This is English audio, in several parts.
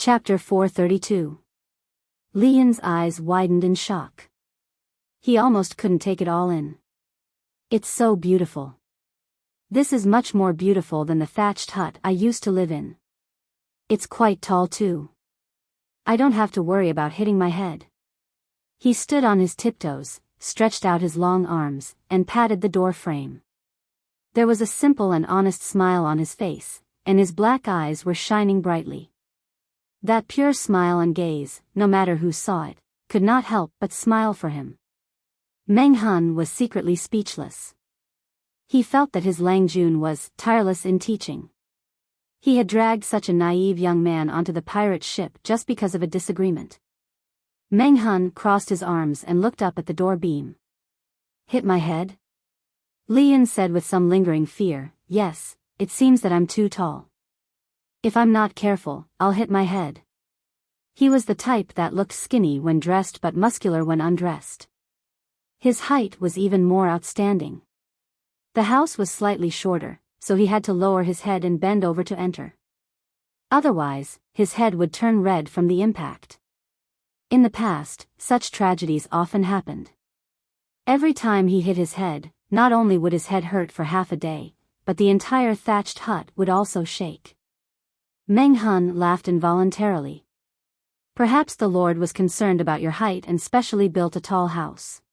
Chapter 432. Li Yun's eyes widened in shock. He almost couldn't take it all in. It's so beautiful. This is much more beautiful than the thatched hut I used to live in. It's quite tall too. I don't have to worry about hitting my head. He stood on his tiptoes, stretched out his long arms, and patted the door frame. There was a simple and honest smile on his face, and his black eyes were shining brightly. That pure smile and gaze, no matter who saw it, could not help but smile for him. Meng Han was secretly speechless. He felt that his Lang Jun was tireless in teaching. He had dragged such a naive young man onto the pirate ship just because of a disagreement. Meng Han crossed his arms and looked up at the door beam. Hit my head? Li Yun said with some lingering fear, yes, it seems that I'm too tall. If I'm not careful, I'll hit my head. He was the type that looked skinny when dressed but muscular when undressed. His height was even more outstanding. The house was slightly shorter, so he had to lower his head and bend over to enter. Otherwise, his head would turn red from the impact. In the past, such tragedies often happened. Every time he hit his head, not only would his head hurt for half a day, but the entire thatched hut would also shake. Meng Han laughed involuntarily. Perhaps the Lord was concerned about your height and specially built a tall house.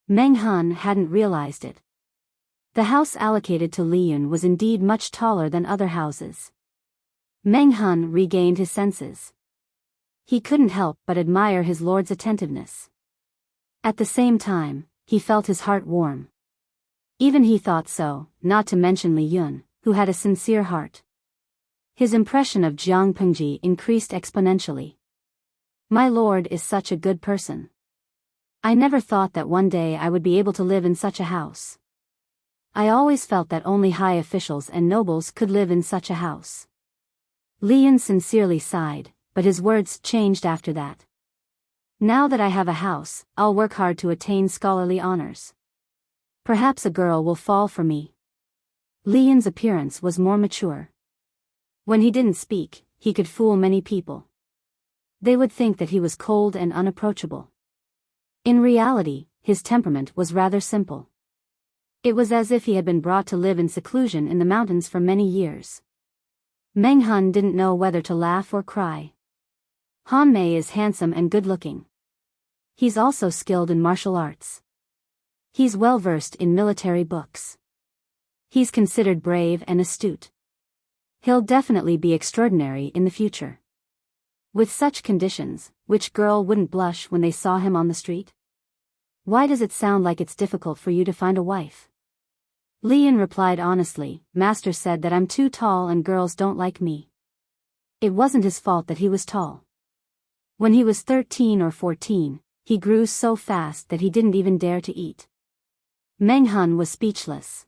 Meng Han hadn't realized it. The house allocated to Li Yun was indeed much taller than other houses. Meng Han regained his senses. He couldn't help but admire his lord's attentiveness. At the same time, he felt his heart warm. Even he thought so, not to mention Li Yun, who had a sincere heart. His impression of Jiang Pengji increased exponentially. My lord is such a good person. I never thought that one day I would be able to live in such a house. I always felt that only high officials and nobles could live in such a house. Li Yun sincerely sighed, but his words changed after that. Now that I have a house, I'll work hard to attain scholarly honors. Perhaps a girl will fall for me. Li Yun's appearance was more mature. When he didn't speak, he could fool many people. They would think that he was cold and unapproachable. In reality, his temperament was rather simple. It was as if he had been brought to live in seclusion in the mountains for many years. Meng Han didn't know whether to laugh or cry. Han Mei is handsome and good-looking. He's also skilled in martial arts. He's well-versed in military books. He's considered brave and astute. He'll definitely be extraordinary in the future. With such conditions, which girl wouldn't blush when they saw him on the street? Why does it sound like it's difficult for you to find a wife? Li Yun replied honestly, Master said that I'm too tall and girls don't like me. It wasn't his fault that he was tall. When he was 13 or 14, he grew so fast that he didn't even dare to eat. Meng Han was speechless.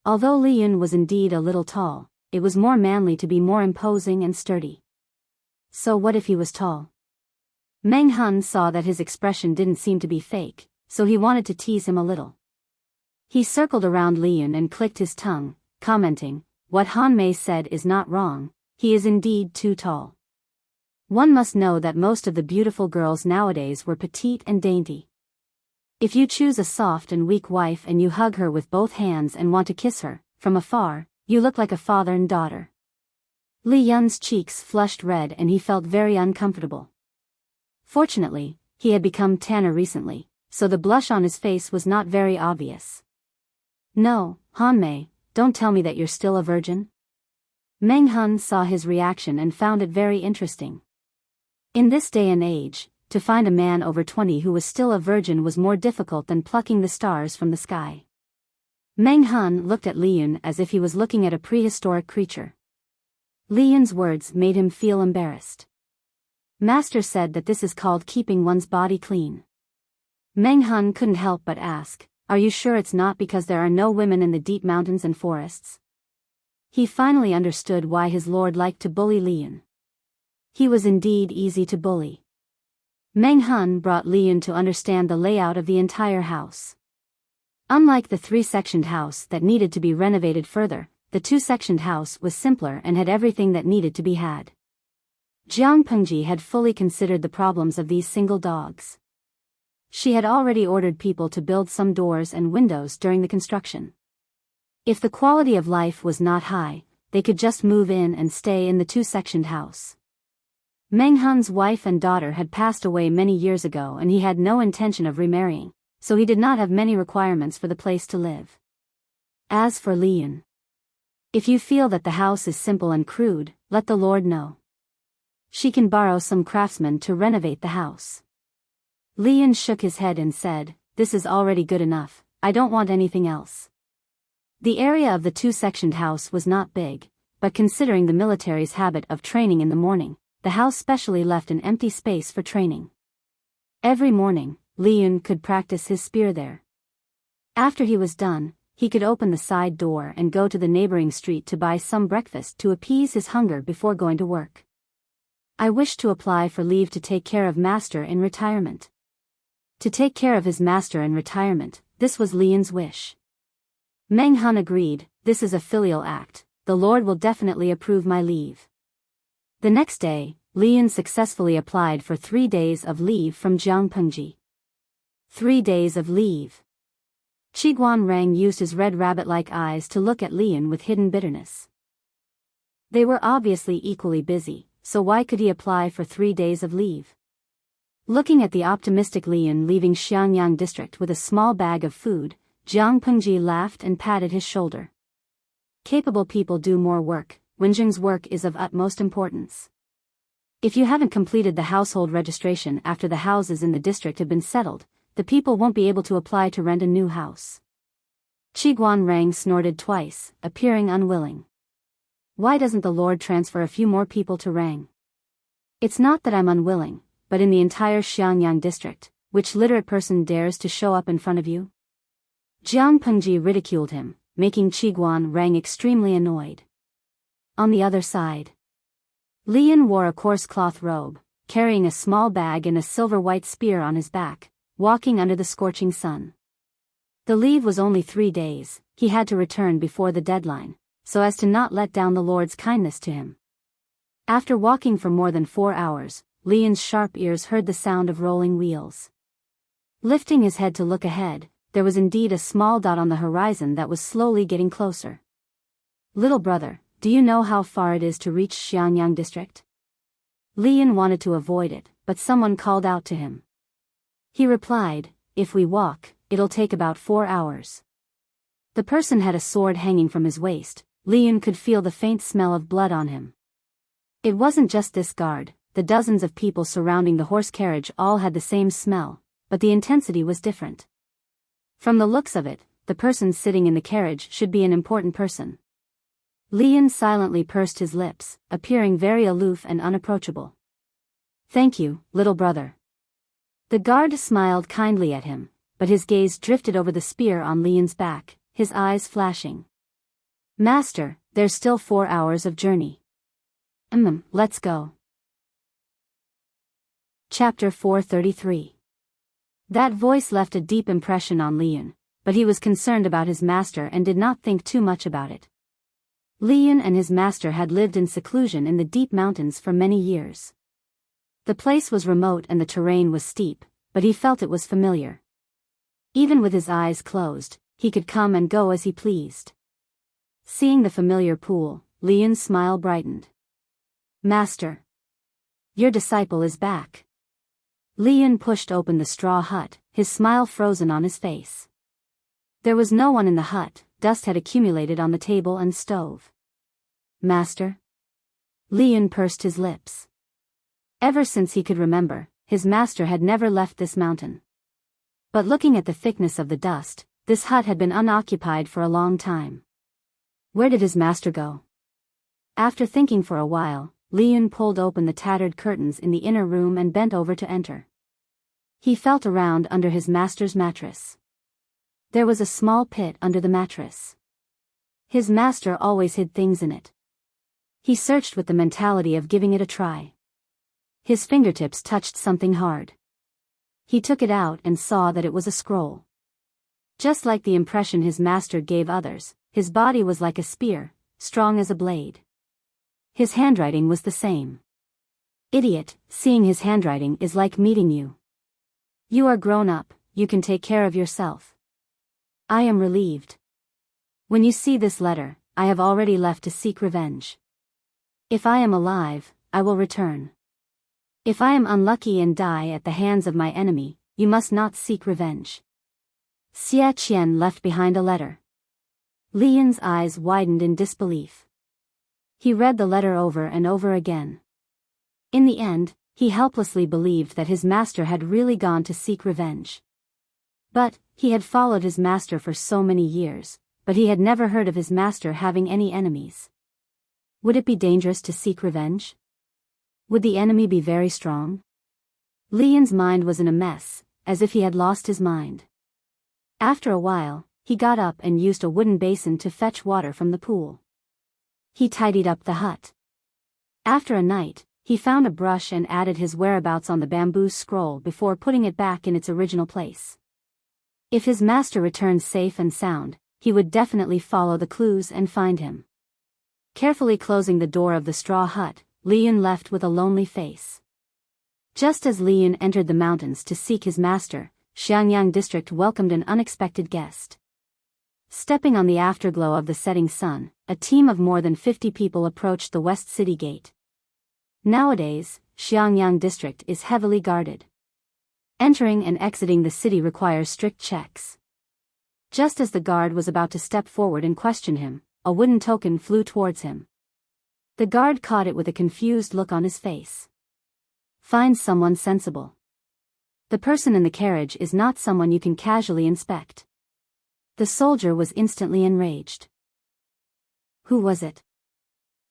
Although Li Yun was indeed a little tall, it was more manly to be more imposing and sturdy. So what if he was tall? Meng Han saw that his expression didn't seem to be fake, so he wanted to tease him a little. He circled around Li Yun and clicked his tongue, commenting, what Han Mei said is not wrong, he is indeed too tall. One must know that most of the beautiful girls nowadays were petite and dainty. If you choose a soft and weak wife and you hug her with both hands and want to kiss her, from afar, you look like a father and daughter. Li Yun's cheeks flushed red and he felt very uncomfortable. Fortunately, he had become tanner recently, so the blush on his face was not very obvious. No, Han Mei, don't tell me that you're still a virgin. Meng Han saw his reaction and found it very interesting. In this day and age, to find a man over 20 who was still a virgin was more difficult than plucking the stars from the sky. Meng Han looked at Li Yun as if he was looking at a prehistoric creature. Li Yun's words made him feel embarrassed. Master said that this is called keeping one's body clean. Meng Han couldn't help but ask, are you sure it's not because there are no women in the deep mountains and forests? He finally understood why his lord liked to bully Li Yun. He was indeed easy to bully. Meng Han brought Li Yun to understand the layout of the entire house. Unlike the three-sectioned house that needed to be renovated further, the two-sectioned house was simpler and had everything that needed to be had. Jiang Pengji had fully considered the problems of these single dogs. She had already ordered people to build some doors and windows during the construction. If the quality of life was not high, they could just move in and stay in the two-sectioned house. Meng Hun's wife and daughter had passed away many years ago and he had no intention of remarrying, so he did not have many requirements for the place to live. As for Lian, if you feel that the house is simple and crude, let the Lord know. She can borrow some craftsmen to renovate the house. Lian shook his head and said, "This is already good enough, I don't want anything else." The area of the two-sectioned house was not big, but considering the military's habit of training in the morning, the house specially left an empty space for training. Every morning, Lian could practice his spear there. After he was done, he could open the side door and go to the neighboring street to buy some breakfast to appease his hunger before going to work. I wish to apply for leave to take care of master in retirement. To take care of his master in retirement, this was Lian's wish. Meng Hun agreed, "This is a filial act, the Lord will definitely approve my leave." The next day, Lian successfully applied for 3 days of leave from Jiang Pengji. 3 days of leave. Qiguan Rang used his red rabbit-like eyes to look at Lian with hidden bitterness. They were obviously equally busy, so why could he apply for 3 days of leave? Looking at the optimistic Lian leaving Xiangyang district with a small bag of food, Jiang Pengji laughed and patted his shoulder. Capable people do more work, Wenjing's work is of utmost importance. If you haven't completed the household registration after the houses in the district have been settled, the people won't be able to apply to rent a new house. Qiguan Rang snorted twice, appearing unwilling. Why doesn't the Lord transfer a few more people to Rang? It's not that I'm unwilling, but in the entire Xiangyang district, which literate person dares to show up in front of you? Jiang Pengji ridiculed him, making Qiguan Rang extremely annoyed. On the other side, Lian wore a coarse cloth robe, carrying a small bag and a silver-white spear on his back, walking under the scorching sun. The leave was only 3 days, he had to return before the deadline, so as to not let down the Lord's kindness to him. After walking for more than 4 hours, Lian's sharp ears heard the sound of rolling wheels. Lifting his head to look ahead, there was indeed a small dot on the horizon that was slowly getting closer. "Little brother, do you know how far it is to reach Xiangyang district?" Lian wanted to avoid it, but someone called out to him. He replied, "If we walk, it'll take about 4 hours." The person had a sword hanging from his waist. Lian could feel the faint smell of blood on him. It wasn't just this guard, the dozens of people surrounding the horse carriage all had the same smell, but the intensity was different. From the looks of it, the person sitting in the carriage should be an important person. Lian silently pursed his lips, appearing very aloof and unapproachable. "Thank you, little brother." The guard smiled kindly at him, but his gaze drifted over the spear on Lian's back, his eyes flashing. "Master, there's still 4 hours of journey." Let's go." Chapter 433. That voice left a deep impression on Lian, but he was concerned about his master and did not think too much about it. Lian and his master had lived in seclusion in the deep mountains for many years. The place was remote and the terrain was steep, but he felt it was familiar. Even with his eyes closed, he could come and go as he pleased. Seeing the familiar pool, Lian's smile brightened. "Master, your disciple is back." Lian pushed open the straw hut, his smile frozen on his face. There was no one in the hut, dust had accumulated on the table and stove. "Master?" Lian pursed his lips. Ever since he could remember, his master had never left this mountain. But looking at the thickness of the dust, this hut had been unoccupied for a long time. Where did his master go? After thinking for a while, Lian pulled open the tattered curtains in the inner room and bent over to enter. He felt around under his master's mattress. There was a small pit under the mattress. His master always hid things in it. He searched with the mentality of giving it a try. His fingertips touched something hard. He took it out and saw that it was a scroll. Just like the impression his master gave others, his body was like a spear, strong as a blade. His handwriting was the same. Idiot, seeing his handwriting is like meeting you. You are grown up, you can take care of yourself. I am relieved. When you see this letter, I have already left to seek revenge. If I am alive, I will return. If I am unlucky and die at the hands of my enemy, you must not seek revenge. Xie Qian left behind a letter. Li Yin's eyes widened in disbelief. He read the letter over and over again. In the end, he helplessly believed that his master had really gone to seek revenge. But, he had followed his master for so many years, but he had never heard of his master having any enemies. Would it be dangerous to seek revenge? Would the enemy be very strong? Li Yin's mind was in a mess, as if he had lost his mind. After a while, he got up and used a wooden basin to fetch water from the pool. He tidied up the hut. After a night, he found a brush and added his whereabouts on the bamboo scroll before putting it back in its original place. If his master returned safe and sound, he would definitely follow the clues and find him. Carefully closing the door of the straw hut, Li Yin left with a lonely face. Just as Li Yin entered the mountains to seek his master, Xiangyang district welcomed an unexpected guest. Stepping on the afterglow of the setting sun, a team of more than 50 people approached the West City Gate. Nowadays, Xiangyang district is heavily guarded. Entering and exiting the city requires strict checks. Just as the guard was about to step forward and question him, a wooden token flew towards him. The guard caught it with a confused look on his face. Find someone sensible. The person in the carriage is not someone you can casually inspect. The soldier was instantly enraged. Who was it?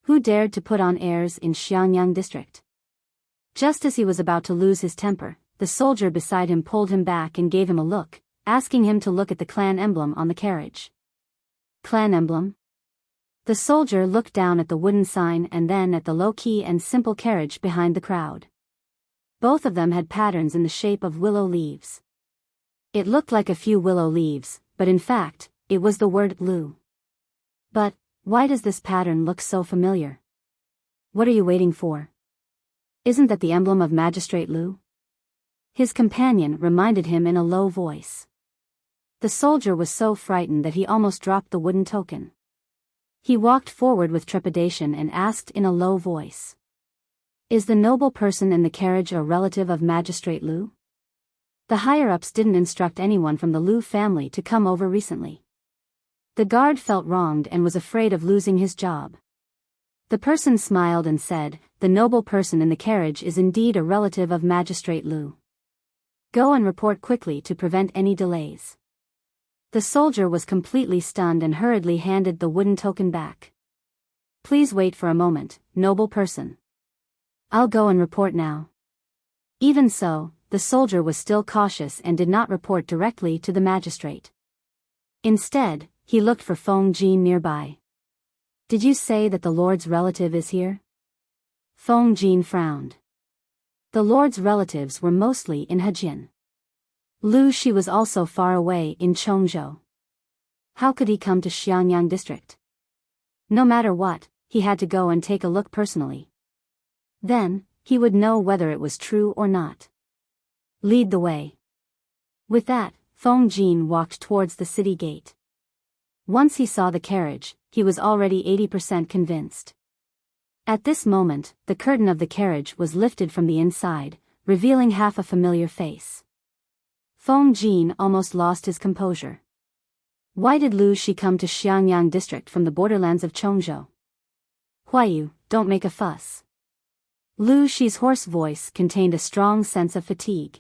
Who dared to put on airs in Xiangyang district? Just as he was about to lose his temper, the soldier beside him pulled him back and gave him a look, asking him to look at the clan emblem on the carriage. Clan emblem? The soldier looked down at the wooden sign and then at the low-key and simple carriage behind the crowd. Both of them had patterns in the shape of willow leaves. It looked like a few willow leaves, but in fact, it was the word Lu. But, why does this pattern look so familiar? What are you waiting for? Isn't that the emblem of Magistrate Lu? His companion reminded him in a low voice. The soldier was so frightened that he almost dropped the wooden token. He walked forward with trepidation and asked in a low voice. Is the noble person in the carriage a relative of Magistrate Lu? The higher-ups didn't instruct anyone from the Lu family to come over recently. The guard felt wronged and was afraid of losing his job. The person smiled and said, the noble person in the carriage is indeed a relative of Magistrate Lu. Go and report quickly to prevent any delays. The soldier was completely stunned and hurriedly handed the wooden token back. Please wait for a moment, noble person. I'll go and report now. Even so, the soldier was still cautious and did not report directly to the magistrate. Instead, he looked for Feng Jin nearby. Did you say that the Lord's relative is here? Feng Jin frowned. The Lord's relatives were mostly in Hejin. Lu Shi was also far away in Chongzhou. How could he come to Xiangyang district? No matter what, he had to go and take a look personally. Then, he would know whether it was true or not. Lead the way. With that, Feng Jin walked towards the city gate. Once he saw the carriage, he was already 80% convinced. At this moment, the curtain of the carriage was lifted from the inside, revealing half a familiar face. Feng Jin almost lost his composure. Why did Lu Shi come to Xiangyang district from the borderlands of Chongzhou? Huayu, don't make a fuss. Lu Shi's hoarse voice contained a strong sense of fatigue.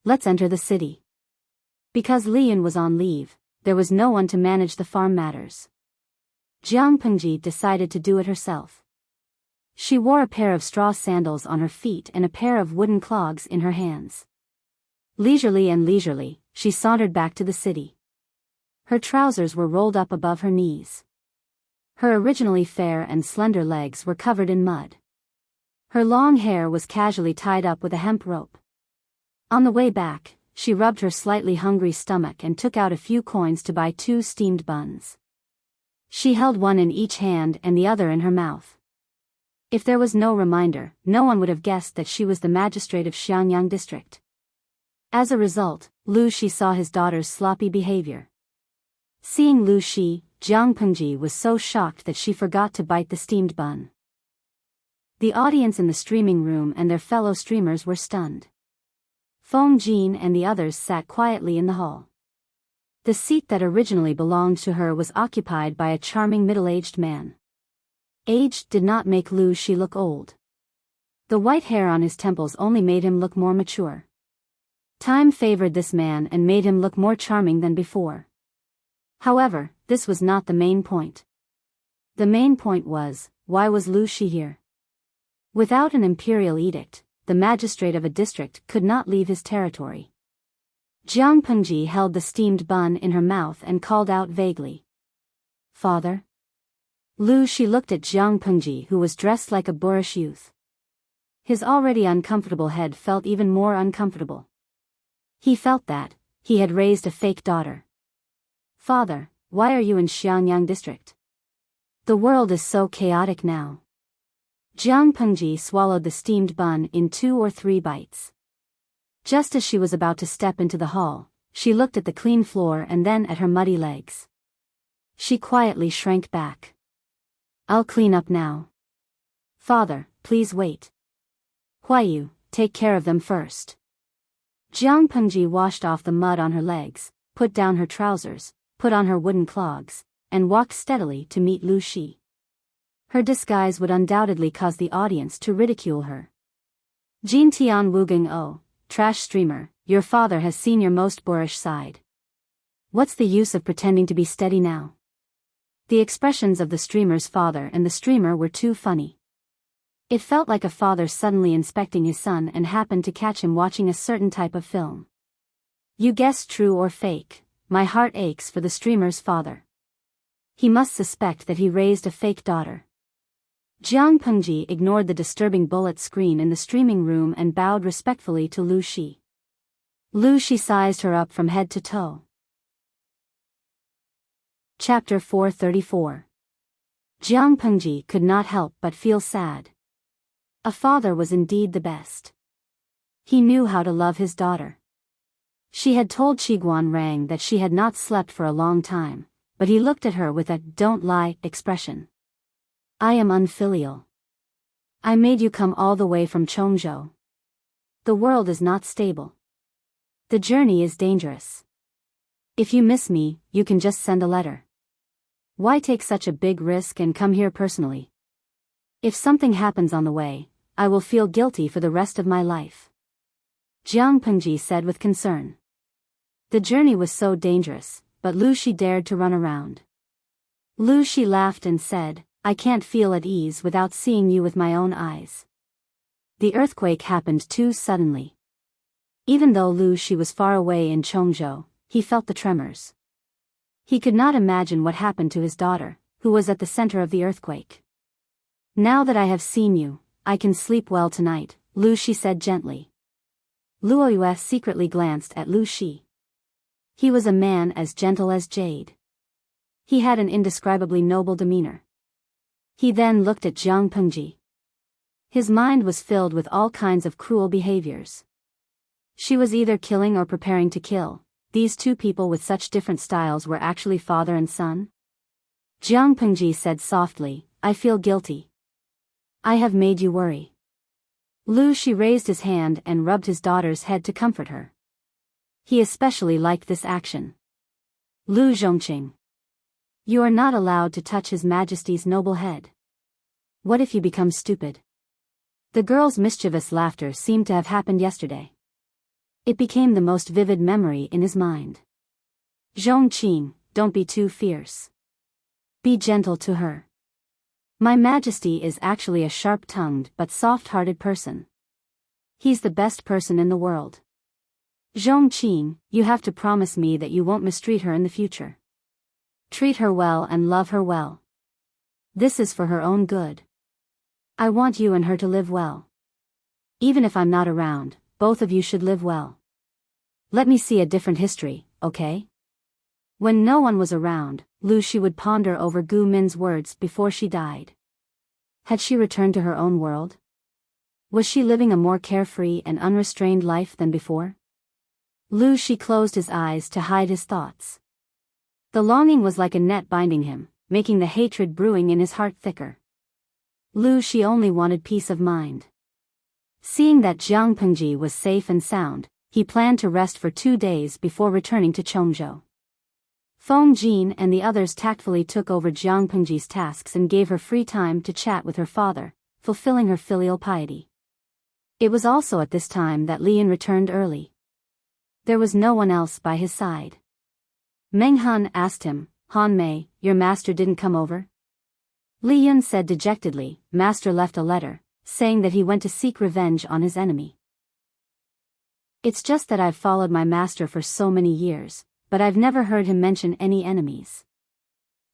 Let's enter the city. Because Li Yin was on leave, there was no one to manage the farm matters. Jiang Pengji decided to do it herself. She wore a pair of straw sandals on her feet and a pair of wooden clogs in her hands. Leisurely, she sauntered back to the city. Her trousers were rolled up above her knees. Her originally fair and slender legs were covered in mud. Her long hair was casually tied up with a hemp rope. On the way back, she rubbed her slightly hungry stomach and took out a few coins to buy 2 steamed buns. She held one in each hand and the other in her mouth. If there was no reminder, no one would have guessed that she was the magistrate of Xiangyang district. As a result, Lu Shi saw his daughter's sloppy behavior. Seeing Lu Shi, Jiang Pengji was so shocked that she forgot to bite the steamed bun. The audience in the streaming room and their fellow streamers were stunned. Feng Jin and the others sat quietly in the hall. The seat that originally belonged to her was occupied by a charming middle-aged man. Age did not make Lu Shi look old. The white hair on his temples only made him look more mature. Time favored this man and made him look more charming than before. However, this was not the main point. The main point was, why was Lu Shi here? Without an imperial edict, the magistrate of a district could not leave his territory. Jiang Pengji held the steamed bun in her mouth and called out vaguely. Father? Lu Shi looked at Jiang Pengji, who was dressed like a boorish youth. His already uncomfortable head felt even more uncomfortable. He felt that he had raised a fake daughter. Father, why are you in Xiangyang district? The world is so chaotic now. Jiang Pengji swallowed the steamed bun in 2 or 3 bites. Just as she was about to step into the hall, she looked at the clean floor and then at her muddy legs. She quietly shrank back. I'll clean up now. Father, please wait. Huayu, take care of them first. Jiang Pengji washed off the mud on her legs, put down her trousers, put on her wooden clogs, and walked steadily to meet Lu Shi. Her disguise would undoubtedly cause the audience to ridicule her. Jin Tian Wugang O, trash streamer, your father has seen your most boorish side. What's the use of pretending to be steady now? The expressions of the streamer's father and the streamer were too funny. It felt like a father suddenly inspecting his son and happened to catch him watching a certain type of film. You guessed true or fake, my heart aches for the streamer's father. He must suspect that he raised a fake daughter. Jiang Pengji ignored the disturbing bullet screen in the streaming room and bowed respectfully to Lu Shi. Lu Shi sized her up from head to toe. Chapter 434. Jiang Pengji could not help but feel sad. A father was indeed the best. He knew how to love his daughter. She had told Qiguan Rang that she had not slept for a long time, but he looked at her with a "don't lie" expression. I am unfilial. I made you come all the way from Chongzhou. The world is not stable. The journey is dangerous. If you miss me, you can just send a letter. Why take such a big risk and come here personally? If something happens on the way, I will feel guilty for the rest of my life. Jiang Pengji said with concern. The journey was so dangerous, but Lu Shi dared to run around. Lu Shi laughed and said, I can't feel at ease without seeing you with my own eyes. The earthquake happened too suddenly. Even though Lu Shi was far away in Chongzhou, he felt the tremors. He could not imagine what happened to his daughter, who was at the center of the earthquake. Now that I have seen you, I can sleep well tonight, Lu Shi said gently. Luoyue secretly glanced at Lu Shi. He was a man as gentle as jade. He had an indescribably noble demeanor. He then looked at Jiang Pengji. His mind was filled with all kinds of cruel behaviors. She was either killing or preparing to kill. These two people with such different styles were actually father and son? Jiang Pengji said softly, I feel guilty. I have made you worry. Lu Shi raised his hand and rubbed his daughter's head to comfort her. He especially liked this action. Lu Zhongqing. You are not allowed to touch His Majesty's noble head. What if you become stupid? The girl's mischievous laughter seemed to have happened yesterday. It became the most vivid memory in his mind. Zhongqing, don't be too fierce. Be gentle to her. My Majesty is actually a sharp-tongued but soft-hearted person. He's the best person in the world. Zhongqing, you have to promise me that you won't mistreat her in the future. Treat her well and love her well. This is for her own good. I want you and her to live well. Even if I'm not around, both of you should live well. Let me see a different history, okay? When no one was around, Lu Shi would ponder over Gu Min's words before she died. Had she returned to her own world? Was she living a more carefree and unrestrained life than before? Lu Shi closed his eyes to hide his thoughts. The longing was like a net binding him, making the hatred brewing in his heart thicker. Lu Shi only wanted peace of mind. Seeing that Jiang Pengji was safe and sound, he planned to rest for 2 days before returning to Chongzhou. Feng Jin and the others tactfully took over Jiang Pengji's tasks and gave her free time to chat with her father, fulfilling her filial piety. It was also at this time that Lian returned early. There was no one else by his side. Meng Han asked him, "Han Mei, your master didn't come over?" Lian said dejectedly, "Master left a letter, saying that he went to seek revenge on his enemy. It's just that I've followed my master for so many years, but I've never heard him mention any enemies.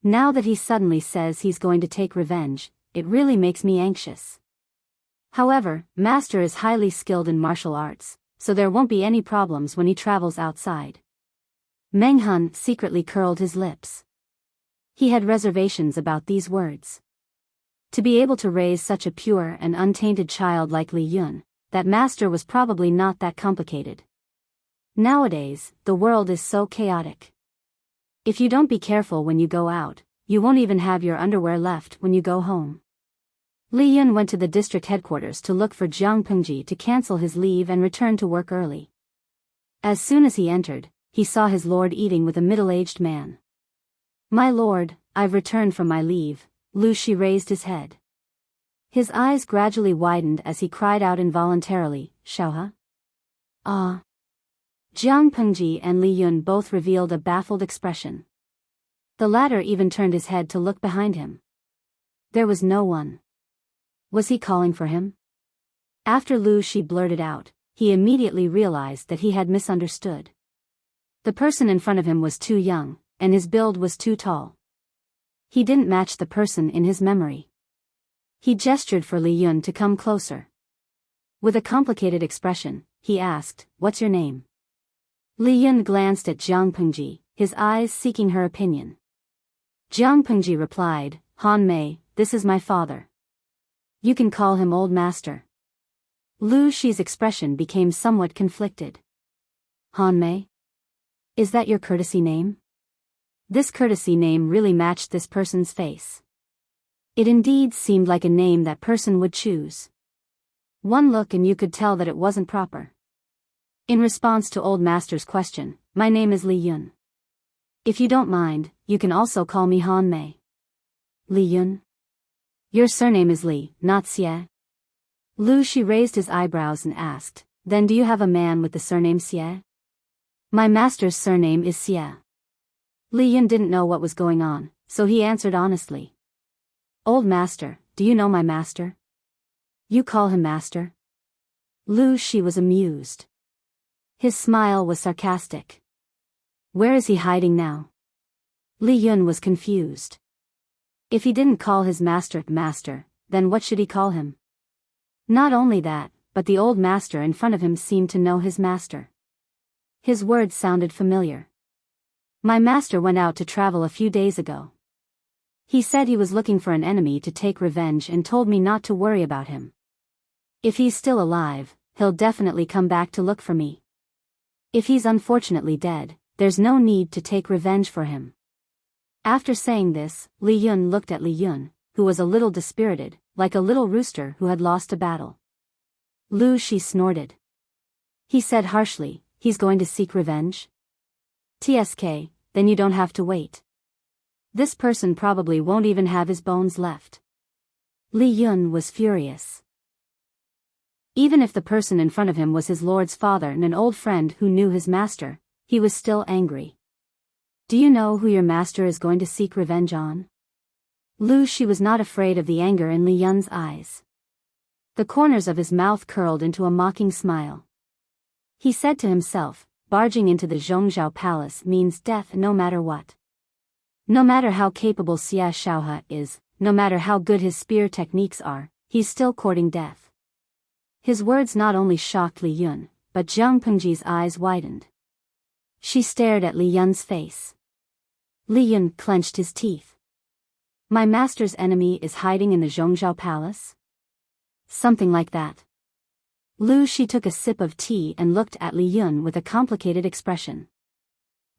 Now that he suddenly says he's going to take revenge, it really makes me anxious. However, master is highly skilled in martial arts, so there won't be any problems when he travels outside." Meng Han secretly curled his lips. He had reservations about these words. To be able to raise such a pure and untainted child like Li Yun, that master was probably not that complicated. Nowadays, the world is so chaotic. If you don't be careful when you go out, you won't even have your underwear left when you go home. Li Yun went to the district headquarters to look for Jiang Pengji to cancel his leave and return to work early. As soon as he entered, he saw his lord eating with a middle-aged man. "My lord, I've returned from my leave." Lu Shi raised his head. His eyes gradually widened as he cried out involuntarily, "Xiaohe?" "Ah." Jiang Pengji and Li Yun both revealed a baffled expression. The latter even turned his head to look behind him. There was no one. Was he calling for him? After Lu Shi blurted out, he immediately realized that he had misunderstood. The person in front of him was too young, and his build was too tall. He didn't match the person in his memory. He gestured for Li Yun to come closer. With a complicated expression, he asked, "What's your name?" Li Yun glanced at Jiang Pengji, his eyes seeking her opinion. Jiang Pengji replied, "Han Mei, this is my father. You can call him old master." Lu Shi's expression became somewhat conflicted. "Han Mei? Is that your courtesy name?" This courtesy name really matched this person's face. It indeed seemed like a name that person would choose. One look and you could tell that it wasn't proper. In response to old master's question, "My name is Li Yun. If you don't mind, you can also call me Han Mei." "Li Yun? Your surname is Li, not Xie?" Lu Shi raised his eyebrows and asked, "Then do you have a man with the surname Xie?" "My master's surname is Xie." Li Yun didn't know what was going on, so he answered honestly. "Old master, do you know my master?" "You call him master?" Lu Shi was amused. His smile was sarcastic. "Where is he hiding now?" Li Yun was confused. If he didn't call his master, then what should he call him? Not only that, but the old master in front of him seemed to know his master. His words sounded familiar. "My master went out to travel a few days ago. He said he was looking for an enemy to take revenge and told me not to worry about him. If he's still alive, he'll definitely come back to look for me. If he's unfortunately dead, there's no need to take revenge for him." After saying this, Li Yun looked at Li Yun, who was a little dispirited, like a little rooster who had lost a battle. Lu Shi snorted. He said harshly, "He's going to seek revenge? TSK, then you don't have to wait. This person probably won't even have his bones left." Li Yun was furious. Even if the person in front of him was his lord's father and an old friend who knew his master, he was still angry. "Do you know who your master is going to seek revenge on?" Lu Shi was not afraid of the anger in Li Yun's eyes. The corners of his mouth curled into a mocking smile. He said to himself, barging into the Zhongzhou palace means death no matter what. No matter how capable Xie Xiaohe is, no matter how good his spear techniques are, he's still courting death. His words not only shocked Li Yun, but Jiang Pengji's eyes widened. She stared at Li Yun's face. Li Yun clenched his teeth. My master's enemy is hiding in the Zhongzhou palace? Something like that. Lu Shi took a sip of tea and looked at Li Yun with a complicated expression.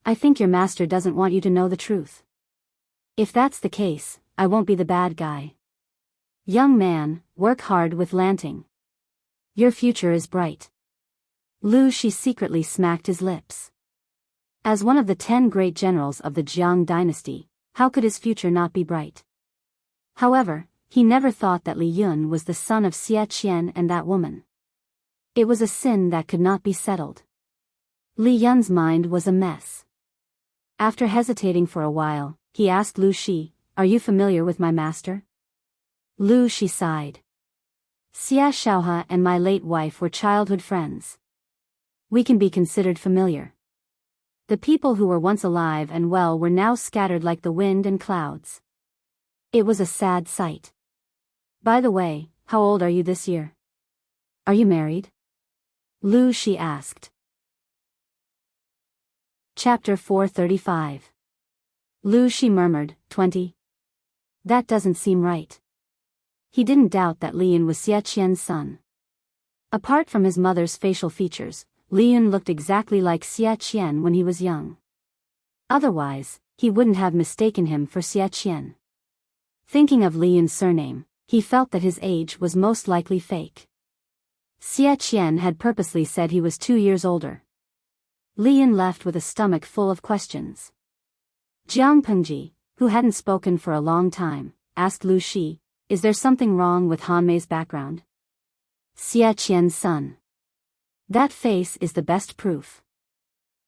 I think your master doesn't want you to know the truth. If that's the case, I won't be the bad guy. Young man, work hard with Lanting. Your future is bright. Lu Shi secretly smacked his lips. As one of the 10 great generals of the Jiang dynasty, how could his future not be bright? However, he never thought that Li Yun was the son of Xie Qian and that woman. It was a sin that could not be settled. Li Yun's mind was a mess. After hesitating for a while, he asked Lu Shi, "Are you familiar with my master?" Lu Shi sighed. "Xia Shaohe and my late wife were childhood friends. We can be considered familiar. The people who were once alive and well were now scattered like the wind and clouds." It was a sad sight. By the way, how old are you this year? Are you married? Lu Shi asked. Chapter 435. Lu Shi murmured, 20. That doesn't seem right. He didn't doubt that Li Yun was Xie Qian's son. Apart from his mother's facial features, Li Yun looked exactly like Xie Qian when he was young. Otherwise, he wouldn't have mistaken him for Xie Qian. Thinking of Li Yun's surname, he felt that his age was most likely fake. Xie Qian had purposely said he was 2 years older. Li Yun left with a stomach full of questions. Jiang Pengji, who hadn't spoken for a long time, asked Lu Shi, "Is there something wrong with Han Mei's background?" Xie Qian's son. That face is the best proof.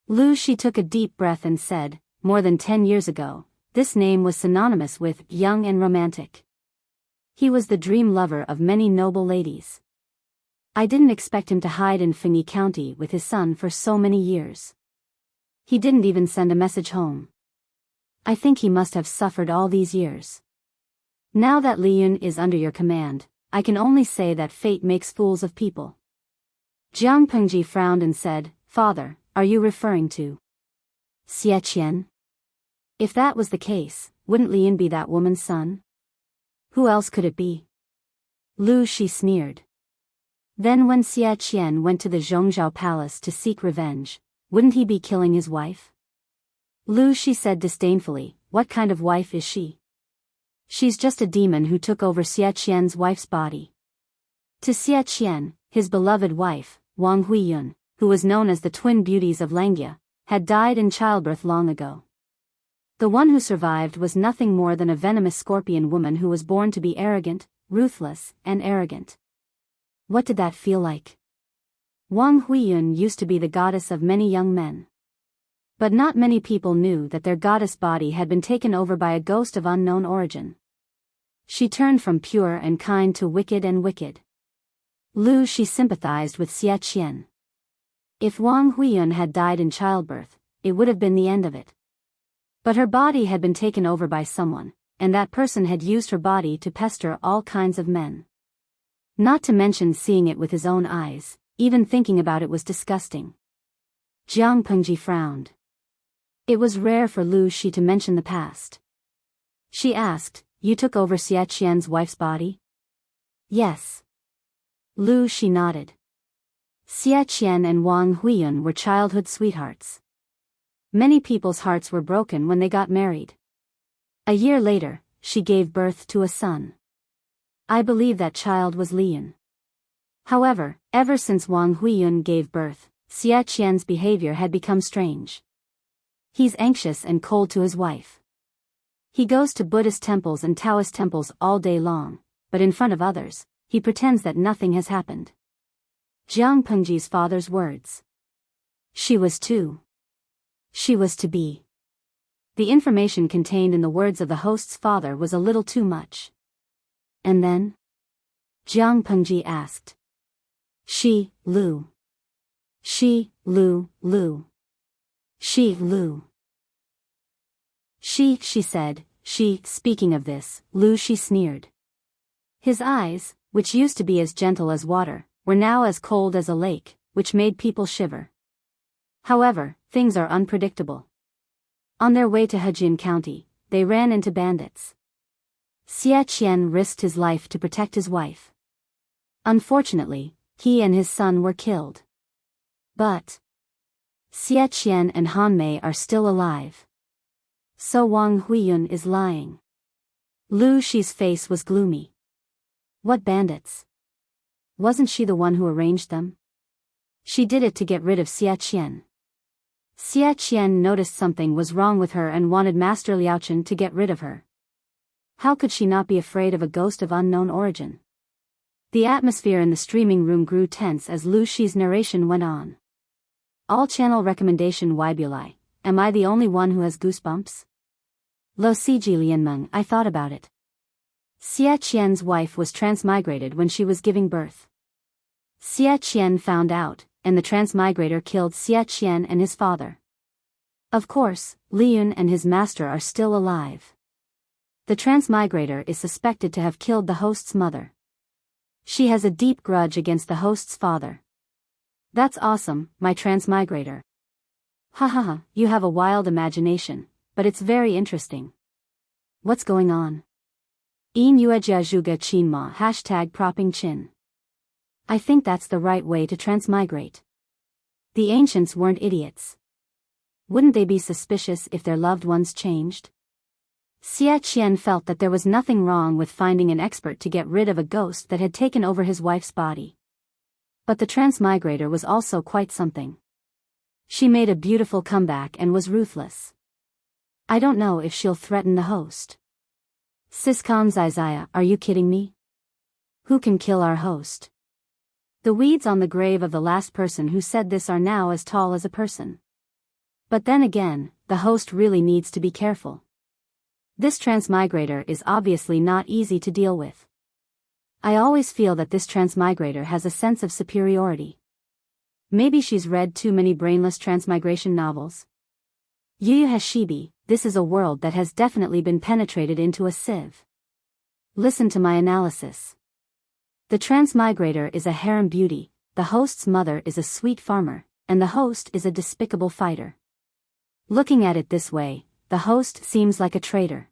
Lu Shi took a deep breath and said, "More than 10 years ago, this name was synonymous with young and romantic. He was the dream lover of many noble ladies. I didn't expect him to hide in Fengyi County with his son for so many years. He didn't even send a message home. I think he must have suffered all these years. Now that Li Yun is under your command, I can only say that fate makes fools of people." Jiang Pengji frowned and said, "Father, are you referring to Xie Qian? If that was the case, wouldn't Li Yun be that woman's son? Who else could it be?" Lu Shi sneered. Then when Xie Qian went to the Zhongzhou palace to seek revenge, wouldn't he be killing his wife? Lu Shi said disdainfully, "What kind of wife is she? She's just a demon who took over Xie Qian's wife's body." To Xie Qian, his beloved wife, Wang Huiyun, who was known as the twin beauties of Langia, had died in childbirth long ago. The one who survived was nothing more than a venomous scorpion woman who was born to be arrogant, ruthless, and arrogant. What did that feel like? Wang Huiyun used to be the goddess of many young men. But not many people knew that their goddess body had been taken over by a ghost of unknown origin. She turned from pure and kind to wicked and wicked. Lu Shi sympathized with Xie Qian. If Wang Huiyun had died in childbirth, it would have been the end of it. But her body had been taken over by someone, and that person had used her body to pester all kinds of men. Not to mention seeing it with his own eyes, even thinking about it was disgusting. Jiang Pengji frowned. It was rare for Lu Shi to mention the past. She asked, "You took over Xie Qian's wife's body?" "Yes." Lu Shi nodded. Xie Qian and Wang Huiyun were childhood sweethearts. Many people's hearts were broken when they got married. A year later, she gave birth to a son. I believe that child was Li Yun. However, ever since Wang Huiyun gave birth, Xie Qian's behavior had become strange. He's anxious and cold to his wife. He goes to Buddhist temples and Taoist temples all day long, but in front of others, he pretends that nothing has happened. Jiang Pengji's father's words. She was to be. The information contained in the words of the host's father was a little too much. And then? Jiang Pengji asked. She, Lu. She, Lu. She said, speaking of this, Lu Shi sneered. His eyes, which used to be as gentle as water, were now as cold as a lake, which made people shiver. However, things are unpredictable. On their way to Hejin County, they ran into bandits. Xie Qian risked his life to protect his wife. Unfortunately, he and his son were killed. But Xie Qian and Han Mei are still alive. So Wang Huiyun is lying. Lu Shi's face was gloomy. What bandits? Wasn't she the one who arranged them? She did it to get rid of Xie Qian. Xie Qian noticed something was wrong with her and wanted Master Liaochen to get rid of her. How could she not be afraid of a ghost of unknown origin? The atmosphere in the streaming room grew tense as Lu Shi's narration went on. All channel recommendation Weibulai. Am I the only one who has goosebumps? Lo Siji Lianmeng, I thought about it. Xie Qian's wife was transmigrated when she was giving birth. Xie Qian found out, and the transmigrator killed Xie Qian and his father. Of course, Liyun and his master are still alive. The transmigrator is suspected to have killed the host's mother. She has a deep grudge against the host's father. That's awesome, my transmigrator. Hahaha, you have a wild imagination, but it's very interesting. What's going on? In Yuejia Zhuge Qinma #propping chin. I think that's the right way to transmigrate. The ancients weren't idiots. Wouldn't they be suspicious if their loved ones changed? Xie Qian felt that there was nothing wrong with finding an expert to get rid of a ghost that had taken over his wife's body. But the transmigrator was also quite something. She made a beautiful comeback and was ruthless. I don't know if she'll threaten the host. Siskan Zizaya, are you kidding me? Who can kill our host? The weeds on the grave of the last person who said this are now as tall as a person. But then again, the host really needs to be careful. This transmigrator is obviously not easy to deal with. I always feel that this transmigrator has a sense of superiority. Maybe she's read too many brainless transmigration novels. Yu Yu Hashibi, this is a world that has definitely been penetrated into a sieve. Listen to my analysis. The transmigrator is a harem beauty, the host's mother is a sweet farmer, and the host is a despicable fighter. Looking at it this way, the host seems like a traitor.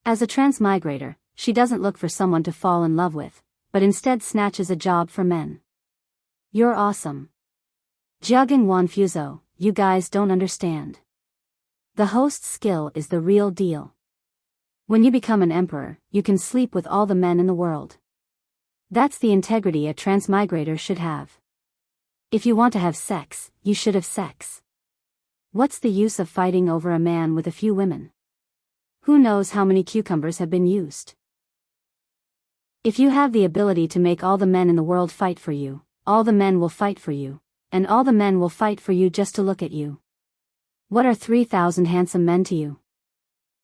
As a transmigrator, she doesn't look for someone to fall in love with, but instead snatches a job for men. You're awesome. Jiaging Wanfuzo, you guys don't understand. The host's skill is the real deal. When you become an emperor, you can sleep with all the men in the world. That's the integrity a transmigrator should have. If you want to have sex, you should have sex. What's the use of fighting over a man with a few women? Who knows how many cucumbers have been used? If you have the ability to make all the men in the world fight for you, all the men will fight for you, and all the men will fight for you just to look at you. What are 3,000 handsome men to you?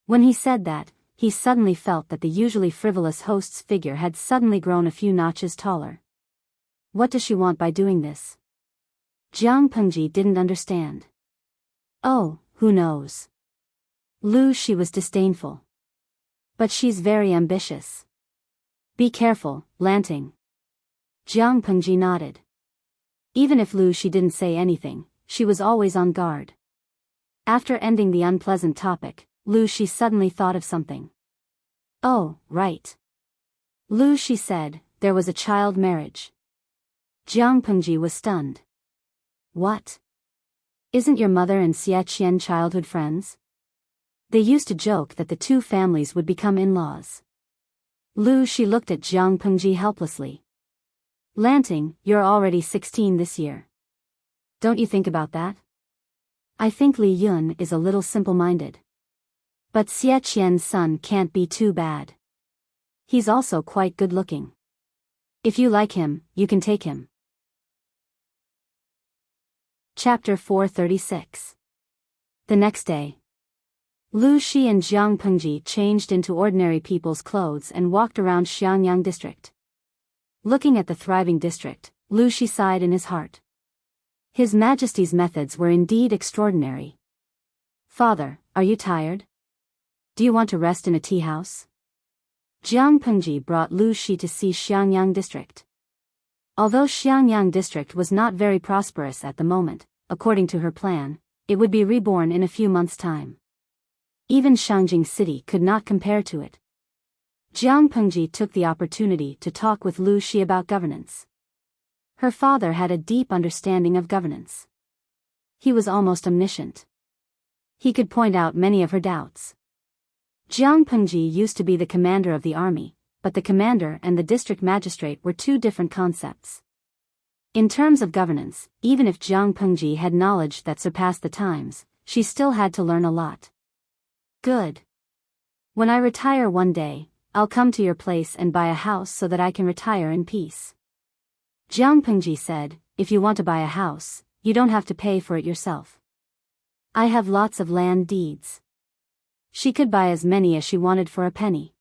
When he said that, he suddenly felt that the usually frivolous host's figure had suddenly grown a few notches taller. What does she want by doing this? Jiang Pengji didn't understand. Oh, who knows? Lu Shi was disdainful. But she's very ambitious. Be careful, Lanting. Jiang Pengji nodded. Even if Lu Shi didn't say anything, she was always on guard. After ending the unpleasant topic, Lu Shi suddenly thought of something. Oh, right. Lu Shi said, there was a child marriage. Jiang Pengji was stunned. What? Isn't your mother and Xie Qian childhood friends? They used to joke that the two families would become in-laws. Lu Shi looked at Jiang Pengji helplessly. Lanting, you're already 16 this year. Don't you think about that? I think Li Yun is a little simple-minded. But Xie Qian's son can't be too bad. He's also quite good-looking. If you like him, you can take him. Chapter 436. The next day. Lu Shi and Jiang Pengji changed into ordinary people's clothes and walked around Xiangyang district. Looking at the thriving district, Lu Shi sighed in his heart. His Majesty's methods were indeed extraordinary. Father, are you tired? Do you want to rest in a tea house? Jiang Pengji brought Lu Shi to see Xiangyang district. Although Xiangyang district was not very prosperous at the moment, according to her plan, it would be reborn in a few months' time. Even Shangjing city could not compare to it. Jiang Pengji took the opportunity to talk with Lu Shi about governance. Her father had a deep understanding of governance. He was almost omniscient. He could point out many of her doubts. Jiang Pengji used to be the commander of the army, but the commander and the district magistrate were two different concepts. In terms of governance, even if Jiang Pengji had knowledge that surpassed the times, she still had to learn a lot. Good. When I retire one day, I'll come to your place and buy a house so that I can retire in peace. Jiang Pengji said, if you want to buy a house, you don't have to pay for it yourself. I have lots of land deeds. She could buy as many as she wanted for a penny.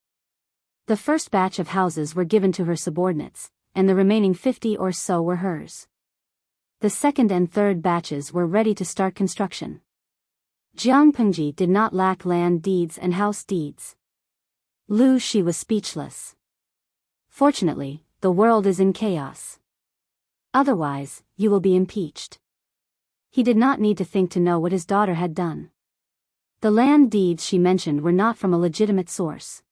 The first batch of houses were given to her subordinates, and the remaining 50 or so were hers. The second and third batches were ready to start construction. Jiang Pengji did not lack land deeds and house deeds. Lu Shi was speechless. Fortunately, the world is in chaos. Otherwise, you will be impeached. He did not need to think to know what his daughter had done. The land deeds she mentioned were not from a legitimate source.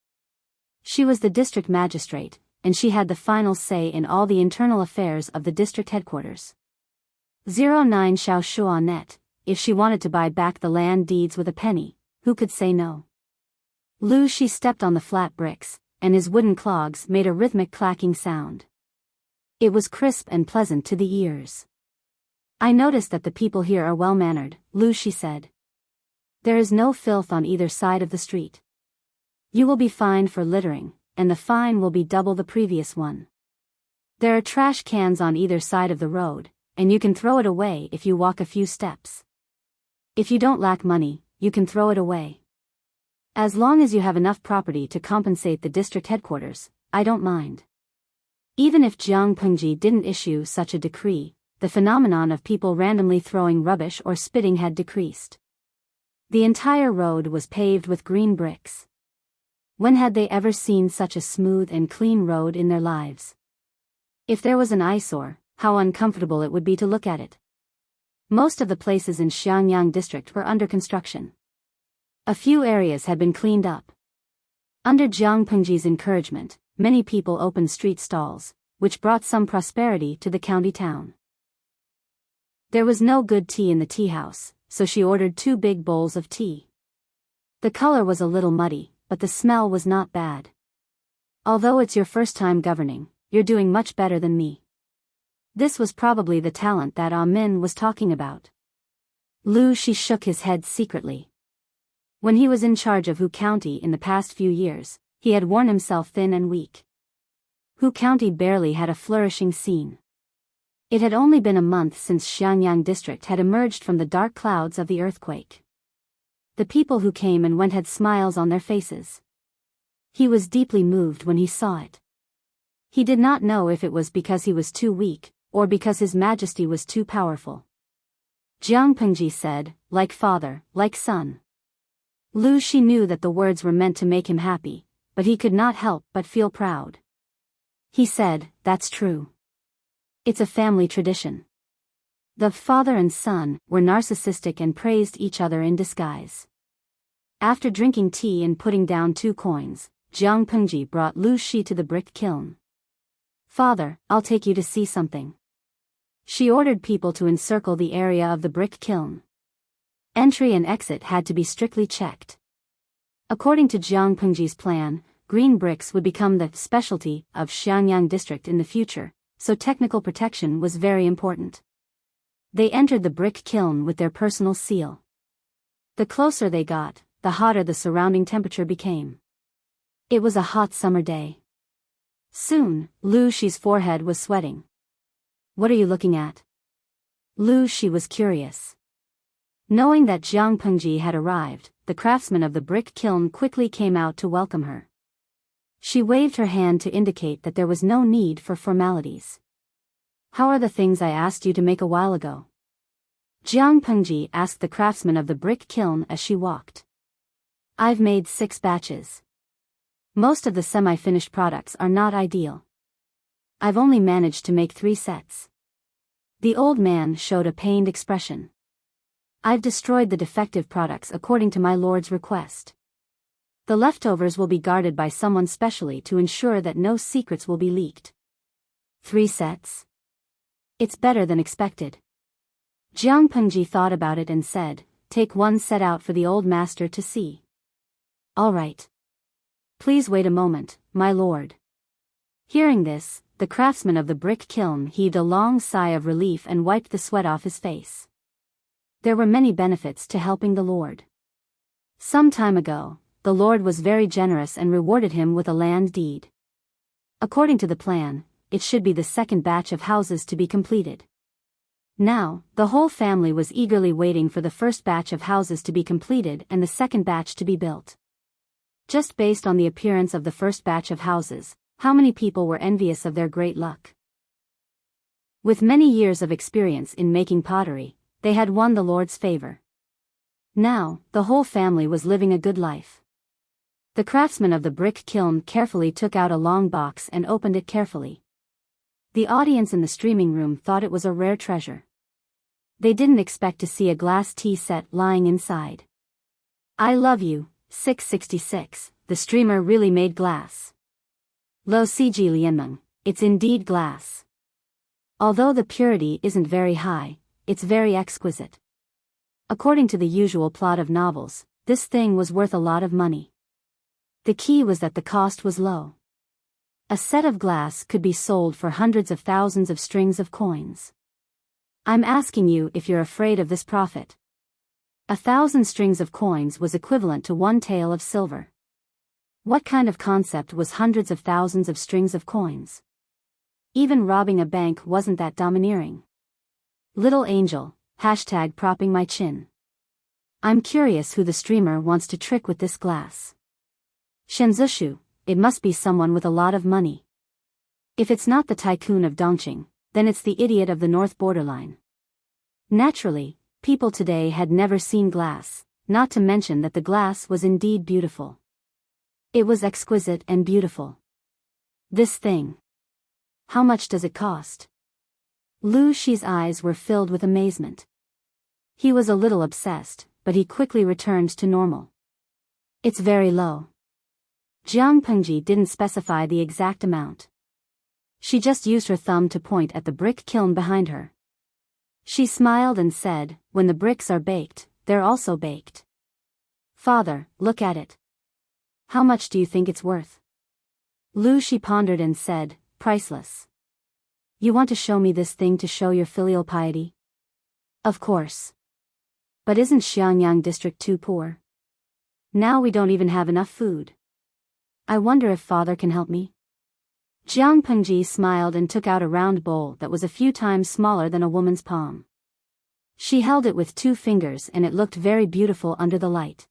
She was the district magistrate, and she had the final say in all the internal affairs of the district headquarters. 09 Xiao Shua net, if she wanted to buy back the land deeds with a penny, who could say no? Lu Shi stepped on the flat bricks, and his wooden clogs made a rhythmic clacking sound. It was crisp and pleasant to the ears. I noticed that the people here are well-mannered, Lu Shi said. There is no filth on either side of the street. You will be fined for littering, and the fine will be double the previous one. There are trash cans on either side of the road, and you can throw it away if you walk a few steps. If you don't lack money, you can throw it away. As long as you have enough property to compensate the district headquarters, I don't mind. Even if Jiang Pengji didn't issue such a decree, the phenomenon of people randomly throwing rubbish or spitting had decreased. The entire road was paved with green bricks. When had they ever seen such a smooth and clean road in their lives? If there was an eyesore, how uncomfortable it would be to look at it. Most of the places in Xiangyang district were under construction. A few areas had been cleaned up. Under Jiang Pengji's encouragement, many people opened street stalls, which brought some prosperity to the county town. There was no good tea in the tea house, so she ordered 2 big bowls of tea. The color was a little muddy, but the smell was not bad. Although it's your first time governing, you're doing much better than me. This was probably the talent that Min was talking about. Lu Shi shook his head secretly. When he was in charge of Hu County in the past few years, he had worn himself thin and weak. Hu County barely had a flourishing scene. It had only been a month since Xiangyang district had emerged from the dark clouds of the earthquake. The people who came and went had smiles on their faces. He was deeply moved when he saw it. He did not know if it was because he was too weak, or because His Majesty was too powerful. Jiang Pengji said, like father, like son. Lu Shi knew that the words were meant to make him happy, but he could not help but feel proud. He said, that's true. It's a family tradition. The father and son were narcissistic and praised each other in disguise. After drinking tea and putting down 2 coins, Jiang Pengji brought Lu Shi to the brick kiln. Father, I'll take you to see something. She ordered people to encircle the area of the brick kiln. Entry and exit had to be strictly checked. According to Jiang Pengji's plan, green bricks would become the specialty of Xiangyang district in the future, so technical protection was very important. They entered the brick kiln with their personal seal. The closer they got, the hotter the surrounding temperature became. It was a hot summer day. Soon, Lu Shi's forehead was sweating. What are you looking at? Lu Shi was curious. Knowing that Jiang Pengji had arrived, the craftsman of the brick kiln quickly came out to welcome her. She waved her hand to indicate that there was no need for formalities. How are the things I asked you to make a while ago? Jiang Pengji asked the craftsman of the brick kiln as she walked. I've made 6 batches. Most of the semi-finished products are not ideal. I've only managed to make 3 sets. The old man showed a pained expression. I've destroyed the defective products according to my lord's request. The leftovers will be guarded by someone specially to ensure that no secrets will be leaked. 3 sets? It's better than expected. Jiang Pengji thought about it and said, take 1 set out for the old master to see. All right. Please wait a moment, my lord. Hearing this, the craftsman of the brick kiln heaved a long sigh of relief and wiped the sweat off his face. There were many benefits to helping the lord. Some time ago, the lord was very generous and rewarded him with a land deed. According to the plan, it should be the 2nd batch of houses to be completed. Now, the whole family was eagerly waiting for the 1st batch of houses to be completed and the 2nd batch to be built. Just based on the appearance of the 1st batch of houses, how many people were envious of their great luck? With many years of experience in making pottery, they had won the Lord's favor. Now, the whole family was living a good life. The craftsman of the brick kiln carefully took out a long box and opened it carefully. The audience in the streaming room thought it was a rare treasure. They didn't expect to see a glass tea set lying inside. I love you, 666, the streamer really made glass. Lo CG Lianmeng, it's indeed glass. Although the purity isn't very high, it's very exquisite. According to the usual plot of novels, this thing was worth a lot of money. The key was that the cost was low. A set of glass could be sold for hundreds of thousands of strings of coins. I'm asking you if you're afraid of this profit. 1,000 strings of coins was equivalent to 1 tael of silver. What kind of concept was hundreds of thousands of strings of coins? Even robbing a bank wasn't that domineering. Little angel, #propping my chin. I'm curious who the streamer wants to trick with this glass. Shenzushu, it must be someone with a lot of money. If it's not the tycoon of Dongqing, then it's the idiot of the north borderline. Naturally, people today had never seen glass, not to mention that the glass was indeed beautiful. It was exquisite and beautiful. This thing. How much does it cost? Lu Shi's eyes were filled with amazement. He was a little obsessed, but he quickly returned to normal. It's very low. Jiang Pengji didn't specify the exact amount. She just used her thumb to point at the brick kiln behind her. She smiled and said, when the bricks are baked, they're also baked. Father, look at it. How much do you think it's worth? Lu Shi pondered and said, priceless. You want to show me this thing to show your filial piety? Of course. But isn't Xiangyang district too poor? Now we don't even have enough food. I wonder if father can help me. Jiang Pengji smiled and took out a round bowl that was a few times smaller than a woman's palm. She held it with 2 fingers and it looked very beautiful under the light.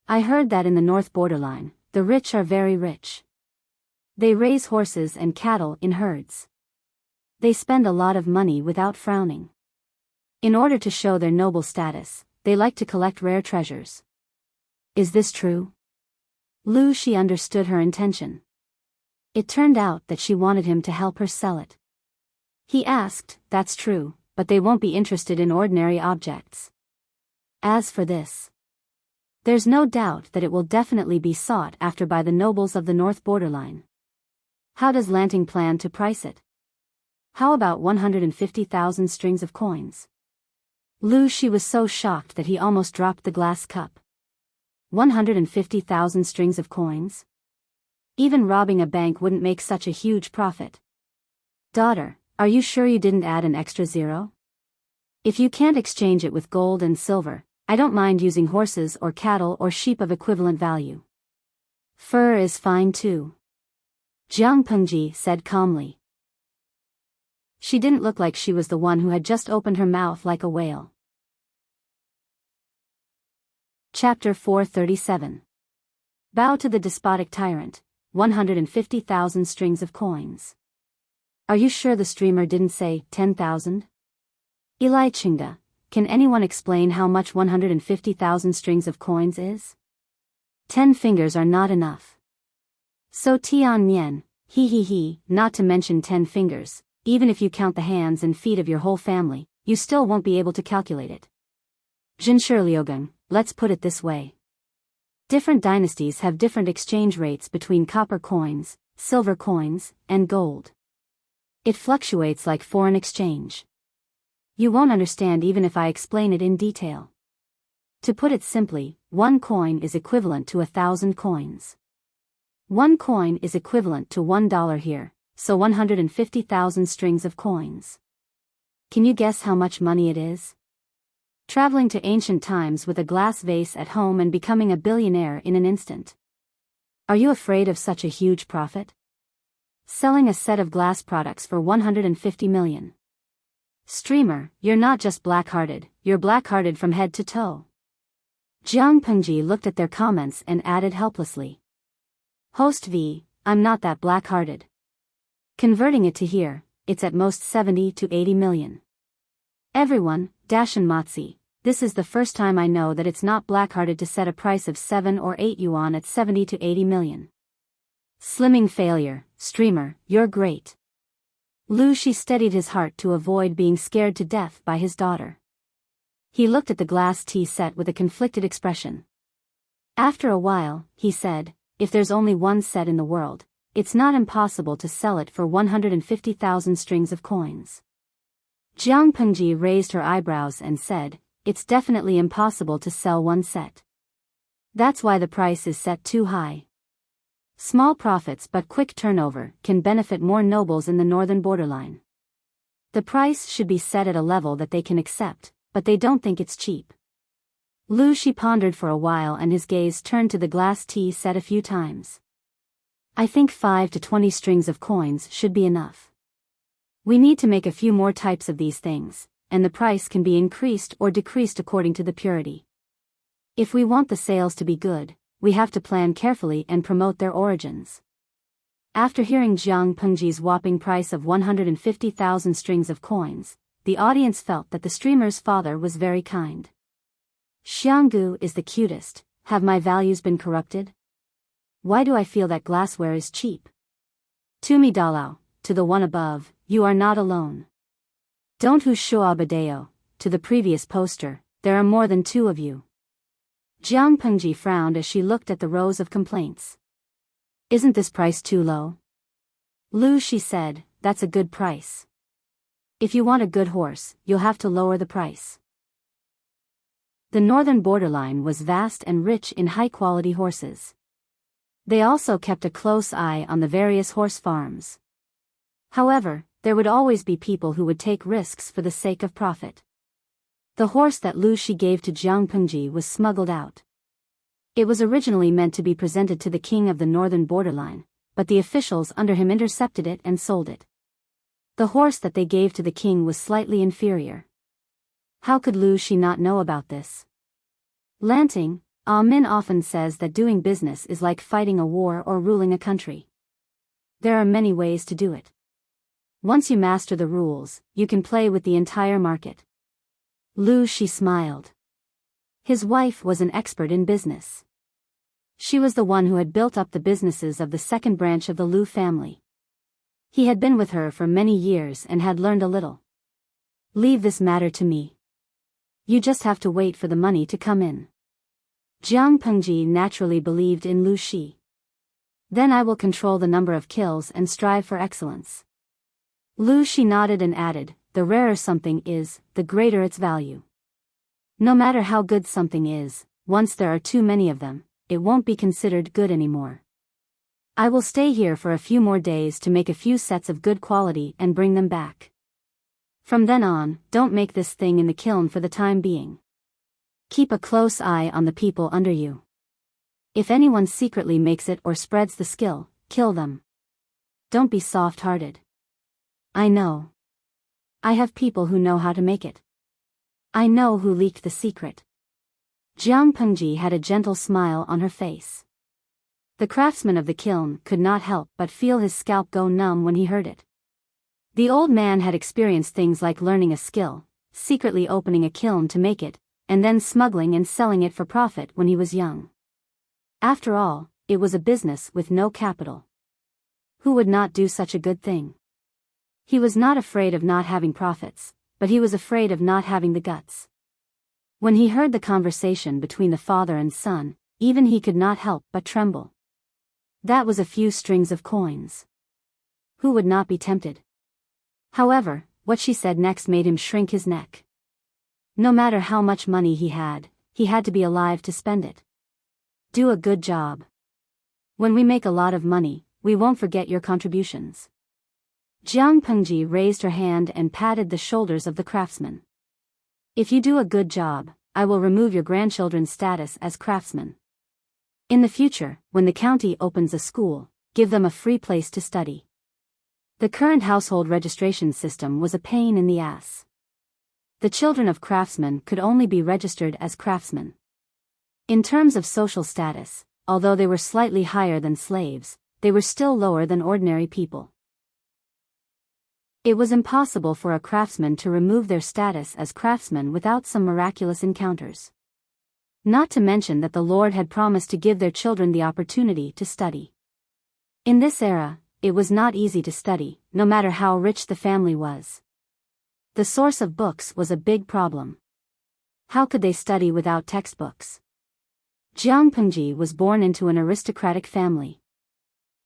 I heard that in the north borderline, the rich are very rich. They raise horses and cattle in herds. They spend a lot of money without frowning. In order to show their noble status, they like to collect rare treasures. Is this true? Lu Shi understood her intention. It turned out that she wanted him to help her sell it. He asked, that's true, but they won't be interested in ordinary objects. As for this, there's no doubt that it will definitely be sought after by the nobles of the north borderline. How does Lanting plan to price it? How about 150,000 strings of coins? Lu Shi was so shocked that he almost dropped the glass cup. 150,000 strings of coins? Even robbing a bank wouldn't make such a huge profit. Daughter, are you sure you didn't add an extra 0? If you can't exchange it with gold and silver, I don't mind using horses or cattle or sheep of equivalent value. Fur is fine too. Jiang Pengji said calmly. She didn't look like she was the one who had just opened her mouth like a whale. Chapter 437. Bow to the despotic tyrant, 150,000 strings of coins. Are you sure the streamer didn't say 10,000? Eli Chingda, can anyone explain how much 150,000 strings of coins is? 10 fingers are not enough. So Tian Mian, he, not to mention 10 fingers, even if you count the hands and feet of your whole family, you still won't be able to calculate it. Jinshi Liugang, let's put it this way. Different dynasties have different exchange rates between copper coins, silver coins, and gold. It fluctuates like foreign exchange. You won't understand even if I explain it in detail. To put it simply, 1 coin is equivalent to 1,000 coins. 1 coin is equivalent to $1 here, so 150,000 strings of coins. Can you guess how much money it is? Traveling to ancient times with a glass vase at home and becoming a billionaire in an instant. Are you afraid of such a huge profit? Selling a set of glass products for 150 million. Streamer, you're not just black-hearted, you're black-hearted from head to toe. Jiang Pengji looked at their comments and added helplessly. Host V, I'm not that black-hearted. Converting it to here, it's at most 70 to 80 million. Everyone, Dashan Matsi, this is the first time I know that it's not black-hearted to set a price of 7 or 8 yuan at 70 to 80 million. Slimming failure, streamer, you're great. Lu Shi steadied his heart to avoid being scared to death by his daughter. He looked at the glass tea set with a conflicted expression. After a while, he said, if there's only one set in the world, it's not impossible to sell it for 150,000 strings of coins. Jiang Pengji raised her eyebrows and said, it's definitely impossible to sell one set. That's why the price is set too high. Small profits but quick turnover can benefit more nobles in the northern borderline. The price should be set at a level that they can accept, but they don't think it's cheap. Lu Shi pondered for a while and his gaze turned to the glass tea set a few times. I think 5 to 20 strings of coins should be enough. We need to make a few more types of these things, and the price can be increased or decreased according to the purity. If we want the sales to be good, we have to plan carefully and promote their origins. After hearing Jiang Pengji's whopping price of 150,000 strings of coins, the audience felt that the streamer's father was very kind. Xianggu is the cutest, have my values been corrupted? Why do I feel that glassware is cheap? Tumi Dalao, to the one above, you are not alone. Don't Hu Shuabadeo, to the previous poster, there are more than 2 of you. Jiang Pengji frowned as she looked at the rows of complaints. Isn't this price too low? Lu Shi said, that's a good price. If you want a good horse, you'll have to lower the price. The northern borderline was vast and rich in high-quality horses. They also kept a close eye on the various horse farms. However, there would always be people who would take risks for the sake of profit. The horse that Lu Shi gave to Jiang Pengji was smuggled out. It was originally meant to be presented to the king of the northern borderline, but the officials under him intercepted it and sold it. The horse that they gave to the king was slightly inferior. How could Lu Shi not know about this? Lanting, Min often says that doing business is like fighting a war or ruling a country. There are many ways to do it. Once you master the rules, you can play with the entire market. Lu Shi smiled. His wife was an expert in business. She was the one who had built up the businesses of the second branch of the Lu family. He had been with her for many years and had learned a little. Leave this matter to me. You just have to wait for the money to come in. Jiang Pengji naturally believed in Lu Shi. Then I will control the number of kills and strive for excellence. Lu Shi nodded and added, the rarer something is, the greater its value. No matter how good something is, once there are too many of them, it won't be considered good anymore. I will stay here for a few more days to make a few sets of good quality and bring them back. From then on, don't make this thing in the kiln for the time being. Keep a close eye on the people under you. If anyone secretly makes it or spreads the skill, kill them. Don't be soft-hearted. I know. I have people who know how to make it. I know who leaked the secret. Jiang Pengji had a gentle smile on her face. The craftsman of the kiln could not help but feel his scalp go numb when he heard it. The old man had experienced things like learning a skill, secretly opening a kiln to make it, and then smuggling and selling it for profit when he was young. After all, it was a business with no capital. Who would not do such a good thing? He was not afraid of not having profits, but he was afraid of not having the guts. When he heard the conversation between the father and son, even he could not help but tremble. That was a few strings of coins. Who would not be tempted? However, what she said next made him shrink his neck. No matter how much money he had to be alive to spend it. Do a good job. When we make a lot of money, we won't forget your contributions. Jiang Pengji raised her hand and patted the shoulders of the craftsman. If you do a good job, I will remove your grandchildren's status as craftsmen. In the future, when the county opens a school, give them a free place to study. The current household registration system was a pain in the ass. The children of craftsmen could only be registered as craftsmen. In terms of social status, although they were slightly higher than slaves, they were still lower than ordinary people. It was impossible for a craftsman to remove their status as craftsmen without some miraculous encounters. Not to mention that the Lord had promised to give their children the opportunity to study. In this era, it was not easy to study, no matter how rich the family was. The source of books was a big problem. How could they study without textbooks? Jiang Pengji was born into an aristocratic family.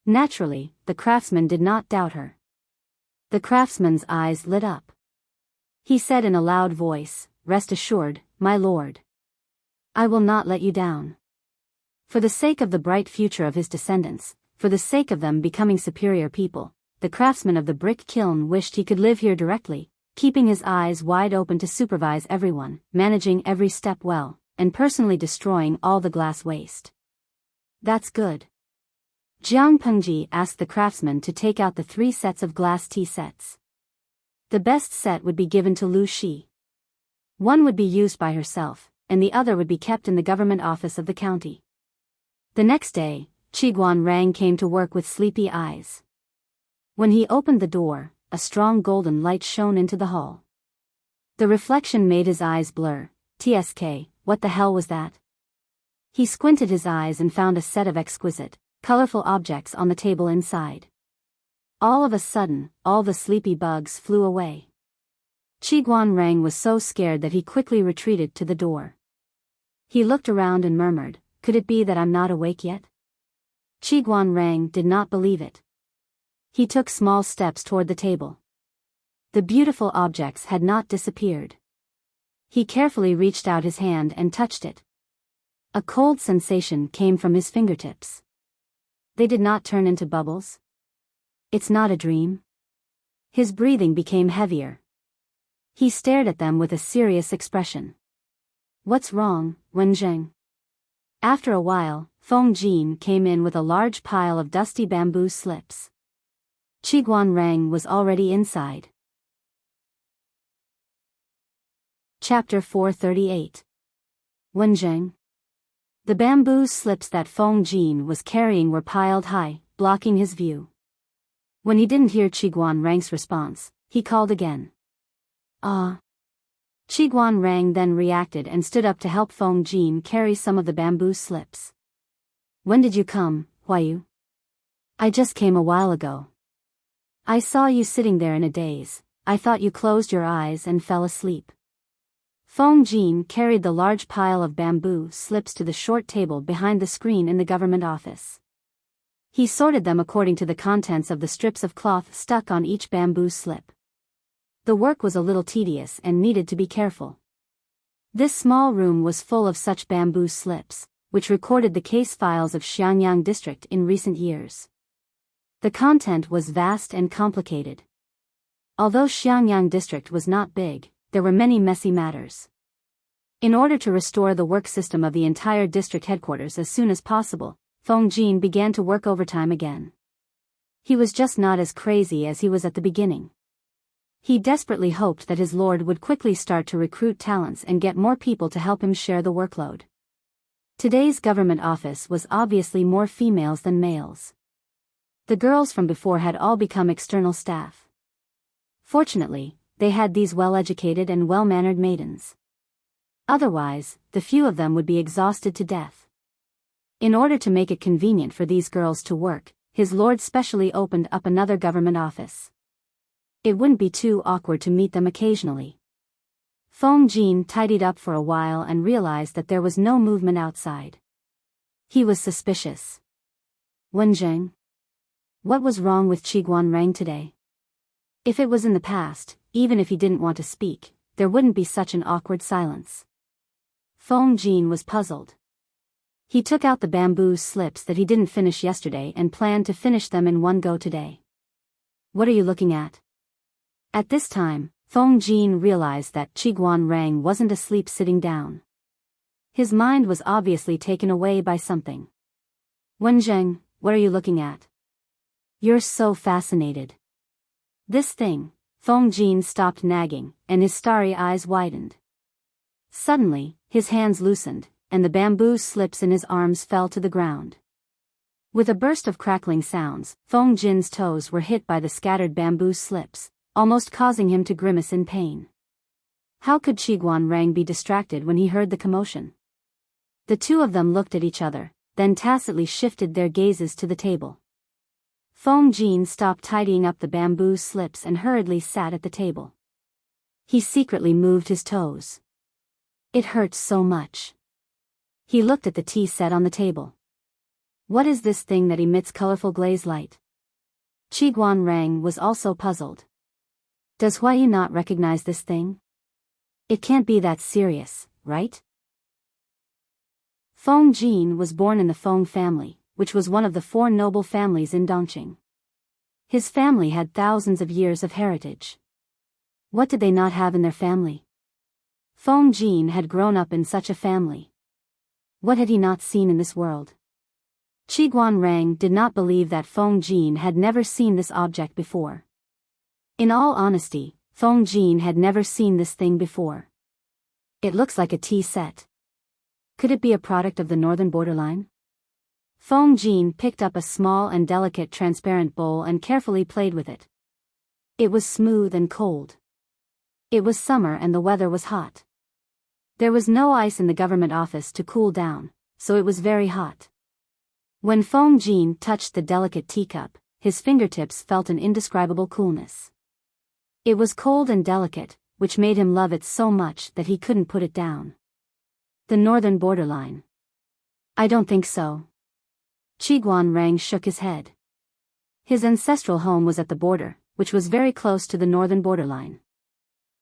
Naturally, the craftsman did not doubt her. The craftsman's eyes lit up. He said in a loud voice, "Rest assured, my lord. I will not let you down." For the sake of the bright future of his descendants, for the sake of them becoming superior people, the craftsman of the brick kiln wished he could live here directly, keeping his eyes wide open to supervise everyone, managing every step well, and personally destroying all the glass waste. That's good. Jiang Pengji asked the craftsman to take out the 3 sets of glass tea sets. The best set would be given to Lu Shi. One would be used by herself, and the other would be kept in the government office of the county. The next day, Qiguan Rang came to work with sleepy eyes. When he opened the door, a strong golden light shone into the hall. The reflection made his eyes blur. TSK, what the hell was that? He squinted his eyes and found a set of exquisite, colorful objects on the table inside. All of a sudden, all the sleepy bugs flew away. Qiguan Rang was so scared that he quickly retreated to the door. He looked around and murmured, "Could it be that I'm not awake yet?" Qiguan Rang did not believe it. He took small steps toward the table. The beautiful objects had not disappeared. He carefully reached out his hand and touched it. A cold sensation came from his fingertips. They did not turn into bubbles. It's not a dream. His breathing became heavier. He stared at them with a serious expression. "What's wrong, Wenjing?" After a while, Feng Jin came in with a large pile of dusty bamboo slips. Qiguan Rang was already inside. Chapter 438. Wenjing. The bamboo slips that Feng Jin was carrying were piled high, blocking his view. When he didn't hear Qiguan Rang's response, he called again. "Ah." Qiguan Rang then reacted and stood up to help Feng Jin carry some of the bamboo slips. "When did you come, Huayu?" "I just came a while ago. I saw you sitting there in a daze. I thought you closed your eyes and fell asleep." Feng Jin carried the large pile of bamboo slips to the short table behind the screen in the government office. He sorted them according to the contents of the strips of cloth stuck on each bamboo slip. The work was a little tedious and needed to be careful. This small room was full of such bamboo slips, which recorded the case files of Xiangyang district in recent years. The content was vast and complicated. Although Xiangyang district was not big, there were many messy matters. In order to restore the work system of the entire district headquarters as soon as possible, Feng Jin began to work overtime again. He was just not as crazy as he was at the beginning. He desperately hoped that his lord would quickly start to recruit talents and get more people to help him share the workload. Today's government office was obviously more females than males. The girls from before had all become external staff. Fortunately, they had these well-educated and well-mannered maidens. Otherwise, the few of them would be exhausted to death. In order to make it convenient for these girls to work, his lord specially opened up another government office. It wouldn't be too awkward to meet them occasionally. Feng Jin tidied up for a while and realized that there was no movement outside. He was suspicious. Wenjing. What was wrong with Qiguan Rang today? If it was in the past, even if he didn't want to speak, there wouldn't be such an awkward silence. Feng Jin was puzzled. He took out the bamboo slips that he didn't finish yesterday and planned to finish them in one go today. What are you looking at? At this time, Feng Jin realized that Qiguan Rang wasn't asleep sitting down. His mind was obviously taken away by something. Wenjing, what are you looking at? You're so fascinated. This thing. Feng Jin stopped nagging, and his starry eyes widened. Suddenly, his hands loosened, and the bamboo slips in his arms fell to the ground. With a burst of crackling sounds, Feng Jin's toes were hit by the scattered bamboo slips, almost causing him to grimace in pain. How could Qiguan Rang be distracted when he heard the commotion? The two of them looked at each other, then tacitly shifted their gazes to the table. Feng Jin stopped tidying up the bamboo slips and hurriedly sat at the table. He secretly moved his toes. It hurt so much. He looked at the tea set on the table. What is this thing that emits colorful glaze light? Qiguan Rang was also puzzled. Does Huayu not recognize this thing? It can't be that serious, right? Feng Jin was born in the Feng family, which was one of the 4 noble families in Dongqing. His family had thousands of years of heritage. What did they not have in their family? Feng Jin had grown up in such a family. What had he not seen in this world? Qiguan Rang did not believe that Feng Jin had never seen this object before. In all honesty, Feng Jin had never seen this thing before. It looks like a tea set. Could it be a product of the northern borderline? Feng Jin picked up a small and delicate transparent bowl and carefully played with it. It was smooth and cold. It was summer and the weather was hot. There was no ice in the government office to cool down, so it was very hot. When Feng Jin touched the delicate teacup, his fingertips felt an indescribable coolness. It was cold and delicate, which made him love it so much that he couldn't put it down. The northern borderline. I don't think so. Qiguan Rang shook his head. His ancestral home was at the border, which was very close to the northern borderline.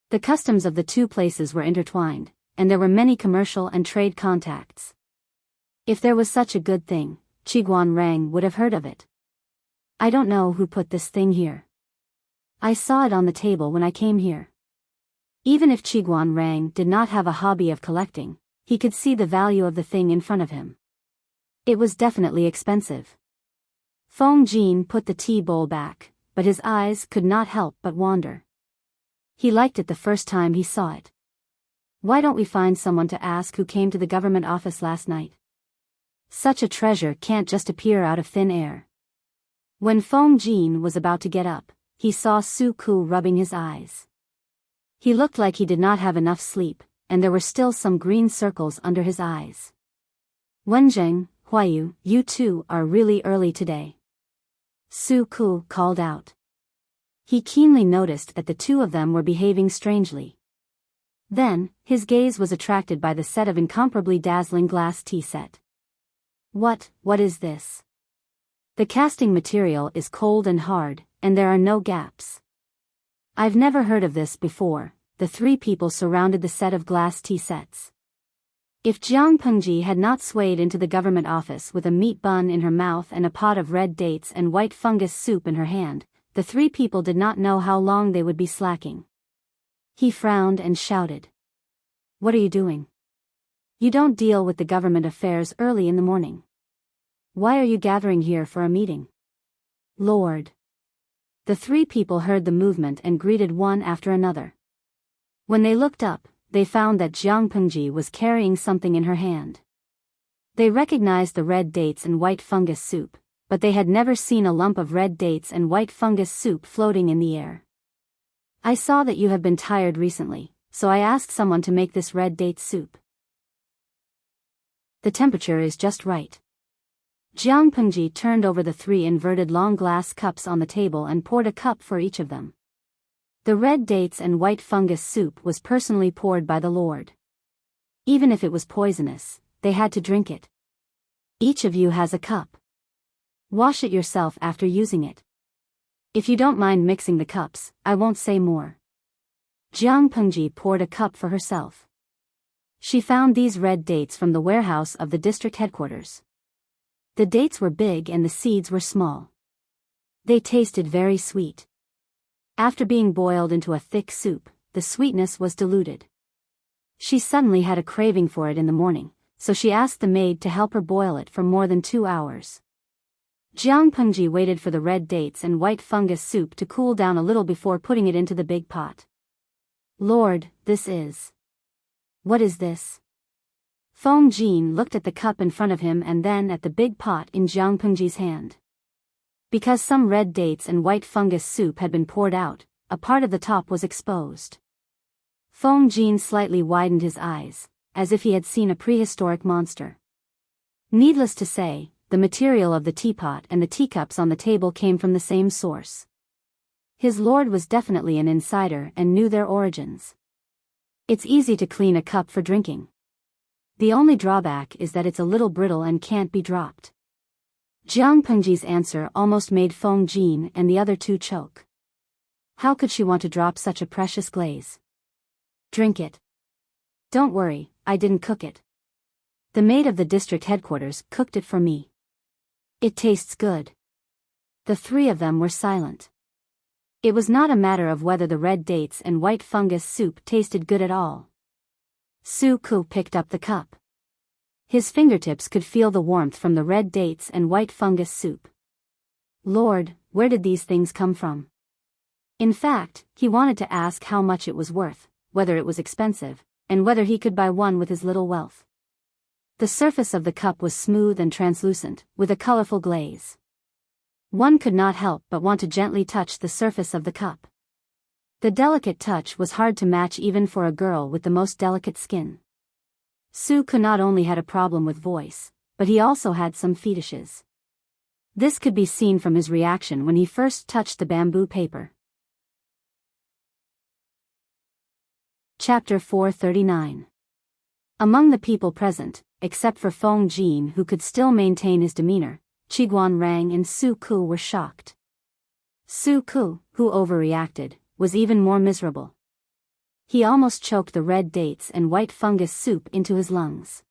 The customs of the two places were intertwined, and there were many commercial and trade contacts. If there was such a good thing, Qiguan Rang would have heard of it. I don't know who put this thing here. I saw it on the table when I came here. Even if Qiguan Rang did not have a hobby of collecting, he could see the value of the thing in front of him. It was definitely expensive. Feng Jin put the tea bowl back, but his eyes could not help but wander. He liked it the first time he saw it. Why don't we find someone to ask who came to the government office last night? Such a treasure can't just appear out of thin air. When Feng Jin was about to get up, he saw Su Ku rubbing his eyes. He looked like he did not have enough sleep, and there were still some green circles under his eyes. Wenjing, Huayu, you two are really early today. Su Ku called out. He keenly noticed that the two of them were behaving strangely. Then, his gaze was attracted by the set of incomparably dazzling glass tea set. What is this? The casting material is cold and hard, and there are no gaps. I've never heard of this before. The 3 people surrounded the set of glass tea sets. If Jiang Pengji had not swayed into the government office with a meat bun in her mouth and a pot of red dates and white fungus soup in her hand, the 3 people did not know how long they would be slacking. He frowned and shouted. What are you doing? You don't deal with the government affairs early in the morning. Why are you gathering here for a meeting? Lord. The 3 people heard the movement and greeted one after another. When they looked up, they found that Jiang Pengji was carrying something in her hand. They recognized the red dates and white fungus soup, but they had never seen a lump of red dates and white fungus soup floating in the air. I saw that you have been tired recently, so I asked someone to make this red date soup. The temperature is just right. Jiang Pengji turned over the 3 inverted long glass cups on the table and poured a cup for each of them. The red dates and white fungus soup was personally poured by the Lord. Even if it was poisonous, they had to drink it. Each of you has a cup. Wash it yourself after using it. If you don't mind mixing the cups, I won't say more. Jiang Pengji poured a cup for herself. She found these red dates from the warehouse of the district headquarters. The dates were big and the seeds were small. They tasted very sweet. After being boiled into a thick soup, the sweetness was diluted. She suddenly had a craving for it in the morning, so she asked the maid to help her boil it for more than 2 hours. Jiang Pengji waited for the red dates and white fungus soup to cool down a little before putting it into the big pot. Lord, this is... What is this? Feng Jin looked at the cup in front of him and then at the big pot in Jiang Pengji's hand. Because some red dates and white fungus soup had been poured out, a part of the top was exposed. Feng Jin slightly widened his eyes, as if he had seen a prehistoric monster. Needless to say, the material of the teapot and the teacups on the table came from the same source. His lord was definitely an insider and knew their origins. It's easy to clean a cup for drinking. The only drawback is that it's a little brittle and can't be dropped. Jiang Pengji's answer almost made Feng Jin and the other two choke. How could she want to drop such a precious glaze? Drink it. Don't worry, I didn't cook it. The maid of the district headquarters cooked it for me. It tastes good. The three of them were silent. It was not a matter of whether the red dates and white fungus soup tasted good at all. Su Ku picked up the cup. His fingertips could feel the warmth from the red dates and white fungus soup. Lord, where did these things come from? In fact, he wanted to ask how much it was worth, whether it was expensive, and whether he could buy one with his little wealth. The surface of the cup was smooth and translucent, with a colorful glaze. One could not help but want to gently touch the surface of the cup. The delicate touch was hard to match even for a girl with the most delicate skin. Su Ku not only had a problem with voice, but he also had some fetishes. This could be seen from his reaction when he first touched the bamboo paper. Chapter 439. Among the people present, except for Feng Jin who could still maintain his demeanor, Qiguan Rang and Su Ku were shocked. Su Ku, who overreacted, was even more miserable. He almost choked the red dates and white fungus soup into his lungs.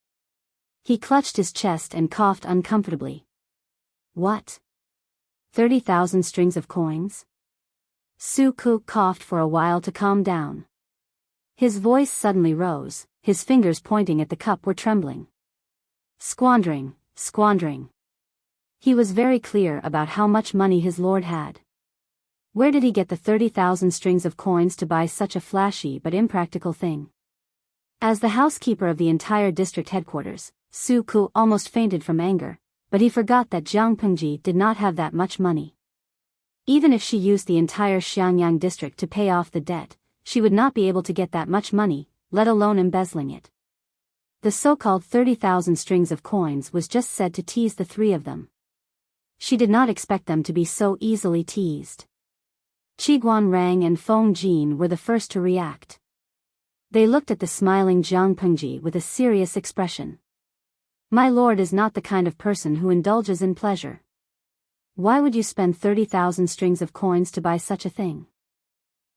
He clutched his chest and coughed uncomfortably. What? 30,000 strings of coins? Su Ku coughed for a while to calm down. His voice suddenly rose, his fingers pointing at the cup were trembling. Squandering, squandering. He was very clear about how much money his lord had. Where did he get the 30,000 strings of coins to buy such a flashy but impractical thing? As the housekeeper of the entire district headquarters, Su Ku almost fainted from anger, but he forgot that Jiang Pengji did not have that much money. Even if she used the entire Xiangyang district to pay off the debt, she would not be able to get that much money, let alone embezzling it. The so-called 30,000 strings of coins was just said to tease the three of them. She did not expect them to be so easily teased. Qiguan Rang and Feng Jin were the first to react. They looked at the smiling Jiang Pengji with a serious expression. My lord is not the kind of person who indulges in pleasure. Why would you spend 30,000 strings of coins to buy such a thing?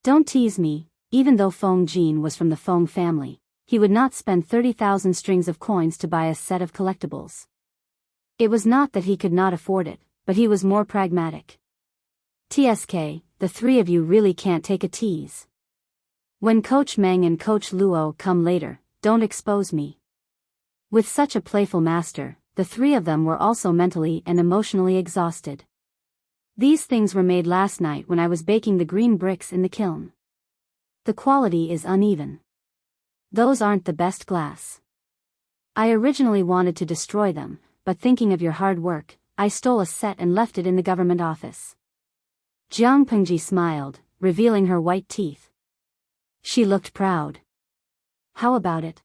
Don't tease me. Even though Feng Jin was from the Feng family, he would not spend 30,000 strings of coins to buy a set of collectibles. It was not that he could not afford it, but he was more pragmatic. TSK, the three of you really can't take a tease. When Coach Meng and Coach Luo come later, don't expose me. With such a playful master, the three of them were also mentally and emotionally exhausted. These things were made last night when I was baking the green bricks in the kiln. The quality is uneven. Those aren't the best glass. I originally wanted to destroy them, but thinking of your hard work, I stole a set and left it in the government office. Jiang Pengji smiled, revealing her white teeth. She looked proud. How about it?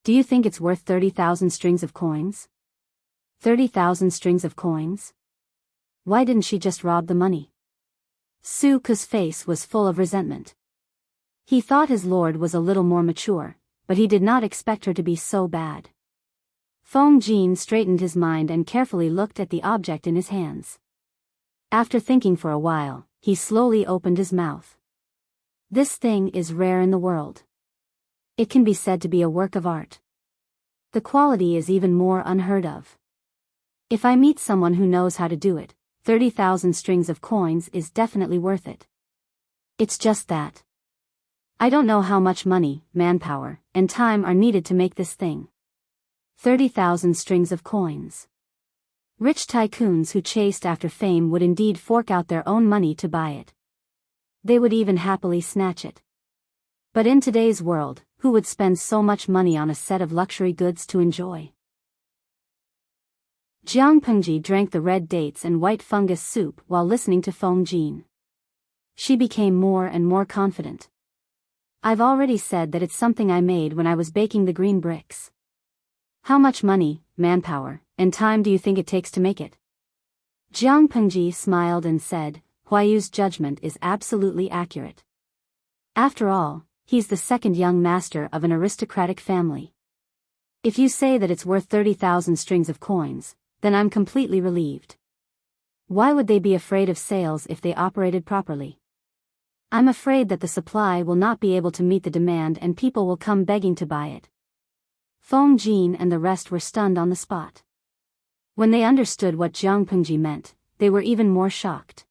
Do you think it's worth 30,000 strings of coins? 30,000 strings of coins? Why didn't she just rob the money? Su Ku's face was full of resentment. He thought his lord was a little more mature, but he did not expect her to be so bad. Feng Jin straightened his mind and carefully looked at the object in his hands. After thinking for a while, he slowly opened his mouth. This thing is rare in the world. It can be said to be a work of art. The quality is even more unheard of. If I meet someone who knows how to do it, 30,000 strings of coins is definitely worth it. It's just that I don't know how much money, manpower, and time are needed to make this thing. 30,000 strings of coins. Rich tycoons who chased after fame would indeed fork out their own money to buy it. They would even happily snatch it. But in today's world, who would spend so much money on a set of luxury goods to enjoy? Jiang Pengji drank the red dates and white fungus soup while listening to Feng Jin. She became more and more confident. I've already said that it's something I made when I was baking the green bricks. How much money, manpower, and time do you think it takes to make it? Jiang Pengji smiled and said, Huayu's judgment is absolutely accurate. After all, he's the second young master of an aristocratic family. If you say that it's worth 30,000 strings of coins, then I'm completely relieved. Why would they be afraid of sales if they operated properly? I'm afraid that the supply will not be able to meet the demand and people will come begging to buy it. Feng Jin and the rest were stunned on the spot. When they understood what Jiang Pengji meant, they were even more shocked.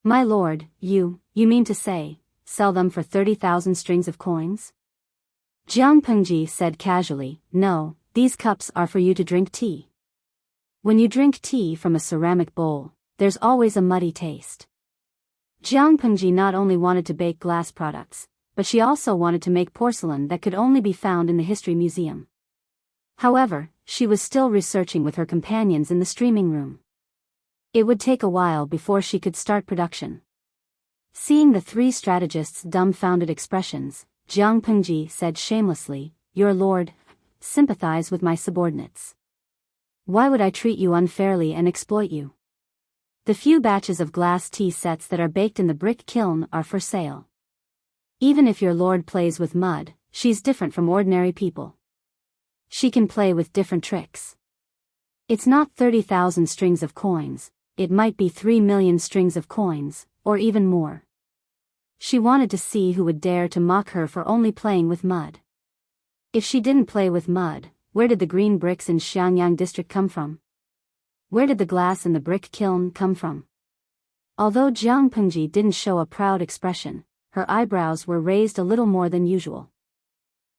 My lord, you mean to say, sell them for 30,000 strings of coins? Jiang Pengji said casually, no, these cups are for you to drink tea. When you drink tea from a ceramic bowl, there's always a muddy taste. Jiang Pengji not only wanted to bake glass products, but she also wanted to make porcelain that could only be found in the History Museum. However, she was still researching with her companions in the streaming room. It would take a while before she could start production. Seeing the three strategists' dumbfounded expressions, Jiang Pengji said shamelessly, Your lord, sympathize with my subordinates. Why would I treat you unfairly and exploit you? The few batches of glass tea sets that are baked in the brick kiln are for sale. Even if your lord plays with mud, she's different from ordinary people. She can play with different tricks. It's not 30,000 strings of coins, it might be 3 million strings of coins, or even more. She wanted to see who would dare to mock her for only playing with mud. If she didn't play with mud, where did the green bricks in Xiangyang district come from? Where did the glass in the brick kiln come from? Although Jiang Pengji didn't show a proud expression, her eyebrows were raised a little more than usual.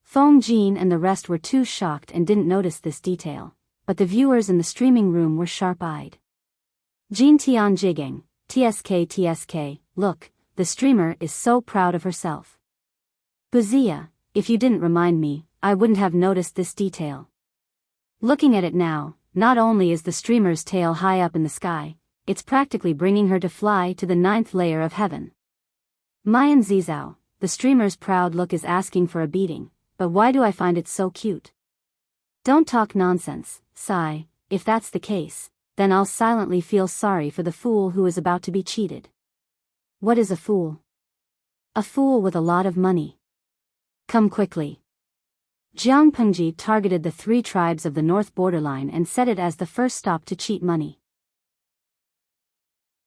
Feng Jin and the rest were too shocked and didn't notice this detail, but the viewers in the streaming room were sharp-eyed. Jin Tian Jigeng, TSK, look, the streamer is so proud of herself. Buzia, if you didn't remind me, I wouldn't have noticed this detail. Looking at it now, not only is the streamer's tail high up in the sky, it's practically bringing her to fly to the 9th layer of heaven. Mayan Zizao, the streamer's proud look is asking for a beating, but why do I find it so cute? Don't talk nonsense, Sai, if that's the case, then I'll silently feel sorry for the fool who is about to be cheated. What is a fool? A fool with a lot of money. Come quickly. Jiang Pengji targeted the 3 tribes of the north borderline and set it as the first stop to cheat money.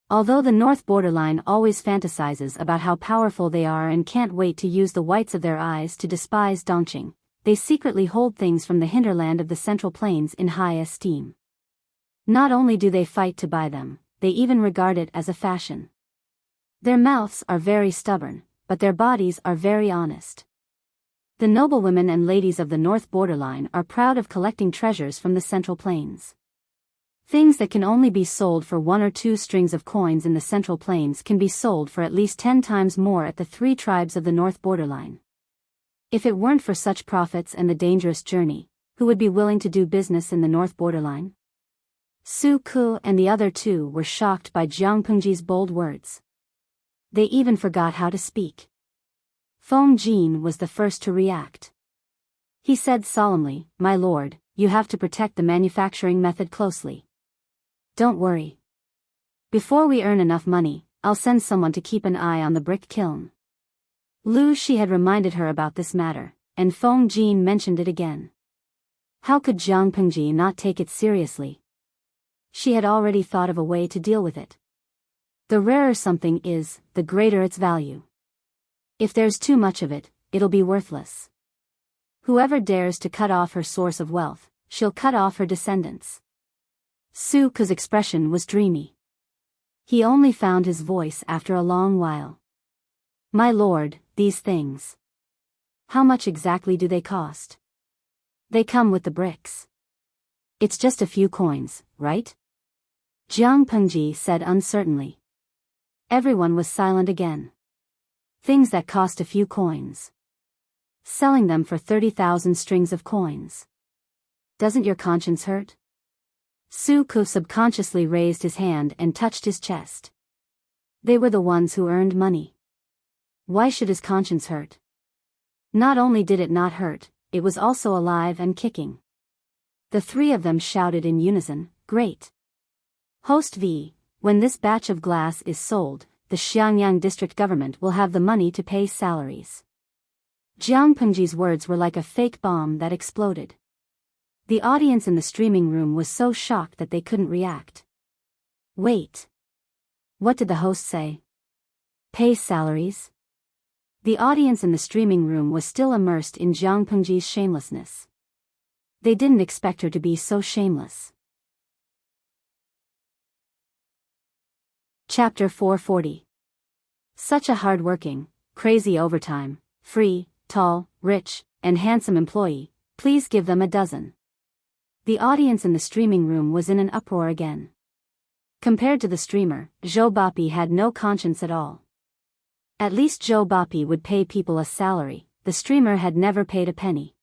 Although the north borderline always fantasizes about how powerful they are and can't wait to use the whites of their eyes to despise Dongqing, they secretly hold things from the hinterland of the Central Plains in high esteem. Not only do they fight to buy them, they even regard it as a fashion. Their mouths are very stubborn, but their bodies are very honest. The noblewomen and ladies of the north borderline are proud of collecting treasures from the Central Plains. Things that can only be sold for 1 or 2 strings of coins in the Central Plains can be sold for at least 10 times more at the 3 tribes of the north borderline. If it weren't for such profits and the dangerous journey, who would be willing to do business in the north borderline? Su Ku and the other 2 were shocked by Jiang Pengji's bold words. They even forgot how to speak. Feng Jin was the first to react. He said solemnly, My lord, you have to protect the manufacturing method closely. Don't worry. Before we earn enough money, I'll send someone to keep an eye on the brick kiln. Lu Shi had reminded her about this matter, and Feng Jin mentioned it again. How could Jiang Pengji not take it seriously? She had already thought of a way to deal with it. The rarer something is, the greater its value. If there's too much of it, it'll be worthless. Whoever dares to cut off her source of wealth, she'll cut off her descendants. Su Ke's expression was dreamy. He only found his voice after a long while. My lord, these things. How much exactly do they cost? They come with the bricks. It's just a few coins, right? Jiang Pengji said uncertainly. Everyone was silent again. Things that cost a few coins. Selling them for 30,000 strings of coins. Doesn't your conscience hurt? Su Ke subconsciously raised his hand and touched his chest. They were the ones who earned money. Why should his conscience hurt? Not only did it not hurt, it was also alive and kicking. The three of them shouted in unison, Great! Host V, when this batch of glass is sold, the Xiangyang district government will have the money to pay salaries. Jiang Pengji's words were like a fake bomb that exploded. The audience in the streaming room was so shocked that they couldn't react. Wait. What did the host say? Pay salaries? The audience in the streaming room was still immersed in Jiang Pengji's shamelessness. They didn't expect her to be so shameless. Chapter 440. Such a hard-working, crazy overtime, free, tall, rich, and handsome employee, please give them a dozen. The audience in the streaming room was in an uproar again. Compared to the streamer, Zhou Bapi had no conscience at all. At least Zhou Bapi would pay people a salary, the streamer had never paid a penny.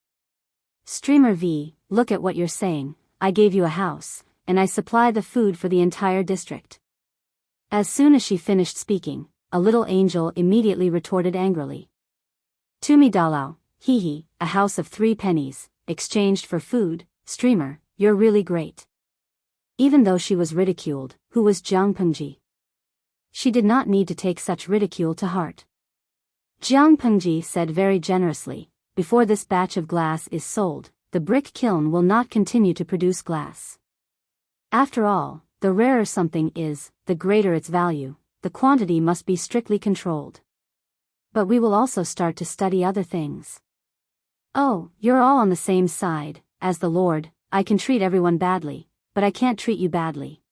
Streamer V, look at what you're saying, I gave you a house, and I supply the food for the entire district. As soon as she finished speaking, a little angel immediately retorted angrily. Tumi Dalao, hee, a house of 3 pennies, exchanged for food, streamer, you're really great. Even though she was ridiculed, who was Jiang Pengji? She did not need to take such ridicule to heart. Jiang Pengji said very generously, before this batch of glass is sold, the brick kiln will not continue to produce glass. After all, the rarer something is, the greater its value, the quantity must be strictly controlled. But we will also start to study other things. Oh, you're all on the same side, as the Lord, I can treat everyone badly, but I can't treat you badly.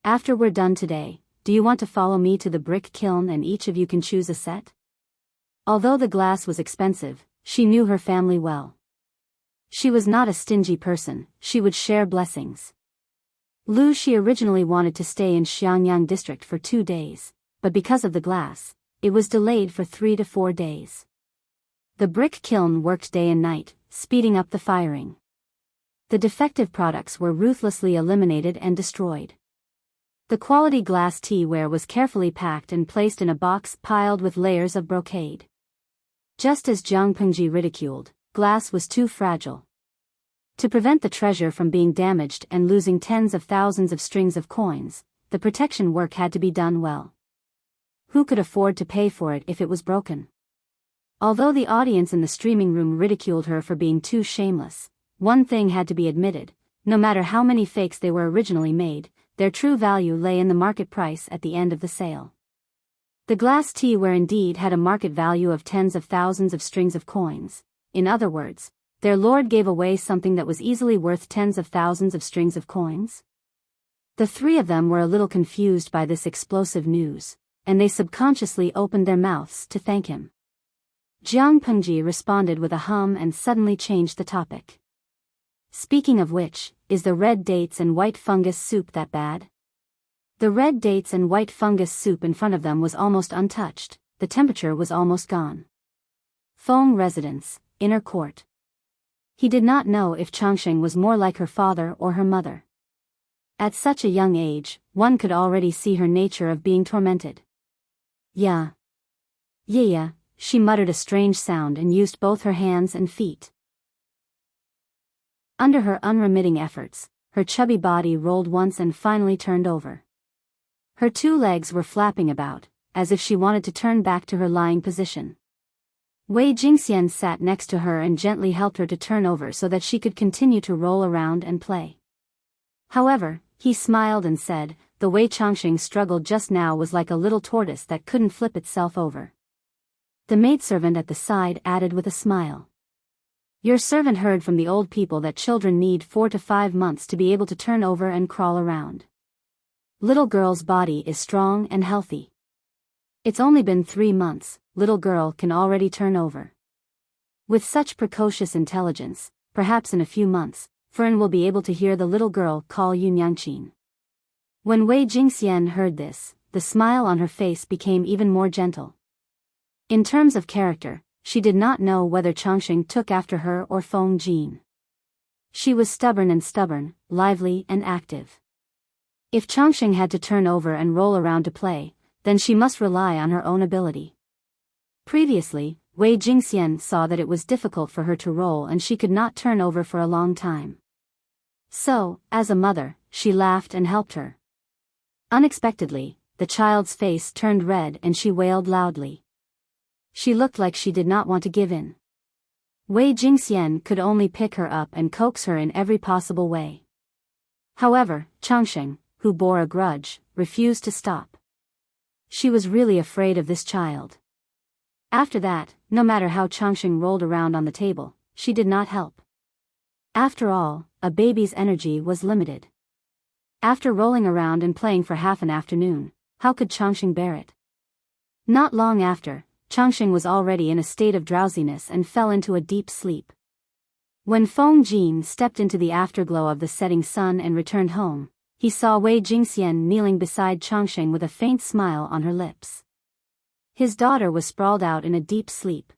After we're done today, do you want to follow me to the brick kiln and each of you can choose a set? Although the glass was expensive, she knew her family well. She was not a stingy person, she would share blessings. Lu Shi originally wanted to stay in Xiangyang district for 2 days, but because of the glass, it was delayed for 3 to 4 days. The brick kiln worked day and night, speeding up the firing. The defective products were ruthlessly eliminated and destroyed. The quality glass teaware was carefully packed and placed in a box piled with layers of brocade. Just as Jiang Pengji ridiculed, glass was too fragile. To prevent the treasure from being damaged and losing tens of thousands of strings of coins, the protection work had to be done well. Who could afford to pay for it if it was broken? Although the audience in the streaming room ridiculed her for being too shameless, one thing had to be admitted, no matter how many fakes they were originally made, their true value lay in the market price at the end of the sale. The glass teaware indeed had a market value of tens of thousands of strings of coins. In other words, their lord gave away something that was easily worth tens of thousands of strings of coins. The three of them were a little confused by this explosive news, and they subconsciously opened their mouths to thank him. Jiang Pengji responded with a hum and suddenly changed the topic. Speaking of which, is the red dates and white fungus soup that bad? The red dates and white fungus soup in front of them was almost untouched, the temperature was almost gone. Feng residence, inner court. He did not know if Changsheng was more like her father or her mother. At such a young age, one could already see her nature of being tormented. Yeah. She muttered a strange sound and used both her hands and feet. Under her unremitting efforts, her chubby body rolled once and finally turned over. Her 2 legs were flapping about, as if she wanted to turn back to her lying position. Wei Jingxian sat next to her and gently helped her to turn over so that she could continue to roll around and play. However, he smiled and said, "The way Changxing struggled just now was like a little tortoise that couldn't flip itself over." The maidservant at the side added with a smile, "Your servant heard from the old people that children need 4 to 5 months to be able to turn over and crawl around. Little girl's body is strong and healthy. It's only been 3 months, little girl can already turn over. With such precocious intelligence, perhaps in a few months, Fern will be able to hear the little girl call you Nyangqin." When Wei Jingxian heard this, the smile on her face became even more gentle. In terms of character, she did not know whether Changxing took after her or Feng Jin. She was stubborn, lively and active. If Changxing had to turn over and roll around to play, then she must rely on her own ability. Previously, Wei Jingxian saw that it was difficult for her to roll and she could not turn over for a long time. So, as a mother, she laughed and helped her. Unexpectedly, the child's face turned red and she wailed loudly. She looked like she did not want to give in. Wei Jingxian could only pick her up and coax her in every possible way. However, Changxing, who bore a grudge, refused to stop. She was really afraid of this child. After that, no matter how Changxing rolled around on the table, she did not help. After all, a baby's energy was limited. After rolling around and playing for half an afternoon, how could Changxing bear it? Not long after, Changxing was already in a state of drowsiness and fell into a deep sleep. When Feng Jin stepped into the afterglow of the setting sun and returned home, he saw Wei Jingxian kneeling beside Changxing with a faint smile on her lips. His daughter was sprawled out in a deep sleep.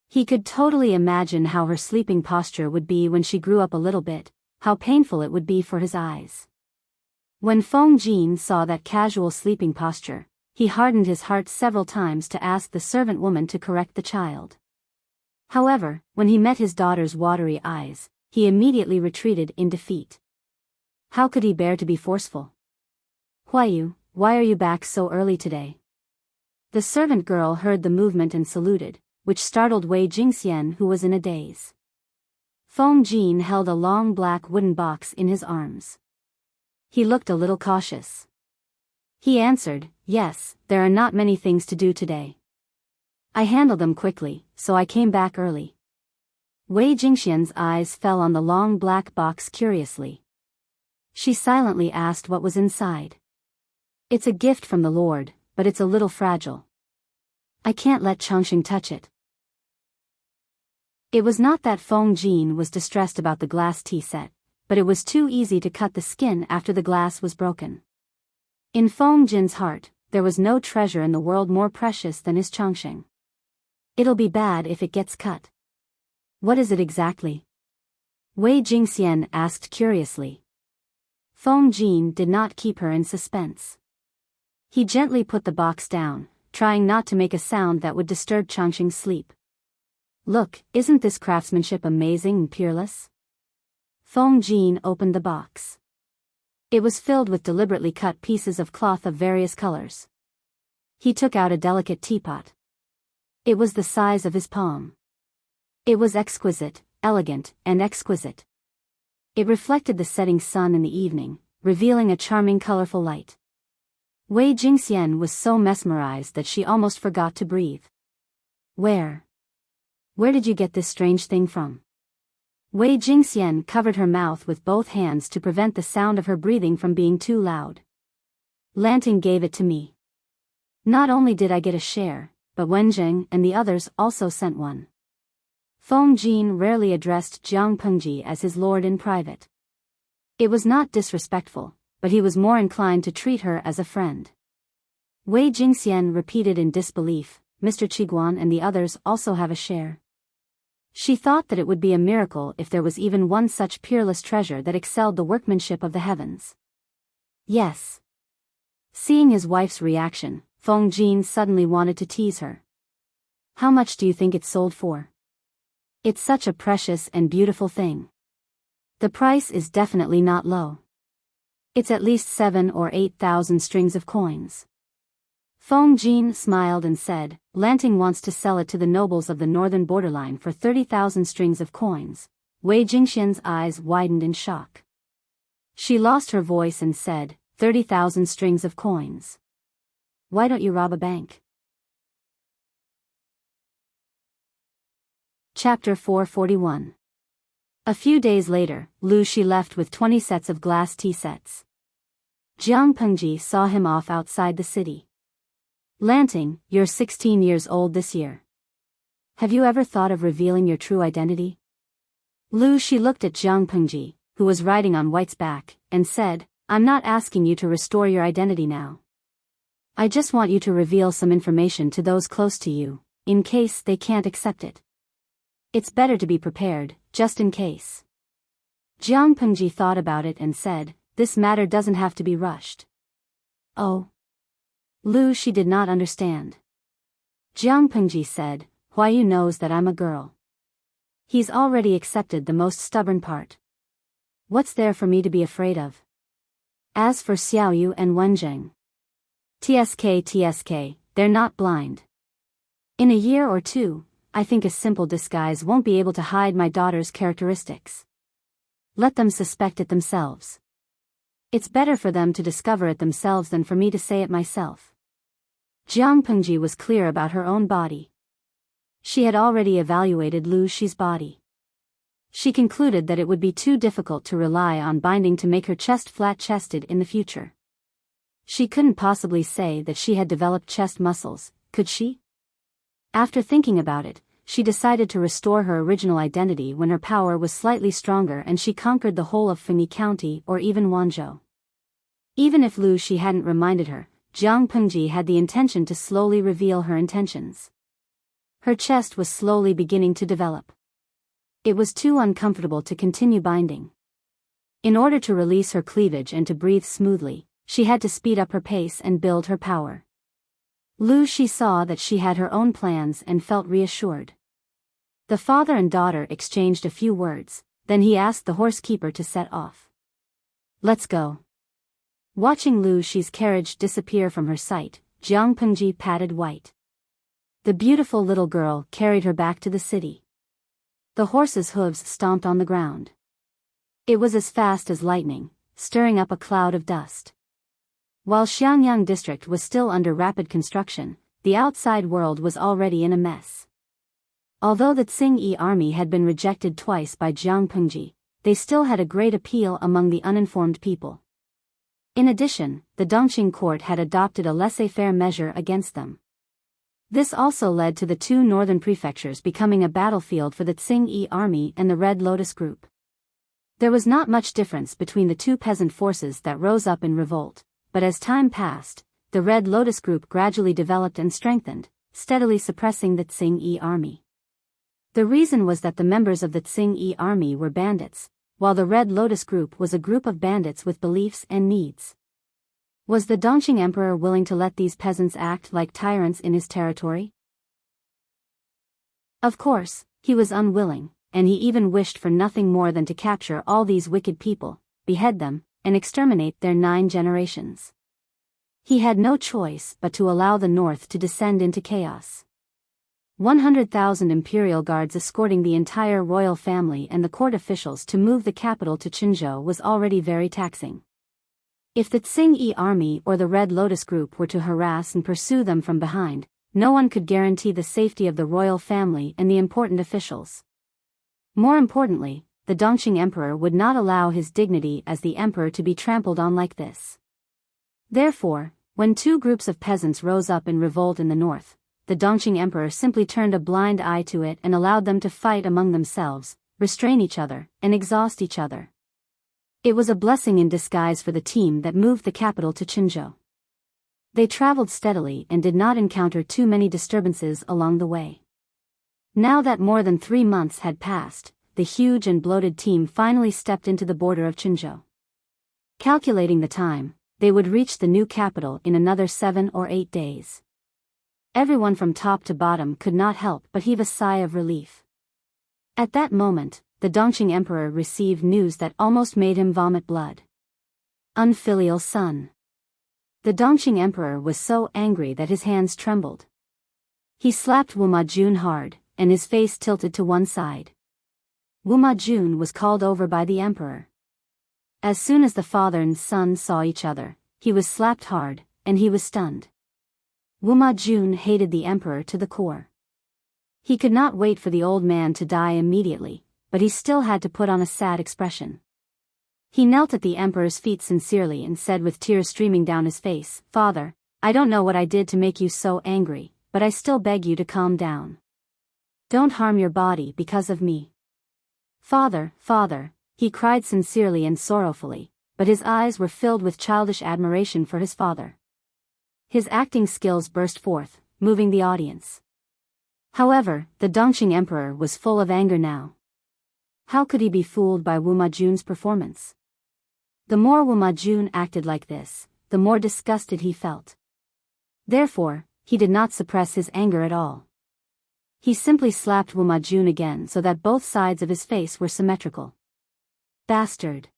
He could totally imagine how her sleeping posture would be when she grew up a little bit, how painful it would be for his eyes. When Feng Jin saw that casual sleeping posture, he hardened his heart several times to ask the servant woman to correct the child. However, when he met his daughter's watery eyes, he immediately retreated in defeat. How could he bear to be forceful? "Huayu, why are you back so early today?" The servant girl heard the movement and saluted, which startled Wei Jingxian, who was in a daze. Feng Jin held a long black wooden box in his arms. He looked a little cautious. He answered, "Yes, there are not many things to do today. I handled them quickly, so I came back early." Wei Jingxian's eyes fell on the long black box curiously. She silently asked what was inside. "It's a gift from the Lord, but it's a little fragile. I can't let Changxing touch it." It was not that Feng Jin was distressed about the glass tea set, but it was too easy to cut the skin after the glass was broken. In Feng Jin's heart, there was no treasure in the world more precious than his Changxing. "It'll be bad if it gets cut." "What is it exactly?" Wei Jingxian asked curiously. Feng Jin did not keep her in suspense. He gently put the box down, trying not to make a sound that would disturb Changxing's sleep. "Look, isn't this craftsmanship amazing and peerless?" Feng Jin opened the box. It was filled with deliberately cut pieces of cloth of various colors. He took out a delicate teapot. It was the size of his palm. It was exquisite, elegant, and exquisite. It reflected the setting sun in the evening, revealing a charming colorful light. Wei Jingxian was so mesmerized that she almost forgot to breathe. Where did you get this strange thing from?" Wei Jingxian covered her mouth with both hands to prevent the sound of her breathing from being too loud. "Lanting gave it to me. Not only did I get a share, but Wenjing and the others also sent one." Feng Jin rarely addressed Jiang Pengji as his lord in private. It was not disrespectful, but he was more inclined to treat her as a friend. Wei Jingxian repeated in disbelief, "Mr. Qiguan and the others also have a share." She thought that it would be a miracle if there was even one such peerless treasure that excelled the workmanship of the heavens. "Yes." Seeing his wife's reaction, Feng Jin suddenly wanted to tease her. "How much do you think it sold for? It's such a precious and beautiful thing. The price is definitely not low. It's at least 7 or 8,000 strings of coins." Feng Jin smiled and said, Lanting wants to sell it to the nobles of the northern borderline for 30,000 strings of coins. Wei Jingxian's eyes widened in shock. She lost her voice and said, 30,000 strings of coins. Why don't you rob a bank? Chapter 441. A few days later, Lu Shi left with 20 sets of glass tea sets. Jiang Pengji saw him off outside the city. Lanting, you're 16 years old this year. Have you ever thought of revealing your true identity? Lu Shi looked at Jiang Pengji, who was riding on White's back, and said, I'm not asking you to restore your identity now. I just want you to reveal some information to those close to you, in case they can't accept it. It's better to be prepared, just in case. Jiang Pengji thought about it and said, this matter doesn't have to be rushed. Oh. Lu Shi did not understand. Jiang Pengji said, Huayu knows that I'm a girl. He's already accepted the most stubborn part. What's there for me to be afraid of? As for Xiaoyu and Wenjing. TSK, they're not blind. In a year or two, I think a simple disguise won't be able to hide my daughter's characteristics. Let them suspect it themselves. It's better for them to discover it themselves than for me to say it myself. Jiang Pengji was clear about her own body. She had already evaluated Lu Shi's body. She concluded that it would be too difficult to rely on binding to make her chest flat-chested in the future. She couldn't possibly say that she had developed chest muscles, could she? After thinking about it, she decided to restore her original identity when her power was slightly stronger and she conquered the whole of Fengyi County or even Wanzhou. Even if Lu Shi hadn't reminded her, Jiang Pengji had the intention to slowly reveal her intentions. Her chest was slowly beginning to develop. It was too uncomfortable to continue binding. In order to release her cleavage and to breathe smoothly, she had to speed up her pace and build her power. Lu Shi saw that she had her own plans and felt reassured. The father and daughter exchanged a few words, then he asked the horsekeeper to set off. Let's go. Watching Lu Shi's carriage disappear from her sight, Jiang Pengji patted White. The beautiful little girl carried her back to the city. The horse's hooves stomped on the ground. It was as fast as lightning, stirring up a cloud of dust. While Xiangyang district was still under rapid construction, the outside world was already in a mess. Although the Tsingyi army had been rejected twice by Jiang Pengji, they still had a great appeal among the uninformed people. In addition, the Dongqing court had adopted a laissez-faire measure against them. This also led to the two northern prefectures becoming a battlefield for the Tsingyi army and the Red Lotus group. There was not much difference between the two peasant forces that rose up in revolt, but as time passed, the Red Lotus group gradually developed and strengthened, steadily suppressing the Tsingyi army. The reason was that the members of the Tsingyi army were bandits, while the Red Lotus group was a group of bandits with beliefs and needs. Was the Dongqing emperor willing to let these peasants act like tyrants in his territory? Of course, he was unwilling, and he even wished for nothing more than to capture all these wicked people, behead them, and exterminate their 9 generations. He had no choice but to allow the north to descend into chaos. 100,000 imperial guards escorting the entire royal family and the court officials to move the capital to Qinzhou was already very taxing. If the Tsingyi army or the Red Lotus group were to harass and pursue them from behind, no one could guarantee the safety of the royal family and the important officials. More importantly, the Dongqing emperor would not allow his dignity as the emperor to be trampled on like this. Therefore, when two groups of peasants rose up in revolt in the north, the Dongqing emperor simply turned a blind eye to it and allowed them to fight among themselves, restrain each other, and exhaust each other. It was a blessing in disguise for the team that moved the capital to Qinzhou. They traveled steadily and did not encounter too many disturbances along the way. Now that more than 3 months had passed, the huge and bloated team finally stepped into the border of Qinzhou. Calculating the time, they would reach the new capital in another 7 or 8 days. Everyone from top to bottom could not help but heave a sigh of relief. At that moment, the Dongqing emperor received news that almost made him vomit blood. Unfilial son. The Dongqing Emperor was so angry that his hands trembled. He slapped Wu Majun hard, and his face tilted to one side. Wu Majun was called over by the emperor. As soon as the father and son saw each other, he was slapped hard, and he was stunned. Wu Majun hated the emperor to the core. He could not wait for the old man to die immediately, but he still had to put on a sad expression. He knelt at the emperor's feet sincerely and said with tears streaming down his face, "Father, I don't know what I did to make you so angry, but I still beg you to calm down. Don't harm your body because of me." "Father, father," he cried sincerely and sorrowfully, but his eyes were filled with childish admiration for his father. His acting skills burst forth, moving the audience. However, the Dongqing Emperor was full of anger now. How could he be fooled by Wu Majun's performance? The more Wu Majun acted like this, the more disgusted he felt. Therefore, he did not suppress his anger at all. He simply slapped Wu Majun again so that both sides of his face were symmetrical. "Bastard."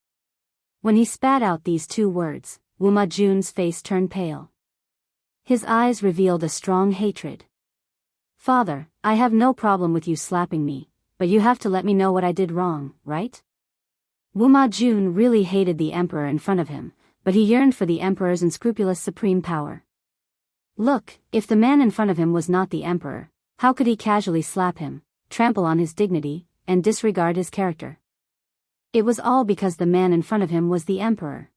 When he spat out these two words, Wu Majun's face turned pale. His eyes revealed a strong hatred. "Father, I have no problem with you slapping me, but you have to let me know what I did wrong, right?" Wu Majun really hated the emperor in front of him, but he yearned for the emperor's unscrupulous supreme power. Look, if the man in front of him was not the emperor, how could he casually slap him, trample on his dignity, and disregard his character? It was all because the man in front of him was the emperor.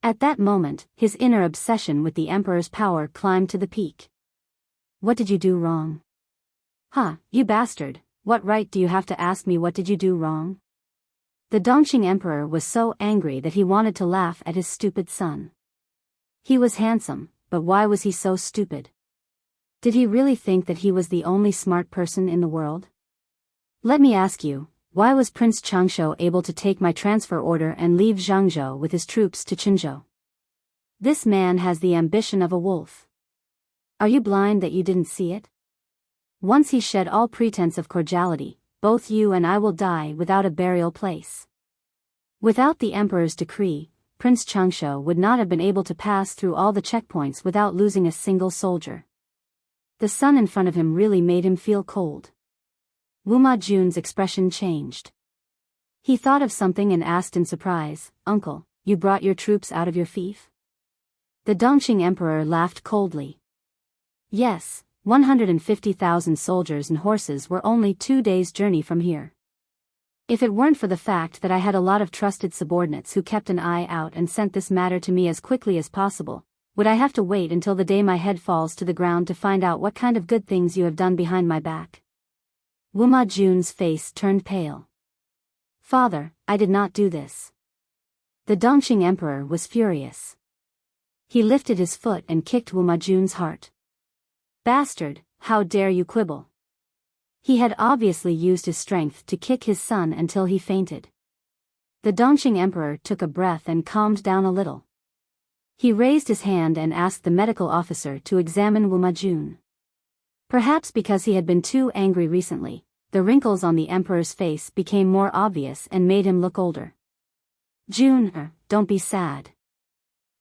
At that moment, his inner obsession with the emperor's power climbed to the peak. "What did you do wrong?" "Huh, you bastard, what right do you have to ask me what did you do wrong?" The Dongqing Emperor was so angry that he wanted to laugh at his stupid son. He was handsome, but why was he so stupid? Did he really think that he was the only smart person in the world? Let me ask you, why was Prince Changshu able to take my transfer order and leave Zhangzhou with his troops to Qinzhou? This man has the ambition of a wolf. Are you blind that you didn't see it? Once he shed all pretense of cordiality, both you and I will die without a burial place. Without the emperor's decree, Prince Changshu would not have been able to pass through all the checkpoints without losing a single soldier. The sun in front of him really made him feel cold. Wu Majun's expression changed. He thought of something and asked in surprise, "Uncle, you brought your troops out of your fief?" The Dongqing Emperor laughed coldly. "Yes, 150,000 soldiers and horses were only 2 days' journey from here. If it weren't for the fact that I had a lot of trusted subordinates who kept an eye out and sent this matter to me as quickly as possible, would I have to wait until the day my head falls to the ground to find out what kind of good things you have done behind my back?" Wu Majun's face turned pale. "Father, I did not do this." The Dongqing Emperor was furious. He lifted his foot and kicked Wu Majun's heart. "Bastard, how dare you quibble?" He had obviously used his strength to kick his son until he fainted. The Dongqing Emperor took a breath and calmed down a little. He raised his hand and asked the medical officer to examine Wu Majun. Perhaps because he had been too angry recently, the wrinkles on the emperor's face became more obvious and made him look older. "Jun, don't be sad.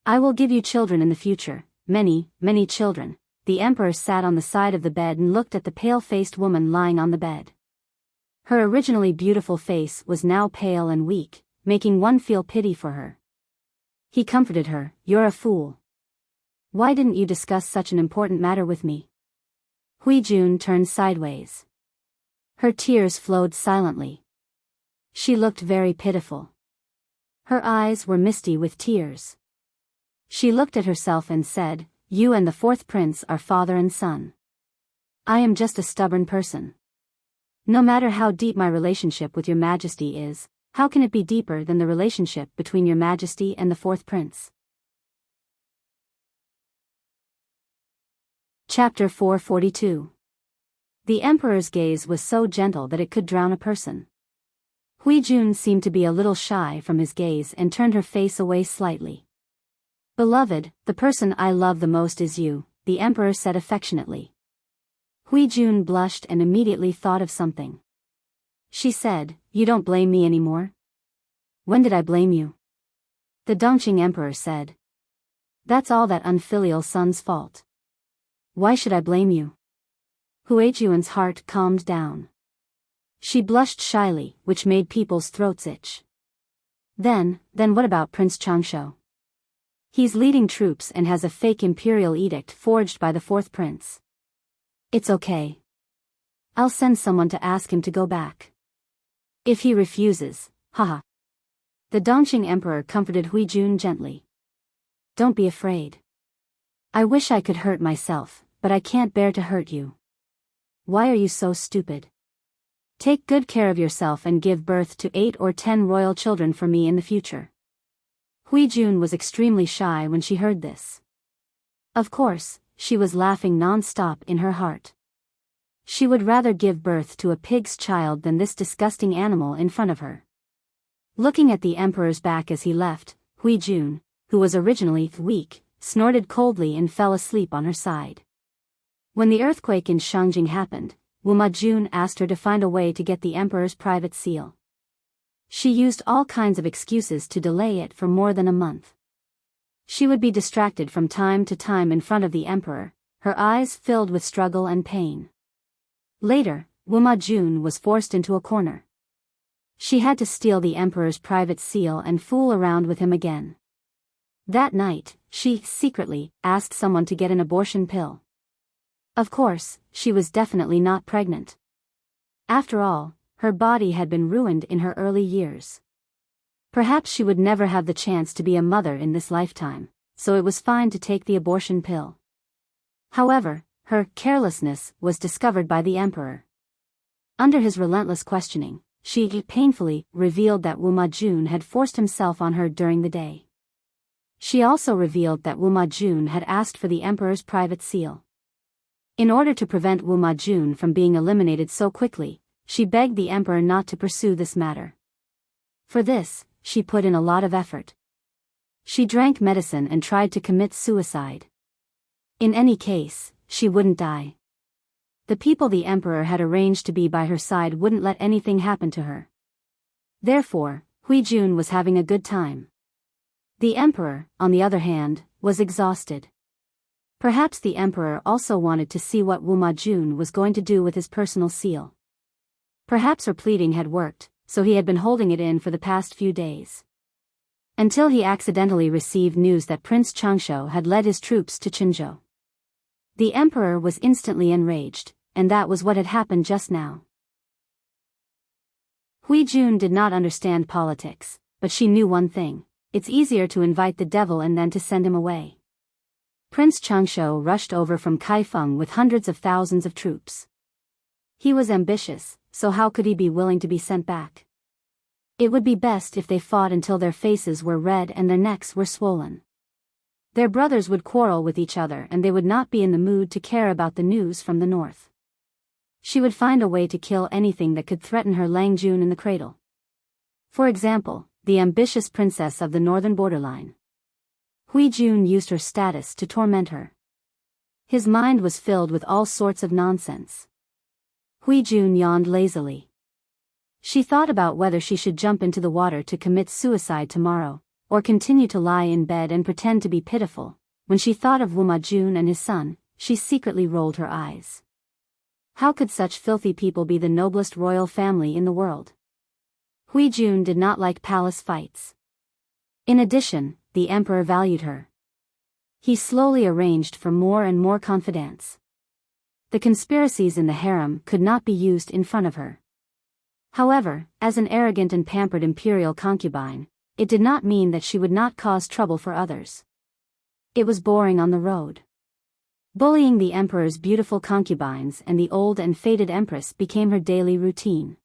I will give you children in the future, many, many children." The emperor sat on the side of the bed and looked at the pale-faced woman lying on the bed. Her originally beautiful face was now pale and weak, making one feel pity for her. He comforted her, "You're a fool. Why didn't you discuss such an important matter with me?" Hui Jun turned sideways. Her tears flowed silently. She looked very pitiful. Her eyes were misty with tears. She looked at herself and said, "You and the fourth prince are father and son. I am just a stubborn person. No matter how deep my relationship with your majesty is, how can it be deeper than the relationship between your majesty and the fourth prince?" Chapter 442. The emperor's gaze was so gentle that it could drown a person. Hui Jun seemed to be a little shy from his gaze and turned her face away slightly. "Beloved, the person I love the most is you," the emperor said affectionately. Hui Jun blushed and immediately thought of something. She said, "You don't blame me anymore?" "When did I blame you?" The Dongqing Emperor said, That's all that unfilial son's fault. Why should I blame you? Huijuan's heart calmed down. She blushed shyly, which made people's throats itch. Then what about Prince Changsho? He's leading troops and has a fake imperial edict forged by the fourth prince. It's okay. I'll send someone to ask him to go back. If he refuses, haha. The Dongqing emperor comforted Huijun gently. Don't be afraid. I wish I could hurt myself, but I can't bear to hurt you. Why are you so stupid? Take good care of yourself and give birth to 8 or 10 royal children for me in the future. Huijun was extremely shy when she heard this. Of course, she was laughing non-stop in her heart. She would rather give birth to a pig's child than this disgusting animal in front of her. Looking at the emperor's back as he left, Huijun, who was originally weak, snorted coldly and fell asleep on her side. When the earthquake in Shangjing happened, Wu Majun asked her to find a way to get the emperor's private seal. She used all kinds of excuses to delay it for more than a month. She would be distracted from time to time in front of the emperor, her eyes filled with struggle and pain. Later, Wu Majun was forced into a corner. She had to steal the emperor's private seal and fool around with him again. That night, she secretly asked someone to get an abortion pill. Of course, she was definitely not pregnant. After all, her body had been ruined in her early years. Perhaps she would never have the chance to be a mother in this lifetime, so it was fine to take the abortion pill. However, her carelessness was discovered by the emperor. Under his relentless questioning, she painfully revealed that Wu Majun had forced himself on her during the day. She also revealed that Wu Majun had asked for the emperor's private seal. In order to prevent Wu Majun from being eliminated so quickly, she begged the emperor not to pursue this matter. For this, she put in a lot of effort. She drank medicine and tried to commit suicide. In any case, she wouldn't die. The people the emperor had arranged to be by her side wouldn't let anything happen to her. Therefore, Huijun was having a good time. The emperor, on the other hand, was exhausted. Perhaps the emperor also wanted to see what Wu Majun was going to do with his personal seal. Perhaps her pleading had worked, so he had been holding it in for the past few days. Until he accidentally received news that Prince Changsho had led his troops to Qinzhou. The emperor was instantly enraged, and that was what had happened just now. Huijun did not understand politics, but she knew one thing: it's easier to invite the devil and then to send him away. Prince Changsho rushed over from Kaifeng with hundreds of thousands of troops. He was ambitious, so how could he be willing to be sent back? It would be best if they fought until their faces were red and their necks were swollen. Their brothers would quarrel with each other and they would not be in the mood to care about the news from the north. She would find a way to kill anything that could threaten her Langjun in the cradle. For example, the ambitious princess of the northern borderline. Huijun used her status to torment her. His mind was filled with all sorts of nonsense. Huijun yawned lazily. She thought about whether she should jump into the water to commit suicide tomorrow, or continue to lie in bed and pretend to be pitiful. When she thought of Wu Majun and his son, she secretly rolled her eyes. How could such filthy people be the noblest royal family in the world? Huijun did not like palace fights. In addition, the emperor valued her. He slowly arranged for more and more confidants. The conspiracies in the harem could not be used in front of her. However, as an arrogant and pampered imperial concubine, it did not mean that she would not cause trouble for others. It was boring on the road. Bullying the emperor's beautiful concubines and the old and faded empress became her daily routine.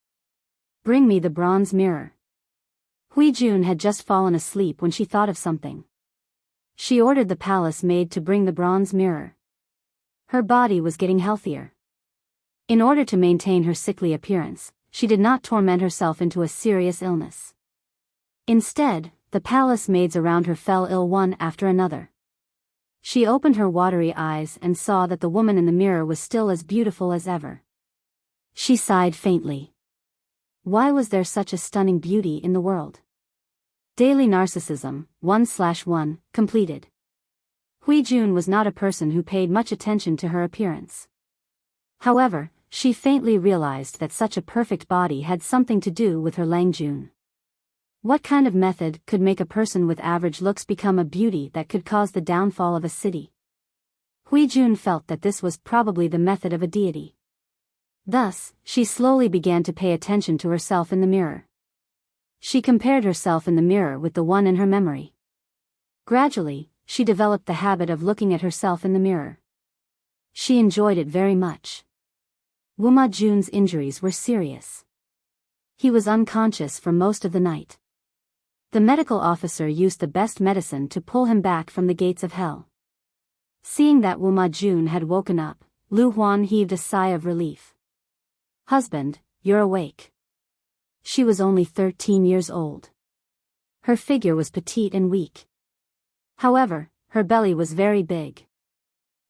Bring me the bronze mirror. Huijun had just fallen asleep when she thought of something. She ordered the palace maid to bring the bronze mirror. Her body was getting healthier. In order to maintain her sickly appearance, she did not torment herself into a serious illness. Instead, the palace maids around her fell ill one after another. She opened her watery eyes and saw that the woman in the mirror was still as beautiful as ever. She sighed faintly. Why was there such a stunning beauty in the world? Daily Narcissism, 1/1, completed. Hui Jun was not a person who paid much attention to her appearance. However, she faintly realized that such a perfect body had something to do with her Lang Jun. What kind of method could make a person with average looks become a beauty that could cause the downfall of a city? Hui Jun felt that this was probably the method of a deity. Thus, she slowly began to pay attention to herself in the mirror. She compared herself in the mirror with the one in her memory. Gradually, she developed the habit of looking at herself in the mirror. She enjoyed it very much. Wuma Jun's injuries were serious. He was unconscious for most of the night. The medical officer used the best medicine to pull him back from the gates of hell. Seeing that Wuma Jun had woken up, Lu Huan heaved a sigh of relief. "Husband, you're awake." She was only 13 years old. Her figure was petite and weak. However, her belly was very big.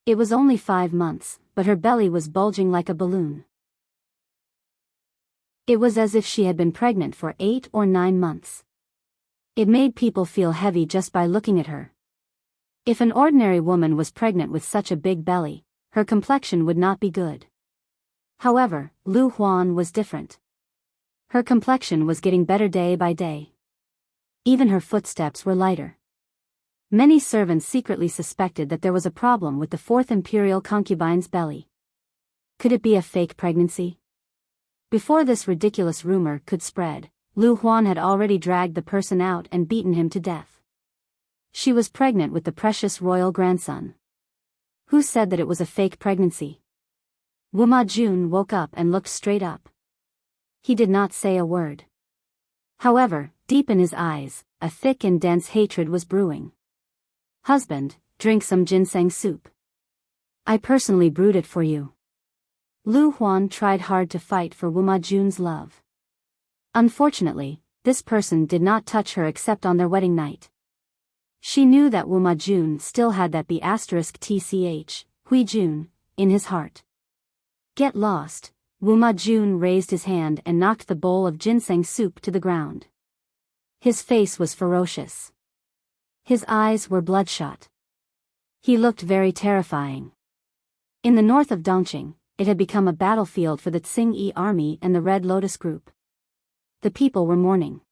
It was only 5 months, but her belly was bulging like a balloon. It was as if she had been pregnant for 8 or 9 months. It made people feel heavy just by looking at her. If an ordinary woman was pregnant with such a big belly, her complexion would not be good. However, Lu Huan was different. Her complexion was getting better day by day. Even her footsteps were lighter. Many servants secretly suspected that there was a problem with the 4th imperial concubine's belly. Could it be a fake pregnancy? Before this ridiculous rumor could spread, Lu Huan had already dragged the person out and beaten him to death. She was pregnant with the precious royal grandson. Who said that it was a fake pregnancy? Wuma Jun woke up and looked straight up. He did not say a word. However, deep in his eyes, a thick and dense hatred was brewing. "Husband, drink some ginseng soup. I personally brewed it for you." Lu Huan tried hard to fight for Wuma Jun's love. Unfortunately, this person did not touch her except on their wedding night. She knew that Wuma Jun still had that B*TCH, Hui Jun, in his heart. Get lost. Wuma Jun raised his hand and knocked the bowl of ginseng soup to the ground. His face was ferocious. His eyes were bloodshot. He looked very terrifying. In the north of Dongqing, it had become a battlefield for the Tsing-Yi army and the Red Lotus group. The people were mourning.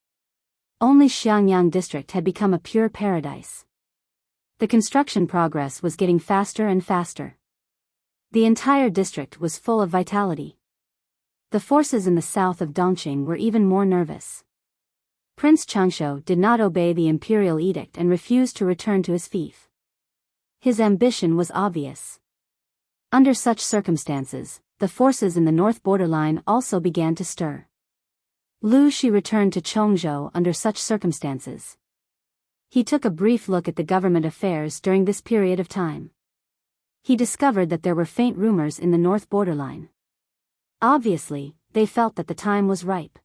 Only Xiangyang district had become a pure paradise. The construction progress was getting faster and faster. The entire district was full of vitality. The forces in the south of Dongqing were even more nervous. Prince Changsho did not obey the imperial edict and refused to return to his fief. His ambition was obvious. Under such circumstances, the forces in the north borderline also began to stir. Lu Shi returned to Chongzhou under such circumstances. He took a brief look at the government affairs during this period of time. He discovered that there were faint rumors in the north borderline. Obviously, they felt that the time was ripe.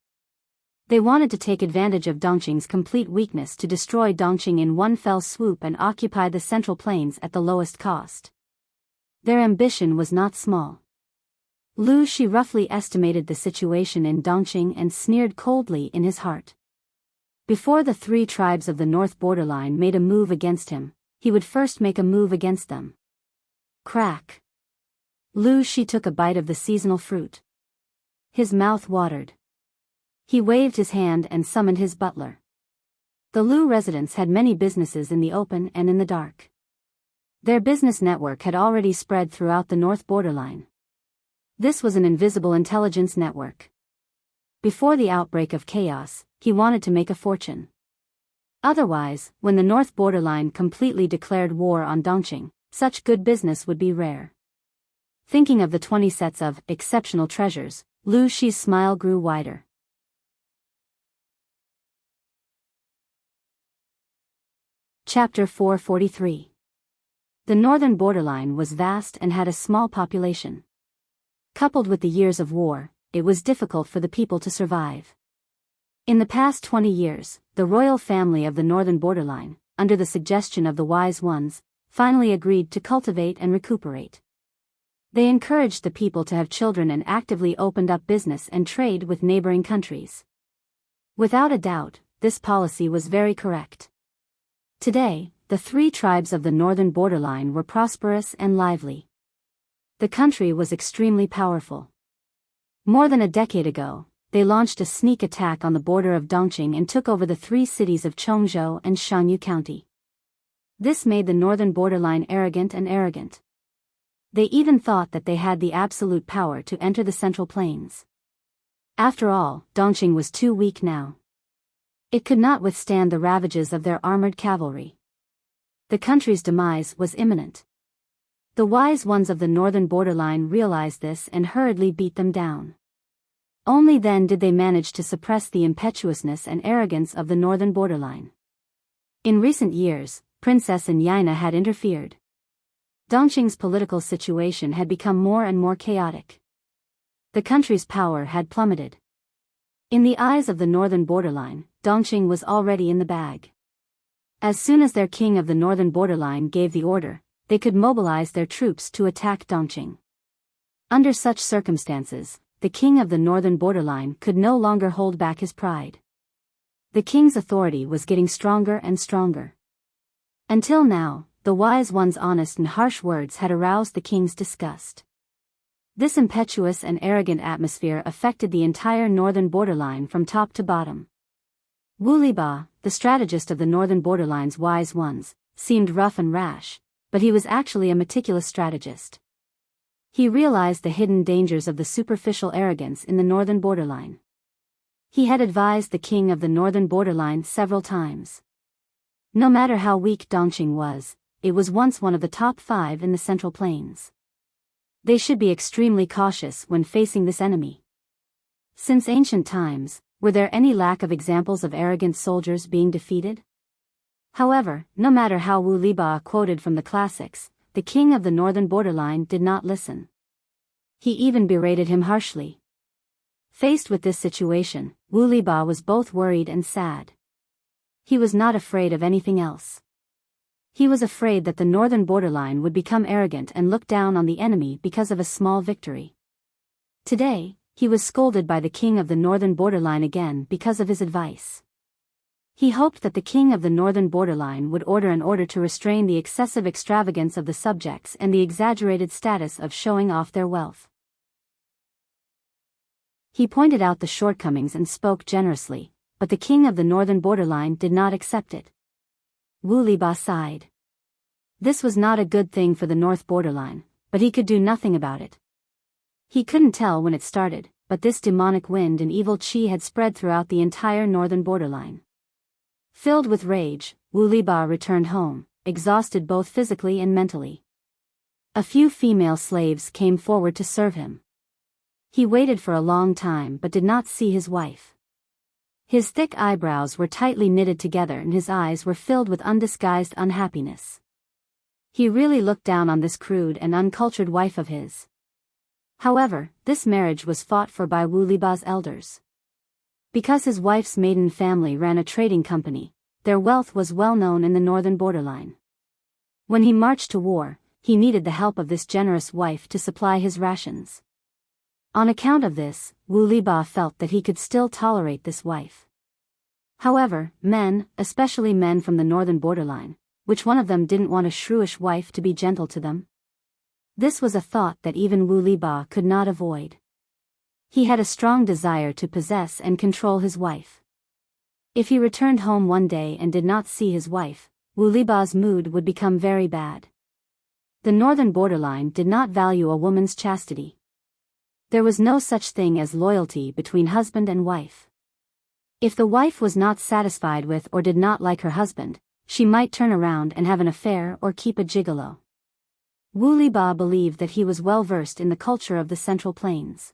They wanted to take advantage of Dongqing's complete weakness to destroy Dongqing in one fell swoop and occupy the central plains at the lowest cost. Their ambition was not small. Lu Shi roughly estimated the situation in Dongqing and sneered coldly in his heart. Before the 3 tribes of the north borderline made a move against him, he would first make a move against them. Crack. Lu Shi took a bite of the seasonal fruit. His mouth watered. He waved his hand and summoned his butler. The Lu residents had many businesses in the open and in the dark. Their business network had already spread throughout the north borderline. This was an invisible intelligence network. Before the outbreak of chaos, he wanted to make a fortune. Otherwise, when the north borderline completely declared war on Dongqing, such good business would be rare. Thinking of the 20 sets of exceptional treasures, Lu Shi's smile grew wider. Chapter 443. The northern borderline was vast and had a small population. Coupled with the years of war, it was difficult for the people to survive. In the past 20 years, the royal family of the northern borderline, under the suggestion of the wise ones, finally agreed to cultivate and recuperate. They encouraged the people to have children and actively opened up business and trade with neighboring countries. Without a doubt, this policy was very correct. Today, the 3 tribes of the northern borderline were prosperous and lively. The country was extremely powerful. More than a decade ago, they launched a sneak attack on the border of Dongqing and took over the 3 cities of Chongzhou and Shanyu County. This made the northern borderline arrogant. They even thought that they had the absolute power to enter the Central Plains. After all, Dongqing was too weak now. It could not withstand the ravages of their armored cavalry. The country's demise was imminent. The wise ones of the northern borderline realized this and hurriedly beat them down. Only then did they manage to suppress the impetuousness and arrogance of the northern borderline. In recent years, Princess Yaina had interfered. Dongqing's political situation had become more and more chaotic. The country's power had plummeted. In the eyes of the northern borderline, Dongqing was already in the bag. As soon as their king of the northern borderline gave the order, they could mobilize their troops to attack Dongqing. Under such circumstances, the king of the northern borderline could no longer hold back his pride. The king's authority was getting stronger and stronger. Until now, the wise one's honest and harsh words had aroused the king's disgust. This impetuous and arrogant atmosphere affected the entire northern borderline from top to bottom. Wu Liba, the strategist of the northern borderline's wise ones, seemed rough and rash, but he was actually a meticulous strategist. He realized the hidden dangers of the superficial arrogance in the northern borderline. He had advised the king of the northern borderline several times. No matter how weak Dongqing was, it was once one of the top 5 in the Central Plains. They should be extremely cautious when facing this enemy. Since ancient times, were there any lack of examples of arrogant soldiers being defeated? However, no matter how Wu Liba quoted from the classics, the king of the northern borderline did not listen. He even berated him harshly. Faced with this situation, Wu Liba was both worried and sad. He was not afraid of anything else. He was afraid that the northern borderline would become arrogant and look down on the enemy because of a small victory. Today, he was scolded by the king of the northern borderline again because of his advice. He hoped that the king of the northern borderline would order an order to restrain the excessive extravagance of the subjects and the exaggerated status of showing off their wealth. He pointed out the shortcomings and spoke generously, but the king of the northern borderline did not accept it. Wu Liba sighed. This was not a good thing for the north borderline, but he could do nothing about it. He couldn't tell when it started, but this demonic wind and evil qi had spread throughout the entire northern borderline. Filled with rage, Wu Liba returned home, exhausted both physically and mentally. A few female slaves came forward to serve him. He waited for a long time but did not see his wife. His thick eyebrows were tightly knitted together and his eyes were filled with undisguised unhappiness. He really looked down on this crude and uncultured wife of his. However, this marriage was fought for by Wu Liba's elders. Because his wife's maiden family ran a trading company, their wealth was well known in the northern borderline. When he marched to war, he needed the help of this generous wife to supply his rations. On account of this, Wu Liba felt that he could still tolerate this wife. However, men, especially men from the northern borderline, which one of them didn't want a shrewish wife to be gentle to them? This was a thought that even Wu Liba could not avoid. He had a strong desire to possess and control his wife. If he returned home one day and did not see his wife, Wu Liba's mood would become very bad. The northern borderline did not value a woman's chastity. There was no such thing as loyalty between husband and wife. If the wife was not satisfied with or did not like her husband, she might turn around and have an affair or keep a gigolo. Wu Liba believed that he was well versed in the culture of the Central Plains.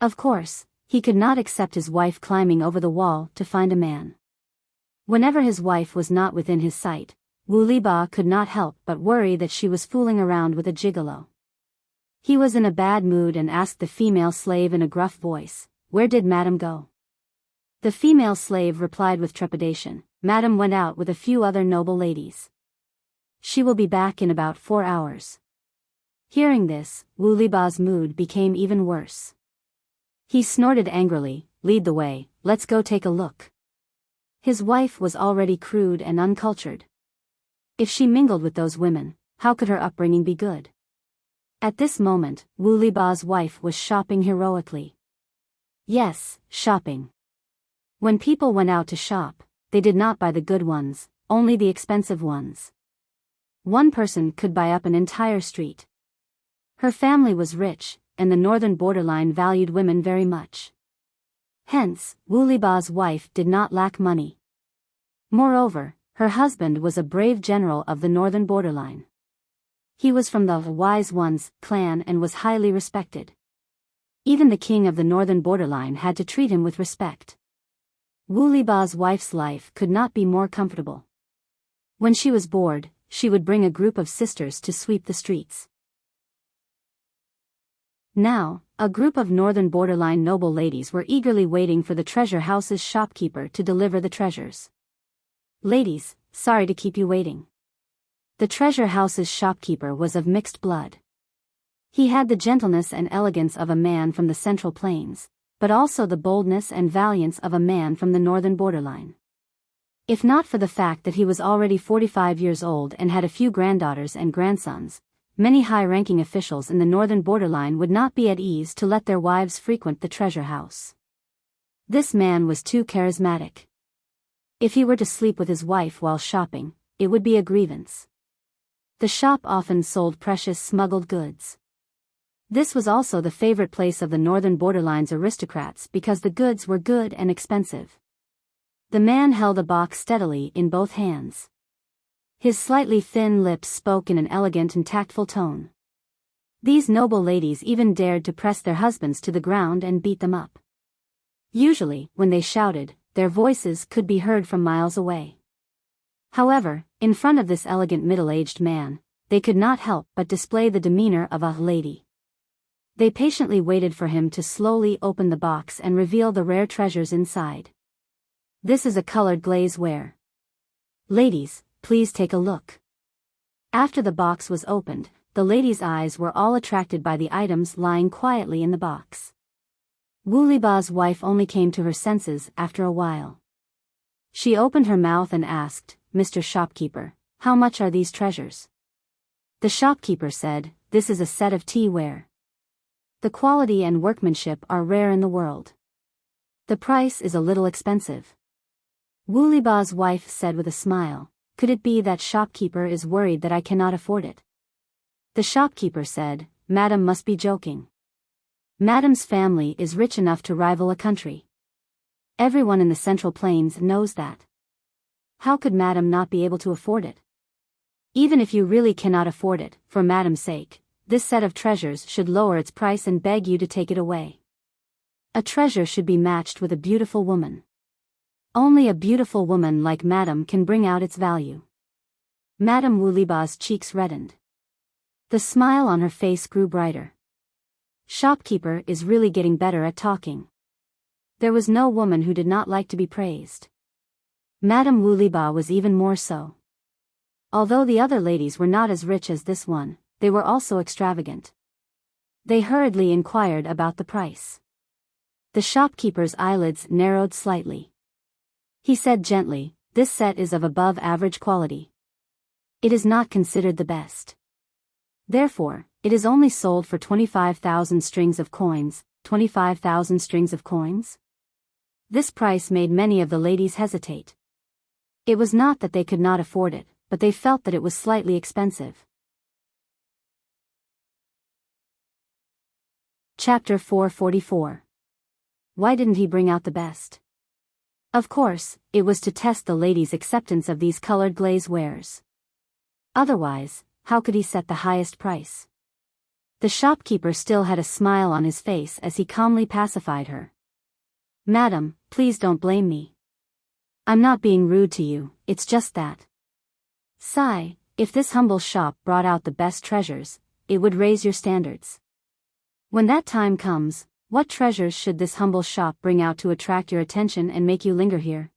Of course, he could not accept his wife climbing over the wall to find a man. Whenever his wife was not within his sight, Wu Liba could not help but worry that she was fooling around with a gigolo. He was in a bad mood and asked the female slave in a gruff voice, "Where did Madam go?" The female slave replied with trepidation, "Madam went out with a few other noble ladies. She will be back in about 4 hours." Hearing this, Wu Liba's mood became even worse. He snorted angrily, "Lead the way, let's go take a look." His wife was already crude and uncultured. If she mingled with those women, how could her upbringing be good? At this moment, Wu Liba's wife was shopping heroically. Yes, shopping. When people went out to shop, they did not buy the good ones, only the expensive ones. One person could buy up an entire street. Her family was rich, and the northern borderline valued women very much. Hence, Wu Liba's wife did not lack money. Moreover, her husband was a brave general of the northern borderline. He was from the Wise Ones clan and was highly respected. Even the king of the northern borderline had to treat him with respect. Wu Liba's wife's life could not be more comfortable. When she was bored, she would bring a group of sisters to sweep the streets. Now, a group of northern borderline noble ladies were eagerly waiting for the treasure house's shopkeeper to deliver the treasures. Ladies, sorry to keep you waiting. The treasure house's shopkeeper was of mixed blood. He had the gentleness and elegance of a man from the Central Plains, but also the boldness and valiance of a man from the northern borderline. If not for the fact that he was already 45 years old and had a few granddaughters and grandsons, many high-ranking officials in the northern borderline would not be at ease to let their wives frequent the treasure house. This man was too charismatic. If he were to sleep with his wife while shopping, it would be a grievance. The shop often sold precious smuggled goods. This was also the favorite place of the northern borderline's aristocrats because the goods were good and expensive. The man held a box steadily in both hands. His slightly thin lips spoke in an elegant and tactful tone. These noble ladies even dared to press their husbands to the ground and beat them up. Usually, when they shouted, their voices could be heard from miles away. However, in front of this elegant middle-aged man, they could not help but display the demeanor of a lady. They patiently waited for him to slowly open the box and reveal the rare treasures inside. This is a colored glazeware. Ladies, please take a look. After the box was opened, the ladies' eyes were all attracted by the items lying quietly in the box. Wu Liba's wife only came to her senses after a while. She opened her mouth and asked, "Mr. Shopkeeper, how much are these treasures?" The shopkeeper said, "This is a set of tea-ware. The quality and workmanship are rare in the world. The price is a little expensive." Wu Liba's wife said with a smile, "Could it be that shopkeeper is worried that I cannot afford it?" The shopkeeper said, "Madam must be joking. Madam's family is rich enough to rival a country. Everyone in the Central Plains knows that. How could Madam not be able to afford it? Even if you really cannot afford it, for Madam's sake, this set of treasures should lower its price and beg you to take it away. A treasure should be matched with a beautiful woman. Only a beautiful woman like Madam can bring out its value." Madam Wu Liba's cheeks reddened. The smile on her face grew brighter. Shopkeeper is really getting better at talking. There was no woman who did not like to be praised. Madam Wu Liba was even more so. Although the other ladies were not as rich as this one, they were also extravagant. They hurriedly inquired about the price. The shopkeeper's eyelids narrowed slightly. He said gently, "This set is of above average quality. It is not considered the best. Therefore, it is only sold for 25,000 strings of coins." 25,000 strings of coins? This price made many of the ladies hesitate. It was not that they could not afford it, but they felt that it was slightly expensive. Chapter 444. Why didn't he bring out the best? Of course, it was to test the ladies' acceptance of these colored glaze wares. Otherwise, how could he set the highest price? The shopkeeper still had a smile on his face as he calmly pacified her. "Madam, please don't blame me. I'm not being rude to you, it's just that. Sigh, if this humble shop brought out the best treasures, it would raise your standards. When that time comes, what treasures should this humble shop bring out to attract your attention and make you linger here?"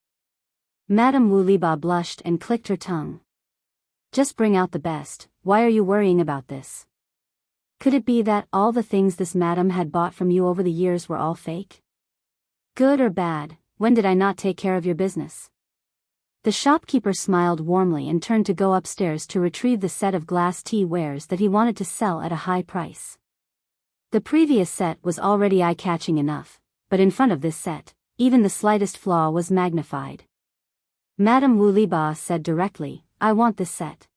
Madam Wu Liba blushed and clicked her tongue. "Just bring out the best, why are you worrying about this? Could it be that all the things this madam had bought from you over the years were all fake? Good or bad, when did I not take care of your business?" The shopkeeper smiled warmly and turned to go upstairs to retrieve the set of glass tea wares that he wanted to sell at a high price. The previous set was already eye-catching enough, but in front of this set, even the slightest flaw was magnified. Madame Wu Liba said directly, "I want this set."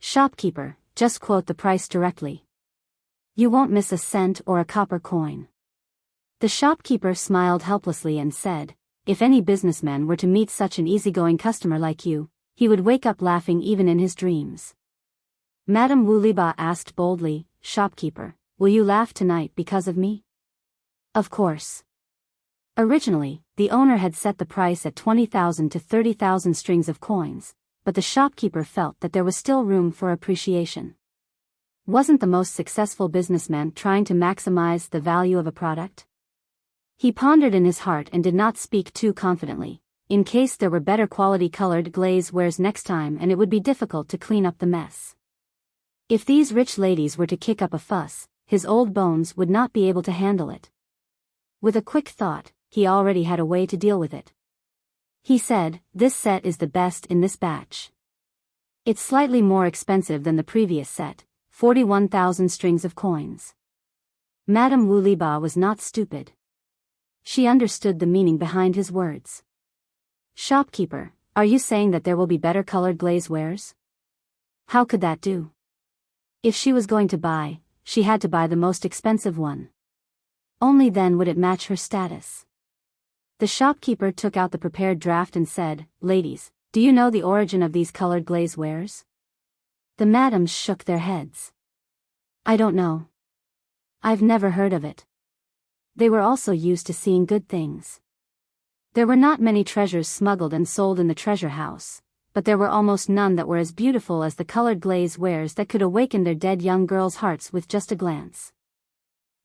Shopkeeper, just quote the price directly. You won't miss a cent or a copper coin. The shopkeeper smiled helplessly and said, "If any businessman were to meet such an easygoing customer like you, he would wake up laughing even in his dreams." Madame Wu Liba asked boldly, "Shopkeeper, will you laugh tonight because of me?" Of course. Originally, the owner had set the price at 20,000 to 30,000 strings of coins, but the shopkeeper felt that there was still room for appreciation. Wasn't the most successful businessman trying to maximize the value of a product? He pondered in his heart and did not speak too confidently, in case there were better quality colored glaze wares next time and it would be difficult to clean up the mess. If these rich ladies were to kick up a fuss, his old bones would not be able to handle it. With a quick thought, he already had a way to deal with it. He said, "This set is the best in this batch. It's slightly more expensive than the previous set, 41,000 strings of coins." Madame Wu Liba was not stupid. She understood the meaning behind his words. "Shopkeeper, are you saying that there will be better colored glaze wares?" How could that do? If she was going to buy, she had to buy the most expensive one. Only then would it match her status. The shopkeeper took out the prepared draft and said, "Ladies, do you know the origin of these colored glaze wares?" The madams shook their heads. "I don't know. I've never heard of it." They were also used to seeing good things. There were not many treasures smuggled and sold in the treasure house, but there were almost none that were as beautiful as the colored glaze wares that could awaken their dead young girls' hearts with just a glance.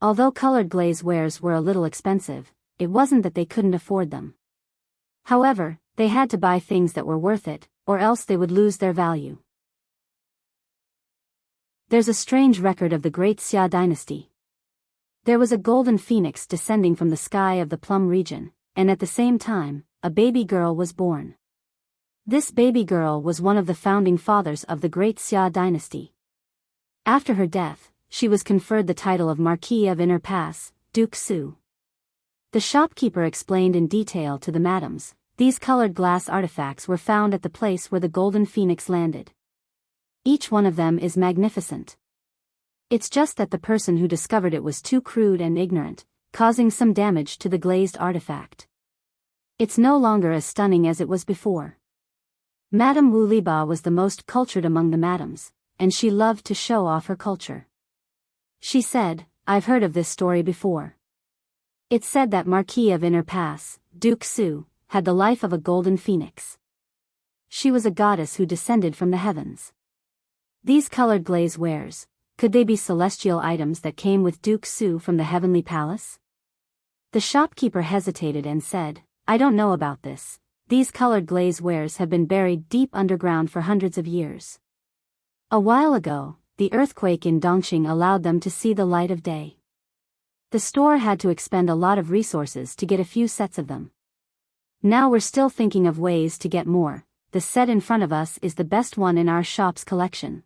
Although colored glaze wares were a little expensive, it wasn't that they couldn't afford them. However, they had to buy things that were worth it, or else they would lose their value. There's a strange record of the great Xia dynasty. There was a golden phoenix descending from the sky of the Plum region, and at the same time, a baby girl was born. This baby girl was one of the founding fathers of the great Xia dynasty. After her death, she was conferred the title of Marquis of Immerse, Duke Su. The shopkeeper explained in detail to the madams, these colored glass artifacts were found at the place where the golden phoenix landed. Each one of them is magnificent. It's just that the person who discovered it was too crude and ignorant, causing some damage to the glazed artifact. It's no longer as stunning as it was before. Madame Wu Liba was the most cultured among the madams, and she loved to show off her culture. She said, "I've heard of this story before. It's said that Marquis of Immerse, Duke Su, had the life of a golden phoenix. She was a goddess who descended from the heavens. These colored glaze wares, could they be celestial items that came with Duke Su from the heavenly palace?" The shopkeeper hesitated and said, "I don't know about this. These colored glaze wares have been buried deep underground for hundreds of years. A while ago, the earthquake in Dongqing allowed them to see the light of day. The store had to expend a lot of resources to get a few sets of them. Now we're still thinking of ways to get more. The set in front of us is the best one in our shop's collection."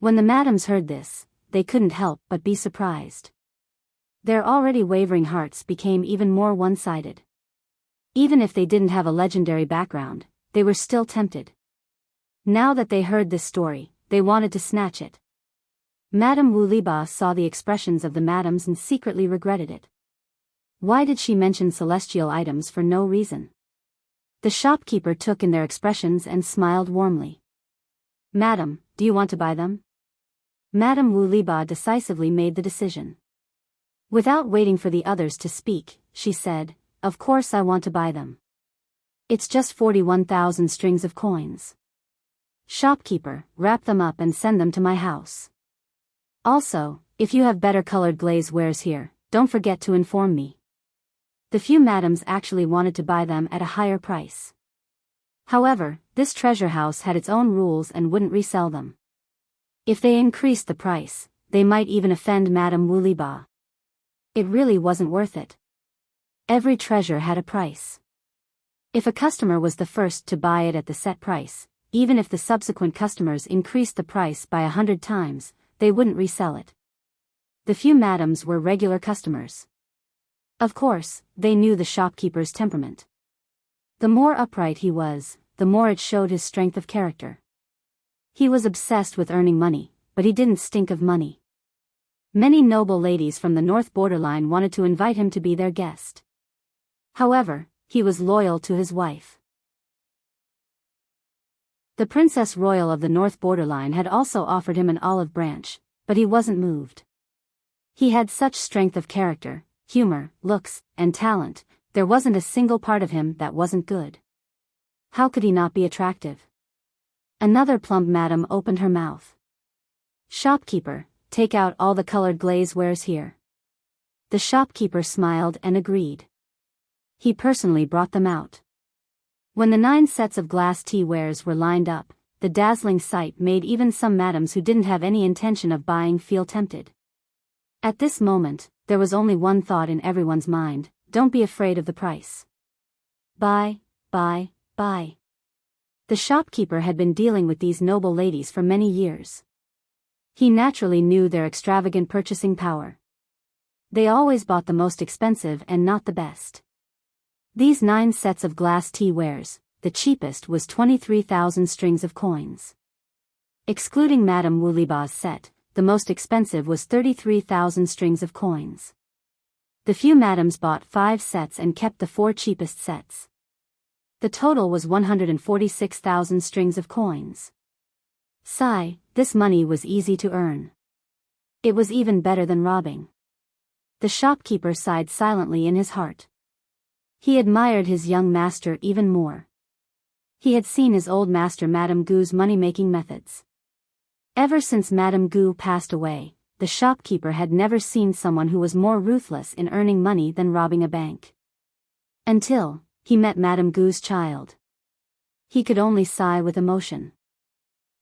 When the madams heard this, they couldn't help but be surprised. Their already wavering hearts became even more one-sided. Even if they didn't have a legendary background, they were still tempted. Now that they heard this story, they wanted to snatch it. Madame Wu Liba saw the expressions of the madams and secretly regretted it. Why did she mention celestial items for no reason? The shopkeeper took in their expressions and smiled warmly. "Madam, do you want to buy them?" Madame Wu Liba decisively made the decision. Without waiting for the others to speak, she said, "Of course I want to buy them. It's just 41,000 strings of coins. Shopkeeper, wrap them up and send them to my house. Also, if you have better colored glaze wares here, don't forget to inform me." The few madams actually wanted to buy them at a higher price. However, this treasure house had its own rules and wouldn't resell them. If they increased the price, they might even offend Madame Wu Liba. It really wasn't worth it. Every treasure had a price. If a customer was the first to buy it at the set price, even if the subsequent customers increased the price by 100 times, they wouldn't resell it. The few madams were regular customers. Of course, they knew the shopkeeper's temperament. The more upright he was, the more it showed his strength of character. He was obsessed with earning money, but he didn't stink of money. Many noble ladies from the north borderline wanted to invite him to be their guest. However, he was loyal to his wife. The Princess Royal of the north borderline had also offered him an olive branch, but he wasn't moved. He had such strength of character, humor, looks, and talent, there wasn't a single part of him that wasn't good. How could he not be attractive? Another plump madam opened her mouth. "Shopkeeper, take out all the colored glaze wares here." The shopkeeper smiled and agreed. He personally brought them out. When the 9 sets of glass tea wares were lined up, the dazzling sight made even some madams who didn't have any intention of buying feel tempted. At this moment, there was only one thought in everyone's mind: don't be afraid of the price. Buy, buy, buy. The shopkeeper had been dealing with these noble ladies for many years. He naturally knew their extravagant purchasing power. They always bought the most expensive and not the best. These 9 sets of glass tea wares, the cheapest was 23,000 strings of coins. Excluding Madame Wuliba's set, the most expensive was 33,000 strings of coins. The few madams bought 5 sets and kept the 4 cheapest sets. The total was 146,000 strings of coins. Sigh, this money was easy to earn. It was even better than robbing. The shopkeeper sighed silently in his heart. He admired his young master even more. He had seen his old master Madame Gu's money-making methods. Ever since Madame Gu passed away, the shopkeeper had never seen someone who was more ruthless in earning money than robbing a bank. Until he met Madame Gu's child. He could only sigh with emotion.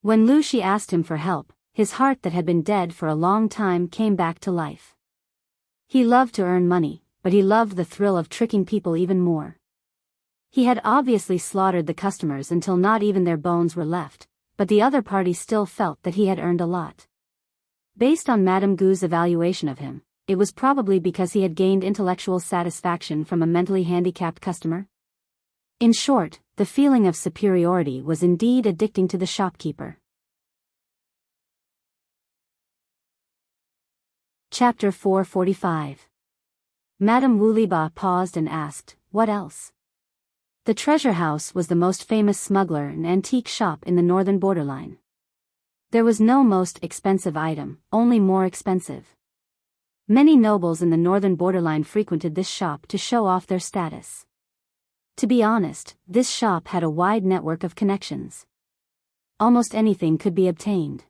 When Lu Shi asked him for help, his heart that had been dead for a long time came back to life. He loved to earn money, but he loved the thrill of tricking people even more. He had obviously slaughtered the customers until not even their bones were left, but the other party still felt that he had earned a lot. Based on Madame Gu's evaluation of him, it was probably because he had gained intellectual satisfaction from a mentally handicapped customer. In short, the feeling of superiority was indeed addicting to the shopkeeper. Chapter 445. Madame Wuliba paused and asked, "What else?" The treasure house was the most famous smuggler and antique shop in the northern borderline. There was no most expensive item, only more expensive. Many nobles in the northern borderline frequented this shop to show off their status. To be honest, this shop had a wide network of connections. Almost anything could be obtained.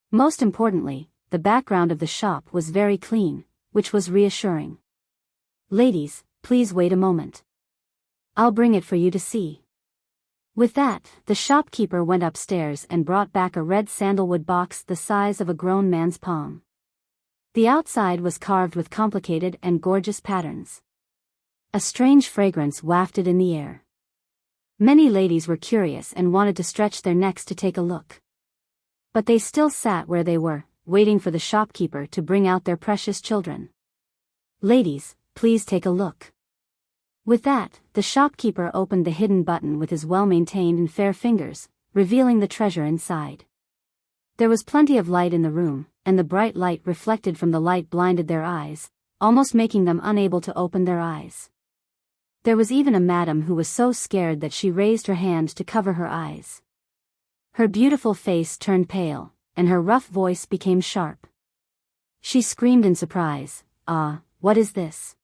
Most importantly, the background of the shop was very clean, which was reassuring. "Ladies, please wait a moment. I'll bring it for you to see." With that, the shopkeeper went upstairs and brought back a red sandalwood box the size of a grown man's palm. The outside was carved with complicated and gorgeous patterns. A strange fragrance wafted in the air. Many ladies were curious and wanted to stretch their necks to take a look. But they still sat where they were, waiting for the shopkeeper to bring out their precious children. "Ladies, please take a look." With that, the shopkeeper opened the hidden button with his well-maintained and fair fingers, revealing the treasure inside. There was plenty of light in the room, and the bright light reflected from the light blinded their eyes, almost making them unable to open their eyes. There was even a madam who was so scared that she raised her hand to cover her eyes. Her beautiful face turned pale, and her rough voice became sharp. She screamed in surprise, "Ah, what is this?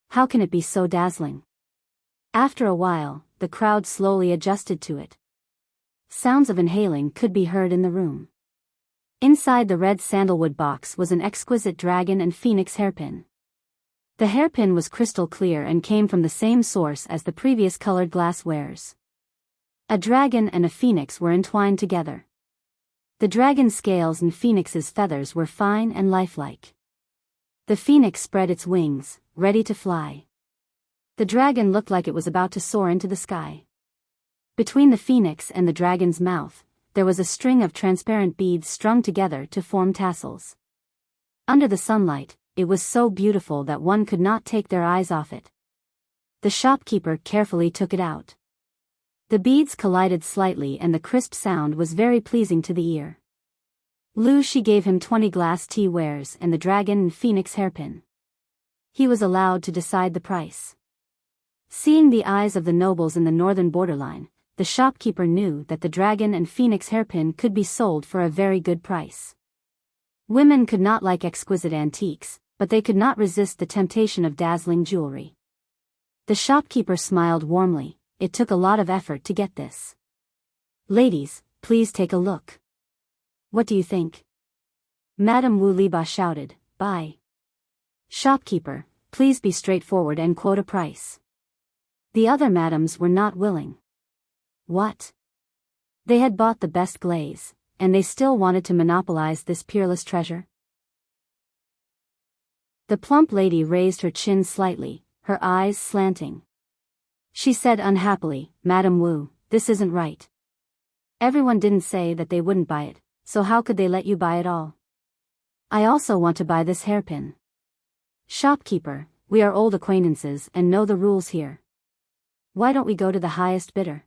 How can it be so dazzling?" After a while, the crowd slowly adjusted to it. Sounds of inhaling could be heard in the room. Inside the red sandalwood box was an exquisite dragon and phoenix hairpin. The hairpin was crystal clear and came from the same source as the previous colored glass wares. A dragon and a phoenix were entwined together. The dragon's scales and phoenix's feathers were fine and lifelike. The phoenix spread its wings, ready to fly. The dragon looked like it was about to soar into the sky. Between the phoenix and the dragon's mouth, there was a string of transparent beads strung together to form tassels. Under the sunlight, it was so beautiful that one could not take their eyes off it. The shopkeeper carefully took it out. The beads collided slightly and the crisp sound was very pleasing to the ear. She gave him 20 glass tea wares and the dragon and phoenix hairpin. He was allowed to decide the price. Seeing the eyes of the nobles in the northern borderline, the shopkeeper knew that the dragon and phoenix hairpin could be sold for a very good price. Women could not like exquisite antiques, but they could not resist the temptation of dazzling jewelry. The shopkeeper smiled warmly. It took a lot of effort to get this. Ladies, please take a look. What do you think? Madame Wu Liba shouted, buy. Shopkeeper, please be straightforward and quote a price. The other madams were not willing. What? They had bought the best glaze, and they still wanted to monopolize this peerless treasure? The plump lady raised her chin slightly, her eyes slanting. She said unhappily, Madame Wu, this isn't right. Everyone didn't say that they wouldn't buy it, so how could they let you buy it all? I also want to buy this hairpin. Shopkeeper, we are old acquaintances and know the rules here. Why don't we go to the highest bidder?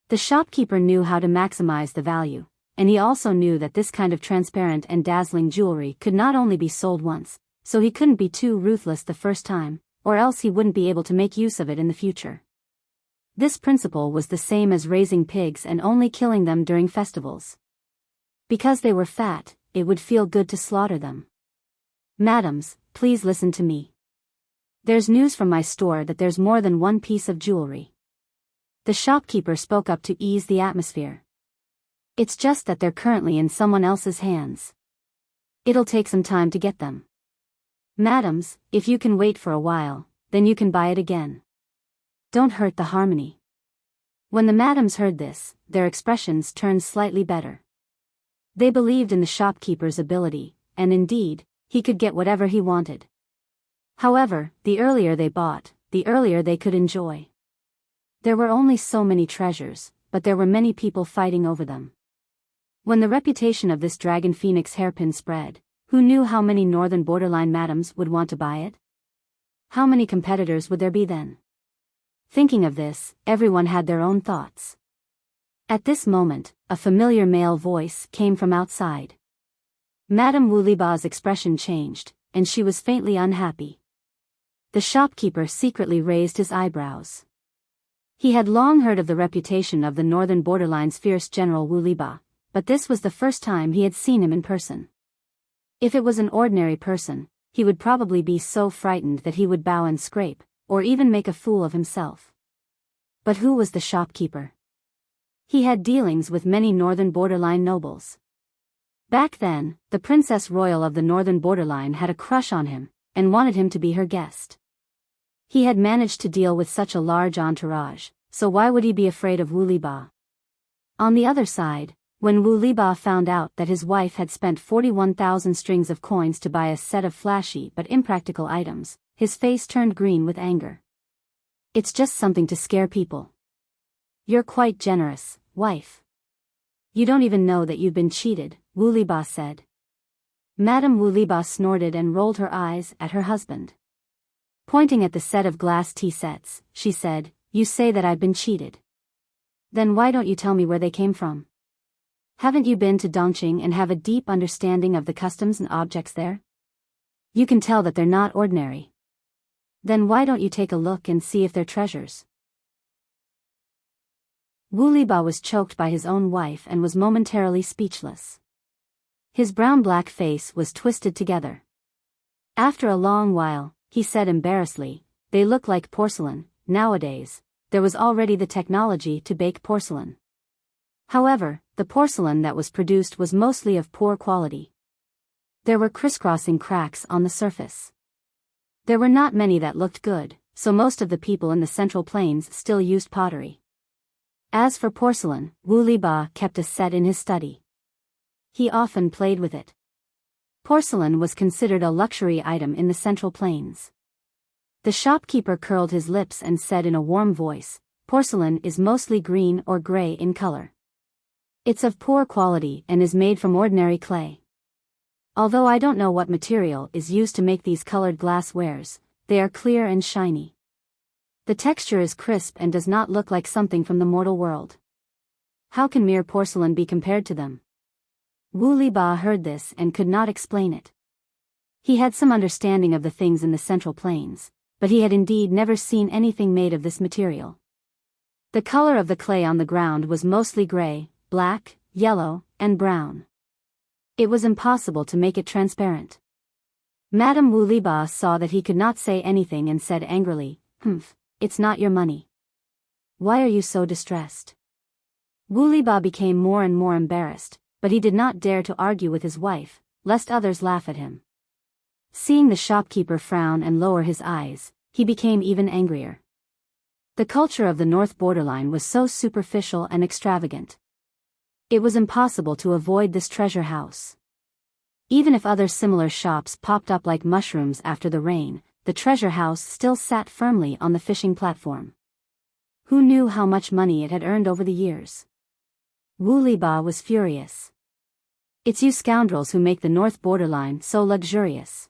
The shopkeeper knew how to maximize the value, and he also knew that this kind of transparent and dazzling jewelry could not only be sold once, so he couldn't be too ruthless the first time, or else he wouldn't be able to make use of it in the future. This principle was the same as raising pigs and only killing them during festivals. Because they were fat, it would feel good to slaughter them. Madams, please listen to me. There's news from my store that there's more than one piece of jewelry. The shopkeeper spoke up to ease the atmosphere. It's just that they're currently in someone else's hands. It'll take some time to get them. Madams, if you can wait for a while, then you can buy it again. Don't hurt the harmony. When the madams heard this, their expressions turned slightly better. They believed in the shopkeeper's ability, and indeed, he could get whatever he wanted. However, the earlier they bought, the earlier they could enjoy. There were only so many treasures, but there were many people fighting over them. When the reputation of this dragon phoenix hairpin spread, who knew how many northern borderline madams would want to buy it? How many competitors would there be then? Thinking of this, everyone had their own thoughts. At this moment, a familiar male voice came from outside. Madame Wu Liba's expression changed, and she was faintly unhappy. The shopkeeper secretly raised his eyebrows. He had long heard of the reputation of the northern borderline's fierce general Wu Liba, but this was the first time he had seen him in person. If it was an ordinary person, he would probably be so frightened that he would bow and scrape, or even make a fool of himself. But who was the shopkeeper? He had dealings with many northern borderline nobles. Back then, the Princess Royal of the northern borderline had a crush on him, and wanted him to be her guest. He had managed to deal with such a large entourage, so why would he be afraid of Wu Liba? On the other side, when Wu Liba found out that his wife had spent 41,000 strings of coins to buy a set of flashy but impractical items, his face turned green with anger. It's just something to scare people. You're quite generous, wife. You don't even know that you've been cheated, Wu Liba said. Madame Wu Liba snorted and rolled her eyes at her husband. Pointing at the set of glass tea sets, she said, you say that I've been cheated. Then why don't you tell me where they came from? Haven't you been to Dongqing and have a deep understanding of the customs and objects there? You can tell that they're not ordinary. Then why don't you take a look and see if they're treasures? Wu Liba was choked by his own wife and was momentarily speechless. His brown-black face was twisted together. After a long while, he said embarrassedly, they look like porcelain. Nowadays, there was already the technology to bake porcelain. However, the porcelain that was produced was mostly of poor quality. There were crisscrossing cracks on the surface. There were not many that looked good, so most of the people in the Central Plains still used pottery. As for porcelain, Wu Liba kept a set in his study. He often played with it. Porcelain was considered a luxury item in the Central Plains. The shopkeeper curled his lips and said in a warm voice, "Porcelain is mostly green or gray in color. It's of poor quality and is made from ordinary clay. Although I don't know what material is used to make these colored glasswares, they are clear and shiny. The texture is crisp and does not look like something from the mortal world. How can mere porcelain be compared to them?" Wu Liba heard this and could not explain it. He had some understanding of the things in the Central Plains, but he had indeed never seen anything made of this material. The color of the clay on the ground was mostly gray, black, yellow, and brown. It was impossible to make it transparent. Madame Wu Liba saw that he could not say anything and said angrily, "Humph, it's not your money. Why are you so distressed?" Wu Liba became more and more embarrassed, but he did not dare to argue with his wife, lest others laugh at him. Seeing the shopkeeper frown and lower his eyes, he became even angrier. The culture of the North Borderline was so superficial and extravagant. It was impossible to avoid this treasure house. Even if other similar shops popped up like mushrooms after the rain, the treasure house still sat firmly on the fishing platform. Who knew how much money it had earned over the years? Wu Liba was furious. "It's you scoundrels who make the North Borderline so luxurious."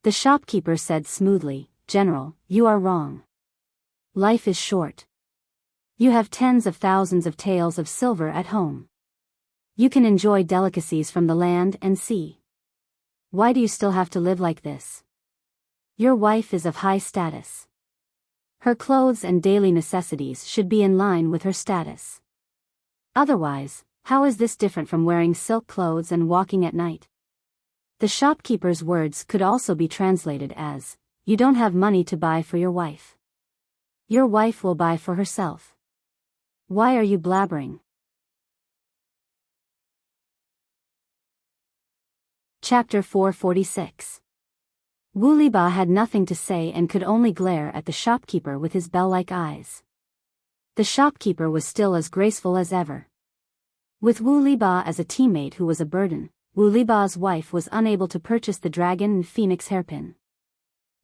The shopkeeper said smoothly, "General, you are wrong. Life is short. You have tens of thousands of taels of silver at home. You can enjoy delicacies from the land and sea. Why do you still have to live like this? Your wife is of high status. Her clothes and daily necessities should be in line with her status. Otherwise, how is this different from wearing silk clothes and walking at night?" The shopkeeper's words could also be translated as, "You don't have money to buy for your wife. Your wife will buy for herself. Why are you blabbering?" Chapter 446. Wu Liba had nothing to say and could only glare at the shopkeeper with his bell-like eyes. The shopkeeper was still as graceful as ever. With Wu Liba as a teammate who was a burden, Wu Liba's wife was unable to purchase the dragon and phoenix hairpin.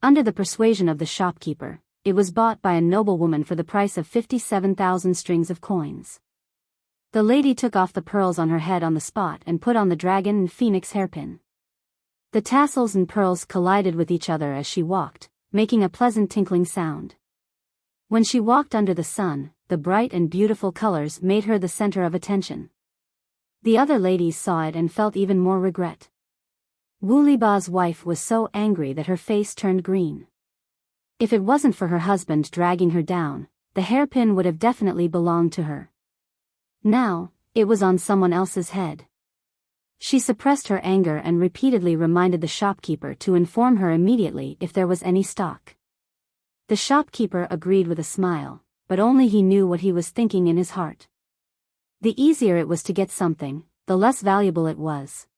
Under the persuasion of the shopkeeper, it was bought by a noblewoman for the price of 57,000 strings of coins. The lady took off the pearls on her head on the spot and put on the dragon and phoenix hairpin. The tassels and pearls collided with each other as she walked, making a pleasant tinkling sound. When she walked under the sun, the bright and beautiful colors made her the center of attention. The other ladies saw it and felt even more regret. Wu Liba's wife was so angry that her face turned green. If it wasn't for her husband dragging her down, the hairpin would have definitely belonged to her. Now, it was on someone else's head. She suppressed her anger and repeatedly reminded the shopkeeper to inform her immediately if there was any stock. The shopkeeper agreed with a smile, but only he knew what he was thinking in his heart. The easier it was to get something, the less valuable it was.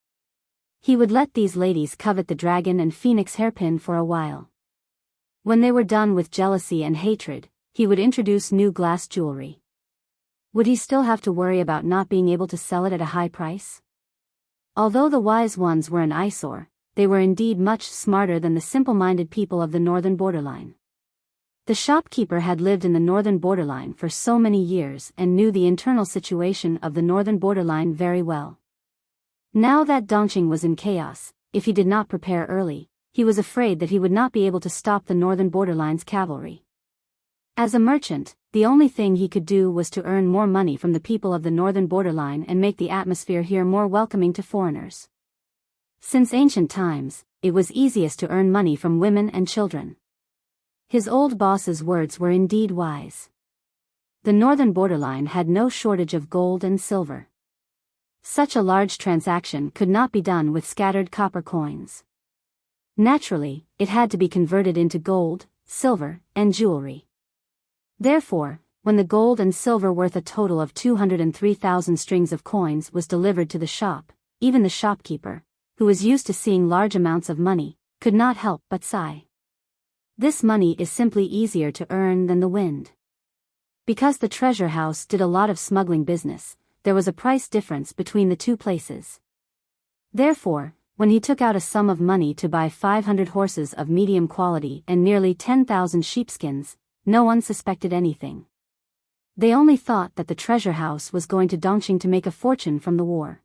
He would let these ladies covet the dragon and phoenix hairpin for a while. When they were done with jealousy and hatred, he would introduce new glass jewelry. Would he still have to worry about not being able to sell it at a high price? Although the wise ones were an eyesore, they were indeed much smarter than the simple-minded people of the northern borderline. The shopkeeper had lived in the northern borderline for so many years and knew the internal situation of the northern borderline very well. Now that Dongqing was in chaos, if he did not prepare early, he was afraid that he would not be able to stop the northern borderline's cavalry. As a merchant, the only thing he could do was to earn more money from the people of the northern borderline and make the atmosphere here more welcoming to foreigners. Since ancient times, it was easiest to earn money from women and children. His old boss's words were indeed wise. The northern borderline had no shortage of gold and silver. Such a large transaction could not be done with scattered copper coins. Naturally, it had to be converted into gold, silver, and jewelry. Therefore, when the gold and silver worth a total of 203,000 strings of coins was delivered to the shop, even the shopkeeper, who was used to seeing large amounts of money, could not help but sigh. This money is simply easier to earn than the wind. Because the treasure house did a lot of smuggling business, there was a price difference between the two places. Therefore, when he took out a sum of money to buy 500 horses of medium quality and nearly 10,000 sheepskins, no one suspected anything. They only thought that the treasure house was going to Dongqing to make a fortune from the war.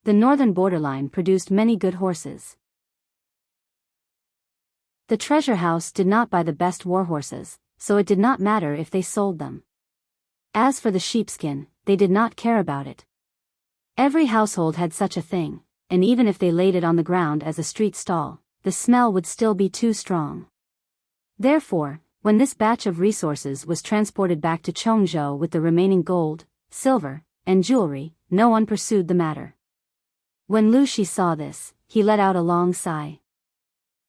The northern borderline produced many good horses. The treasure house did not buy the best war horses, so it did not matter if they sold them. As for the sheepskin, they did not care about it. Every household had such a thing, and even if they laid it on the ground as a street stall, the smell would still be too strong. Therefore, when this batch of resources was transported back to Chongzhou with the remaining gold, silver, and jewelry, no one pursued the matter. When Lu Shi saw this, he let out a long sigh.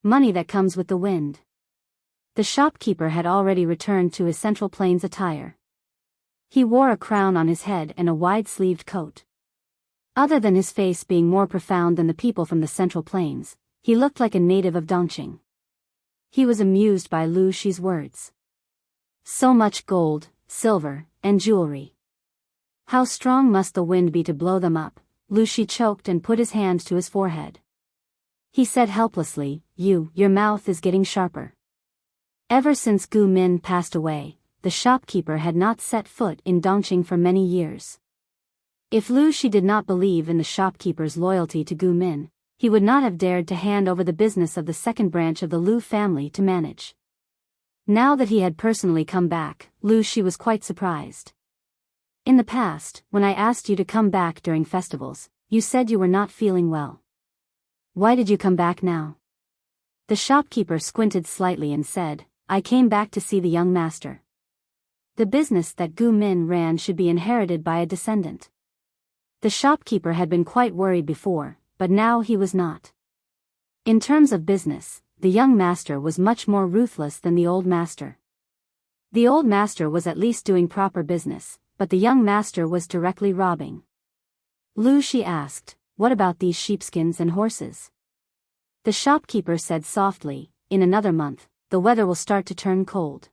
Money that comes with the wind. The shopkeeper had already returned to his Central Plains attire. He wore a crown on his head and a wide-sleeved coat. Other than his face being more profound than the people from the Central Plains, he looked like a native of Dongqing. He was amused by Lu Shi's words. So much gold, silver, and jewelry. How strong must the wind be to blow them up? Lu Shi choked and put his hand to his forehead. He said helplessly, your mouth is getting sharper. Ever since Gu Min passed away, the shopkeeper had not set foot in Dongqing for many years. If Lu Shi did not believe in the shopkeeper's loyalty to Gu Min, he would not have dared to hand over the business of the second branch of the Lu family to manage. Now that he had personally come back, Lu Shi was quite surprised. In the past, when I asked you to come back during festivals, you said you were not feeling well. Why did you come back now? The shopkeeper squinted slightly and said, I came back to see the young master. The business that Gu Min ran should be inherited by a descendant. The shopkeeper had been quite worried before, but now he was not. In terms of business, the young master was much more ruthless than the old master. The old master was at least doing proper business, but the young master was directly robbing. Lu Shi asked, what about these sheepskins and horses? The shopkeeper said softly, in another month, the weather will start to turn cold.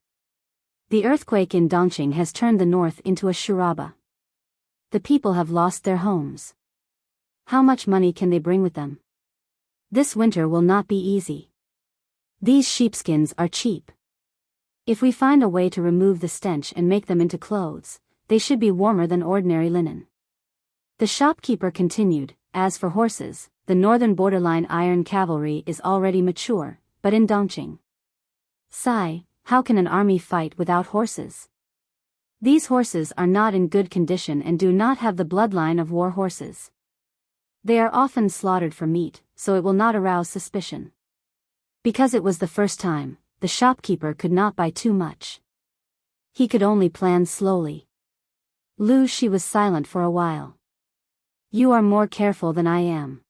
The earthquake in Dongqing has turned the north into a shuraba. The people have lost their homes. How much money can they bring with them? This winter will not be easy. These sheepskins are cheap. If we find a way to remove the stench and make them into clothes, they should be warmer than ordinary linen. The shopkeeper continued, as for horses, the northern borderline iron cavalry is already mature, but in Dongqing. Sigh, how can an army fight without horses? These horses are not in good condition and do not have the bloodline of war horses. They are often slaughtered for meat, so it will not arouse suspicion. Because it was the first time, the shopkeeper could not buy too much. He could only plan slowly. Lu Shi was silent for a while. You are more careful than I am.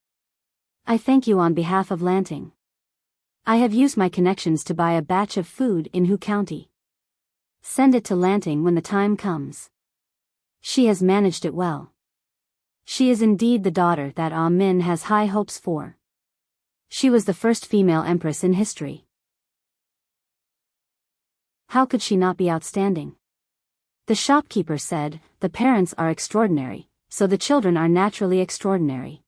I thank you on behalf of Lanting. I have used my connections to buy a batch of food in Hu County. Send it to Lanting when the time comes. She has managed it well. She is indeed the daughter that Ah Min has high hopes for. She was the first female empress in history. How could she not be outstanding? The shopkeeper said, the parents are extraordinary, so the children are naturally extraordinary.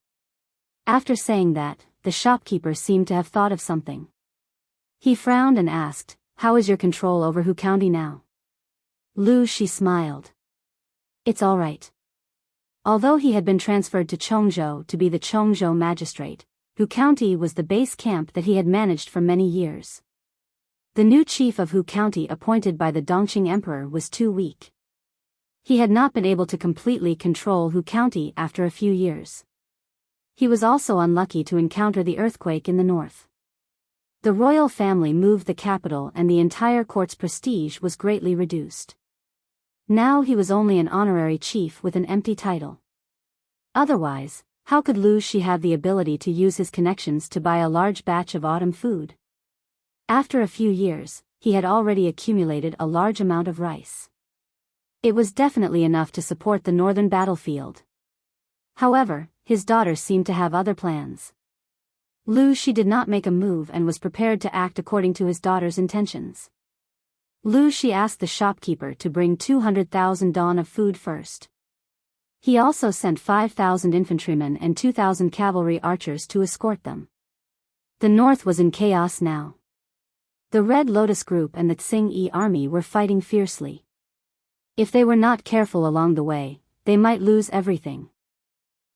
After saying that, the shopkeeper seemed to have thought of something. He frowned and asked, how is your control over Hu County now? Lu Shi smiled. It's all right. Although he had been transferred to Chongzhou to be the Chongzhou magistrate, Hu County was the base camp that he had managed for many years. The new chief of Hu County appointed by the Dongqing emperor was too weak. He had not been able to completely control Hu County after a few years. He was also unlucky to encounter the earthquake in the north. The royal family moved the capital and the entire court's prestige was greatly reduced. Now he was only an honorary chief with an empty title. Otherwise, how could Lu Shi have the ability to use his connections to buy a large batch of autumn food? After a few years, he had already accumulated a large amount of rice. It was definitely enough to support the northern battlefield. However, his daughter seemed to have other plans. Lu Shi did not make a move and was prepared to act according to his daughter's intentions. Lu Shi asked the shopkeeper to bring 200,000 dawn of food first. He also sent 5,000 infantrymen and 2,000 cavalry archers to escort them. The north was in chaos now. The Red Lotus Group and the Tsing-Yi army were fighting fiercely. If they were not careful along the way, they might lose everything.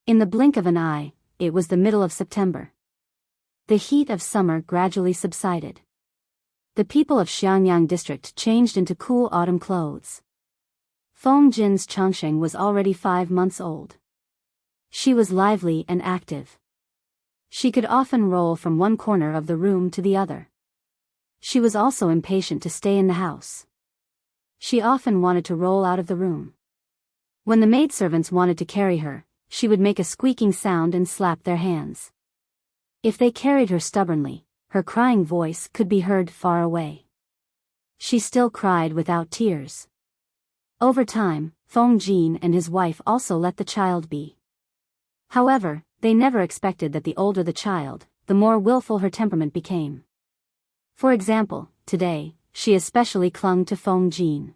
In the blink of an eye, it was the middle of September. The heat of summer gradually subsided. The people of Xiangyang district changed into cool autumn clothes. Feng Jin's Changsheng was already 5 months old. She was lively and active. She could often roll from one corner of the room to the other. She was also impatient to stay in the house. She often wanted to roll out of the room. When the maidservants wanted to carry her, she would make a squeaking sound and slap their hands. If they carried her stubbornly, her crying voice could be heard far away. She still cried without tears. Over time, Feng Jin and his wife also let the child be. However, they never expected that the older the child, the more willful her temperament became. For example, today, she especially clung to Feng Jin.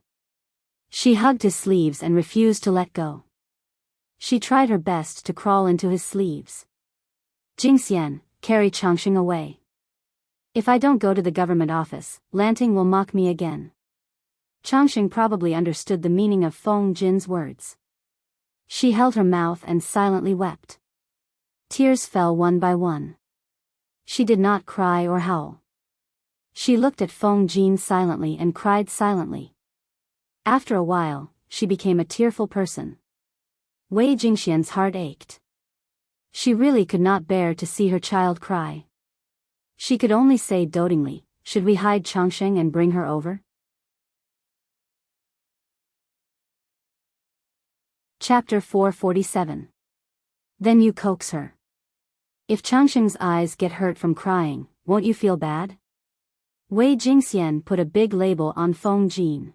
She hugged his sleeves and refused to let go. She tried her best to crawl into his sleeves. Jingxian, carry Changsheng away. If I don't go to the government office, Lanting will mock me again. Changsheng probably understood the meaning of Feng Jin's words. She held her mouth and silently wept. Tears fell one by one. She did not cry or howl. She looked at Feng Jin silently and cried silently. After a while, she became a tearful person. Wei Jingxian's heart ached. She really could not bear to see her child cry. She could only say dotingly, "Should we hide Changsheng and bring her over?" Chapter 447. Then you coax her. If Changsheng's eyes get hurt from crying, won't you feel bad? Wei Jingxian put a big label on Feng Jin.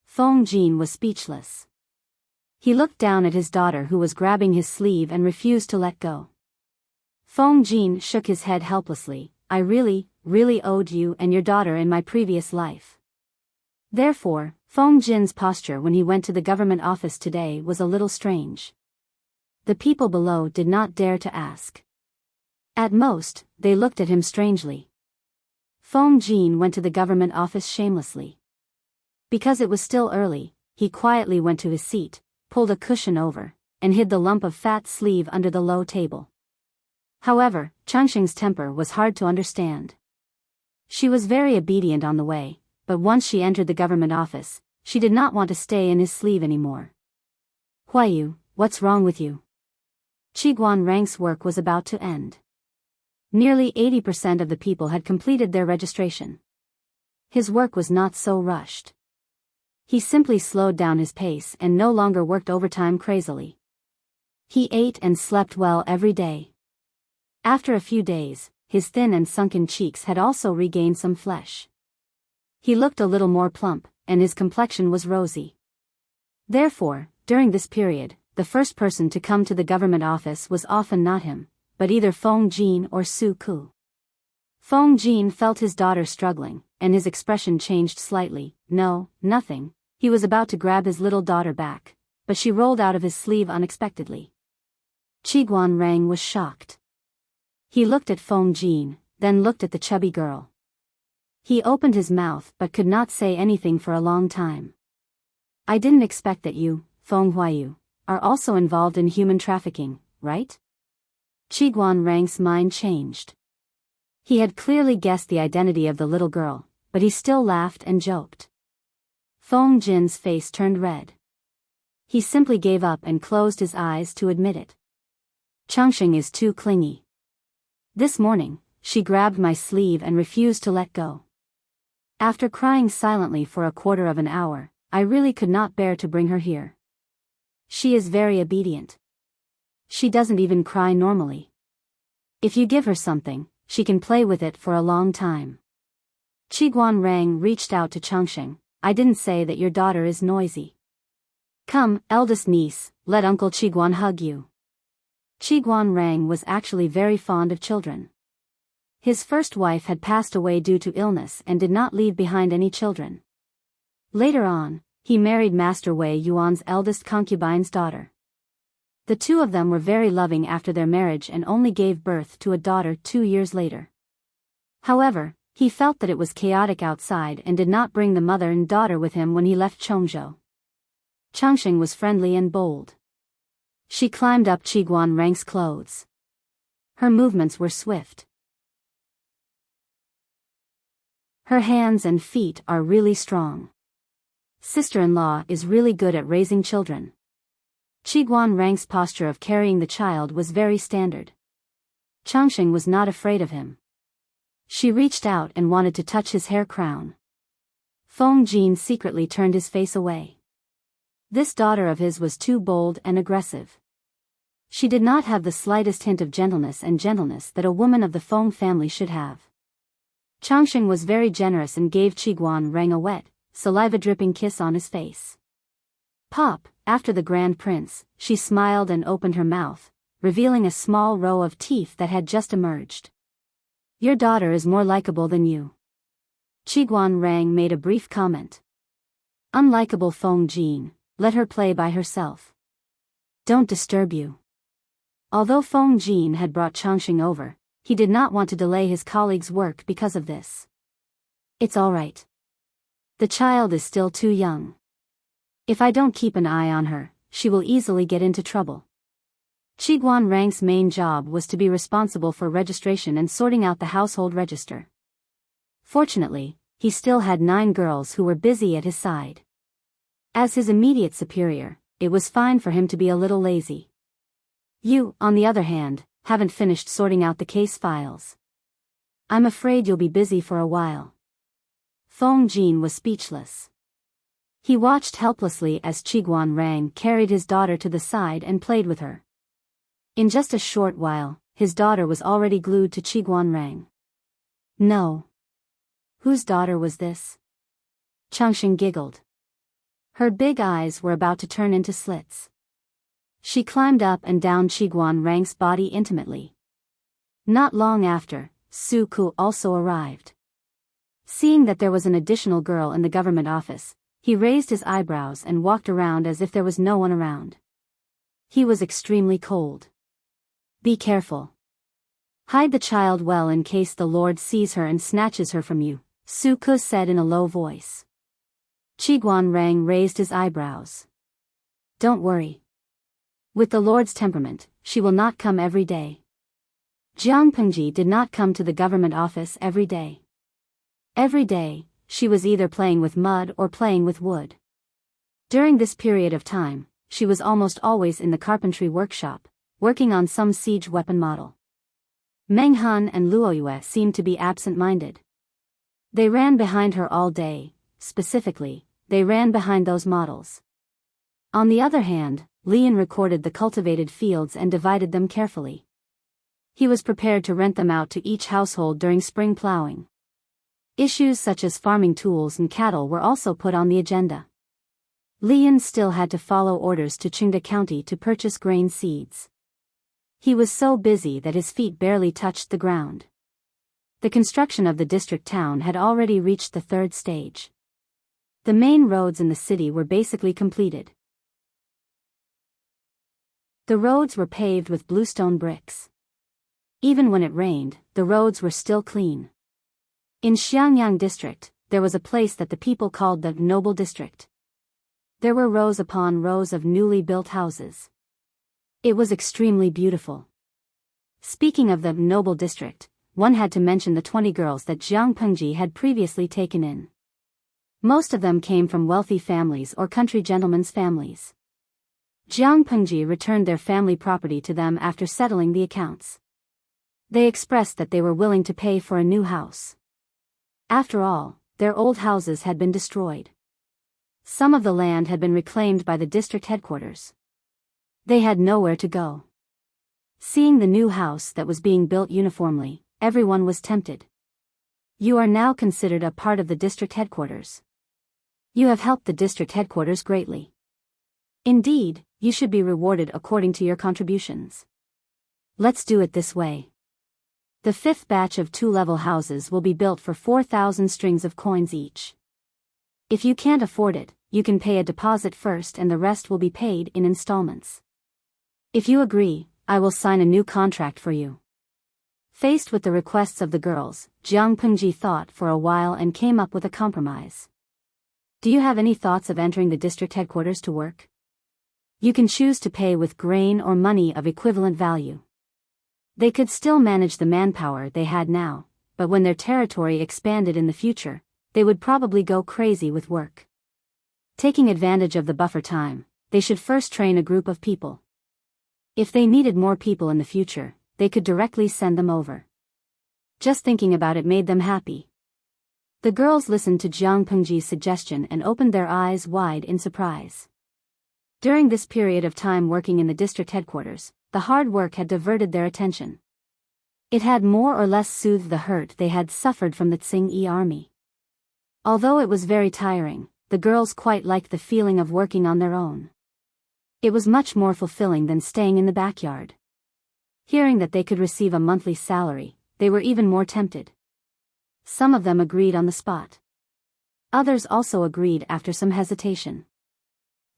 Feng Jin was speechless. He looked down at his daughter who was grabbing his sleeve and refused to let go. Feng Jin shook his head helplessly. I really owed you and your daughter in my previous life. Therefore, Feng Jin's posture when he went to the government office today was a little strange. The people below did not dare to ask. At most, they looked at him strangely. Feng Jin went to the government office shamelessly. Because it was still early, he quietly went to his seat, pulled a cushion over, and hid the lump of fat sleeve under the low table. However, Changsheng's temper was hard to understand. She was very obedient on the way, but once she entered the government office, she did not want to stay in his sleeve anymore. Huayu, what's wrong with you? Qiguan Rang's work was about to end. Nearly 80% of the people had completed their registration. His work was not so rushed. He simply slowed down his pace and no longer worked overtime crazily. He ate and slept well every day. After a few days, his thin and sunken cheeks had also regained some flesh. He looked a little more plump, and his complexion was rosy. Therefore, during this period, the first person to come to the government office was often not him, but either Feng Jin or Su Ku. Feng Jin felt his daughter struggling, and his expression changed slightly. No, nothing. He was about to grab his little daughter back, but she rolled out of his sleeve unexpectedly. Qiguan Rang was shocked. He looked at Feng Jin, then looked at the chubby girl. He opened his mouth but could not say anything for a long time. I didn't expect that you, Feng Huayu, are also involved in human trafficking, right? Qiguan Rang's mind changed. He had clearly guessed the identity of the little girl, but he still laughed and joked. Feng Jin's face turned red. He simply gave up and closed his eyes to admit it. Changsheng is too clingy. This morning, she grabbed my sleeve and refused to let go. After crying silently for a quarter of an hour, I really could not bear to bring her here. She is very obedient. She doesn't even cry normally. If you give her something, she can play with it for a long time. Qiguan Rang reached out to Changsheng. I didn't say that your daughter is noisy. Come, eldest niece, let Uncle Qiguan hug you. Qiguan Rang was actually very fond of children. His first wife had passed away due to illness and did not leave behind any children. Later on, he married Master Wei Yuan's eldest concubine's daughter. The two of them were very loving after their marriage and only gave birth to a daughter 2 years later. However, he felt that it was chaotic outside and did not bring the mother and daughter with him when he left Chongzhou. Changxing was friendly and bold. She climbed up Qiguan Rang's clothes. Her movements were swift. Her hands and feet are really strong. Sister-in-law is really good at raising children. Qiguan Rang's posture of carrying the child was very standard. Changxing was not afraid of him. She reached out and wanted to touch his hair crown. Feng Jin secretly turned his face away. This daughter of his was too bold and aggressive. She did not have the slightest hint of gentleness that a woman of the Feng family should have. Changxing was very generous and gave Qiguan Rang a wet, saliva-dripping kiss on his face. Pop, after the Grand Prince, she smiled and opened her mouth, revealing a small row of teeth that had just emerged. Your daughter is more likable than you. Qiguan Rang made a brief comment. Unlikable Feng Jin, let her play by herself. Don't disturb you. Although Feng Jin had brought Changxing over, he did not want to delay his colleague's work because of this. It's all right. The child is still too young. If I don't keep an eye on her, she will easily get into trouble. Qiguan Rang's main job was to be responsible for registration and sorting out the household register. Fortunately, he still had 9 girls who were busy at his side. As his immediate superior, it was fine for him to be a little lazy. You, on the other hand, haven't finished sorting out the case files. I'm afraid you'll be busy for a while. Feng Jin was speechless. He watched helplessly as Qiguan Rang carried his daughter to the side and played with her. In just a short while, his daughter was already glued to Qiguan Rang. No. Whose daughter was this? Changxing giggled. Her big eyes were about to turn into slits. She climbed up and down Qiguan Rang's body intimately. Not long after, Su Ku also arrived. Seeing that there was an additional girl in the government office, he raised his eyebrows and walked around as if there was no one around. He was extremely cold. Be careful. Hide the child well in case the Lord sees her and snatches her from you, Su Ku said in a low voice. Qiguan Rang raised his eyebrows. Don't worry. With the Lord's temperament, she will not come every day. Jiang Pengji did not come to the government office every day. Every day, she was either playing with mud or playing with wood. During this period of time, she was almost always in the carpentry workshop, working on some siege weapon model. Meng Han and Luo Yue seemed to be absent-minded. They ran behind her all day, specifically, they ran behind those models. On the other hand, Lian recorded the cultivated fields and divided them carefully. He was prepared to rent them out to each household during spring plowing. Issues such as farming tools and cattle were also put on the agenda. Lian still had to follow orders to Qingda County to purchase grain seeds. He was so busy that his feet barely touched the ground. The construction of the district town had already reached the 3rd stage. The main roads in the city were basically completed. The roads were paved with bluestone bricks. Even when it rained, the roads were still clean. In Xiangyang district, there was a place that the people called the Noble District. There were rows upon rows of newly built houses. It was extremely beautiful. Speaking of the Noble District, one had to mention the 20 girls that Jiang Pengji had previously taken in. Most of them came from wealthy families or country gentlemen's families. Jiang Pengji returned their family property to them after settling the accounts. They expressed that they were willing to pay for a new house. After all, their old houses had been destroyed. Some of the land had been reclaimed by the district headquarters. They had nowhere to go. Seeing the new house that was being built uniformly, everyone was tempted. You are now considered a part of the district headquarters. You have helped the district headquarters greatly. Indeed, you should be rewarded according to your contributions. Let's do it this way. The 5th batch of 2-level houses will be built for 4,000 strings of coins each. If you can't afford it, you can pay a deposit first and the rest will be paid in installments. If you agree, I will sign a new contract for you. Faced with the requests of the girls, Jiang Pengji thought for a while and came up with a compromise. Do you have any thoughts of entering the district headquarters to work? You can choose to pay with grain or money of equivalent value. They could still manage the manpower they had now, but when their territory expanded in the future, they would probably go crazy with work. Taking advantage of the buffer time, they should first train a group of people. If they needed more people in the future, they could directly send them over. Just thinking about it made them happy. The girls listened to Jiang Pengji's suggestion and opened their eyes wide in surprise. During this period of time working in the district headquarters, the hard work had diverted their attention. It had more or less soothed the hurt they had suffered from the Tsing-Yi army. Although it was very tiring, the girls quite liked the feeling of working on their own. It was much more fulfilling than staying in the backyard. Hearing that they could receive a monthly salary, they were even more tempted. Some of them agreed on the spot. Others also agreed after some hesitation.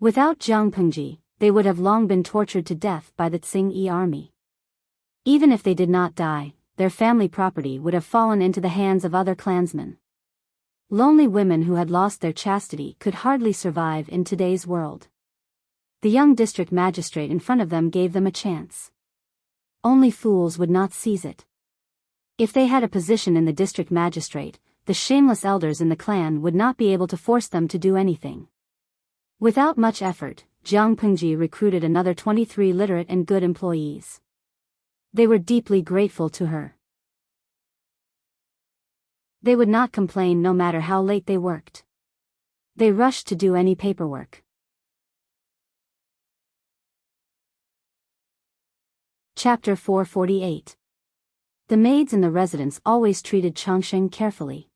Without Jiang Pengji, they would have long been tortured to death by the Tsing-Yi army. Even if they did not die, their family property would have fallen into the hands of other clansmen. Lonely women who had lost their chastity could hardly survive in today's world. The young district magistrate in front of them gave them a chance. Only fools would not seize it. If they had a position in the district magistrate, the shameless elders in the clan would not be able to force them to do anything. Without much effort, Jiang Pengji recruited another 23 literate and good employees. They were deeply grateful to her. They would not complain no matter how late they worked. They rushed to do any paperwork. Chapter 448. The maids in the residence always treated Changsheng carefully.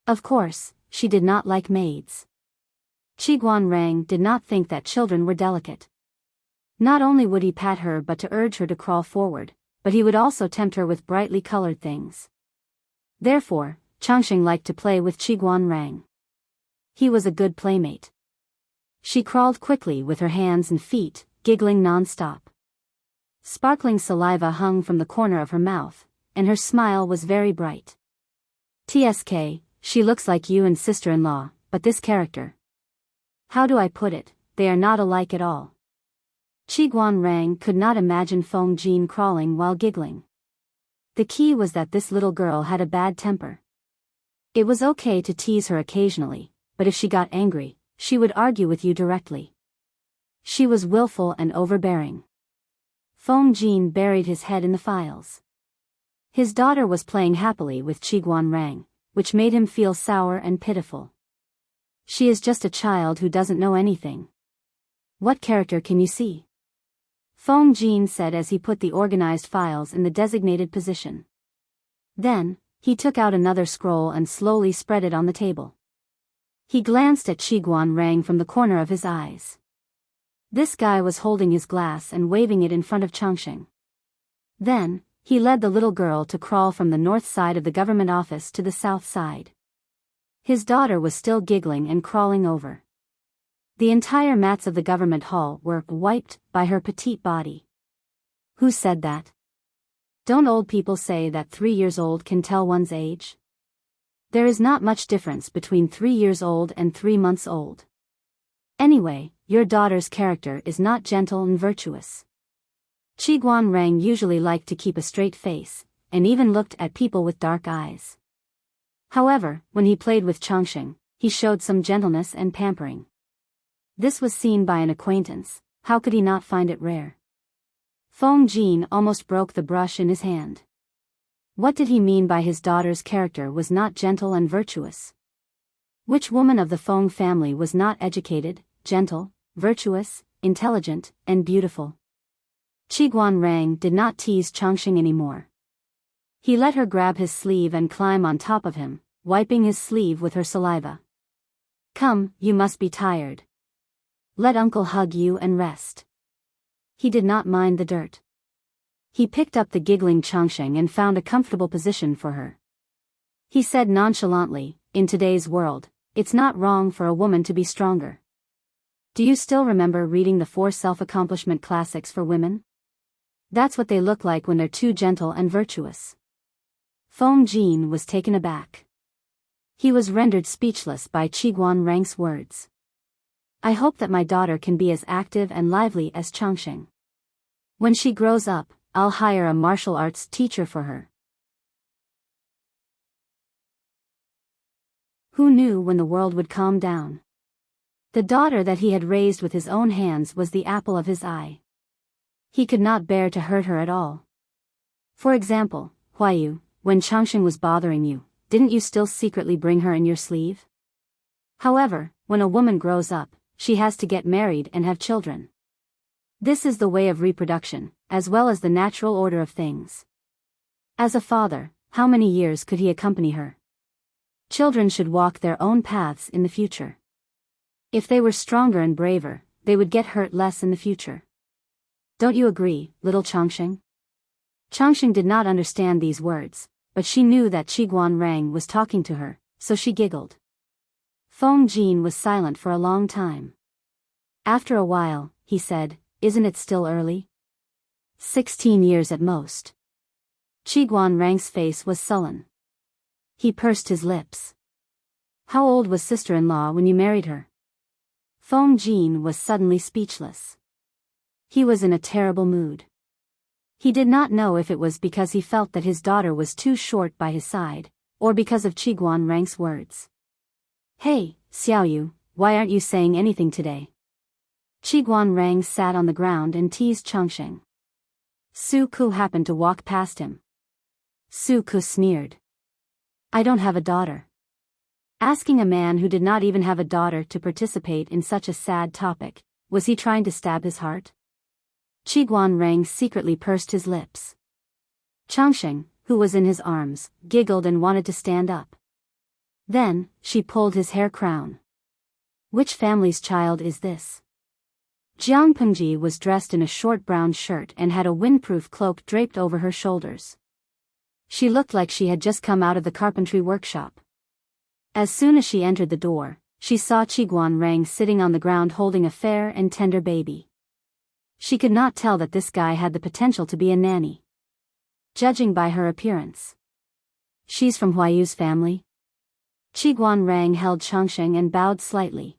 Of course, she did not like maids. Qiguanrang did not think that children were delicate. Not only would he pat her but to urge her to crawl forward, but he would also tempt her with brightly colored things. Therefore, Changsheng liked to play with Qiguanrang. He was a good playmate. She crawled quickly with her hands and feet, giggling non-stop. Sparkling saliva hung from the corner of her mouth, and her smile was very bright. TSK, she looks like you and sister-in-law, but this character. How do I put it, they are not alike at all. Qiguanrang could not imagine Feng Jin crawling while giggling. The key was that this little girl had a bad temper. It was okay to tease her occasionally, but if she got angry, she would argue with you directly. She was willful and overbearing. Feng Jin buried his head in the files. His daughter was playing happily with Qiguanrang, which made him feel sour and pitiful. She is just a child who doesn't know anything. What character can you see? Feng Jin said as he put the organized files in the designated position. Then, he took out another scroll and slowly spread it on the table. He glanced at Qiguanrang from the corner of his eyes. This guy was holding his glass and waving it in front of Changsheng. Then, he led the little girl to crawl from the north side of the government office to the south side. His daughter was still giggling and crawling over. The entire mats of the government hall were wiped by her petite body. Who said that? Don't old people say that 3 years old can tell one's age? There is not much difference between 3 years old and 3 months old. Anyway, your daughter's character is not gentle and virtuous. Qiguanrang usually liked to keep a straight face, and even looked at people with dark eyes. However, when he played with Changsheng, he showed some gentleness and pampering. This was seen by an acquaintance. How could he not find it rare? Feng Jin almost broke the brush in his hand. What did he mean by his daughter's character was not gentle and virtuous? Which woman of the Feng family was not educated, gentle, virtuous, intelligent, and beautiful? Qiguanrang did not tease Changsheng anymore. He let her grab his sleeve and climb on top of him, wiping his sleeve with her saliva. Come, you must be tired. Let uncle hug you and rest. He did not mind the dirt. He picked up the giggling Changsheng and found a comfortable position for her. He said nonchalantly, in today's world, it's not wrong for a woman to be stronger. Do you still remember reading the 4 self-accomplishment classics for women? That's what they look like when they're too gentle and virtuous. Feng Jin was taken aback. He was rendered speechless by Qiguan Rang's words. I hope that my daughter can be as active and lively as Changxing. When she grows up, I'll hire a martial arts teacher for her. Who knew when the world would calm down? The daughter that he had raised with his own hands was the apple of his eye. He could not bear to hurt her at all. For example, Huayu, when Changxing was bothering you, didn't you still secretly bring her in your sleeve? However, when a woman grows up, she has to get married and have children. This is the way of reproduction, as well as the natural order of things. As a father, how many years could he accompany her? Children should walk their own paths in the future. If they were stronger and braver, they would get hurt less in the future. Don't you agree, little Changxing? Changxing did not understand these words, but she knew that Qiguan Rang was talking to her, so she giggled. Feng Jin was silent for a long time. After a while, he said, Isn't it still early? 16 years at most. Qiguan Rang's face was sullen. He pursed his lips. How old was sister-in-law when you married her? Feng Jin was suddenly speechless. He was in a terrible mood. He did not know if it was because he felt that his daughter was too short by his side, or because of Qiguan Rang's words. Hey, Xiaoyu, why aren't you saying anything today? Qiguan Rang sat on the ground and teased Changxing. Su Ku happened to walk past him. Su Ku sneered. I don't have a daughter. Asking a man who did not even have a daughter to participate in such a sad topic, was he trying to stab his heart? Qiguan Rang secretly pursed his lips. Changxing, who was in his arms, giggled and wanted to stand up. Then, she pulled his hair crown. Which family's child is this? Jiang Pengji was dressed in a short brown shirt and had a windproof cloak draped over her shoulders. She looked like she had just come out of the carpentry workshop. As soon as she entered the door, she saw Qiguan Rang sitting on the ground holding a fair and tender baby. She could not tell that this guy had the potential to be a nanny. Judging by her appearance. She's from Huayu's family? Qiguan Rang held Changxing and bowed slightly.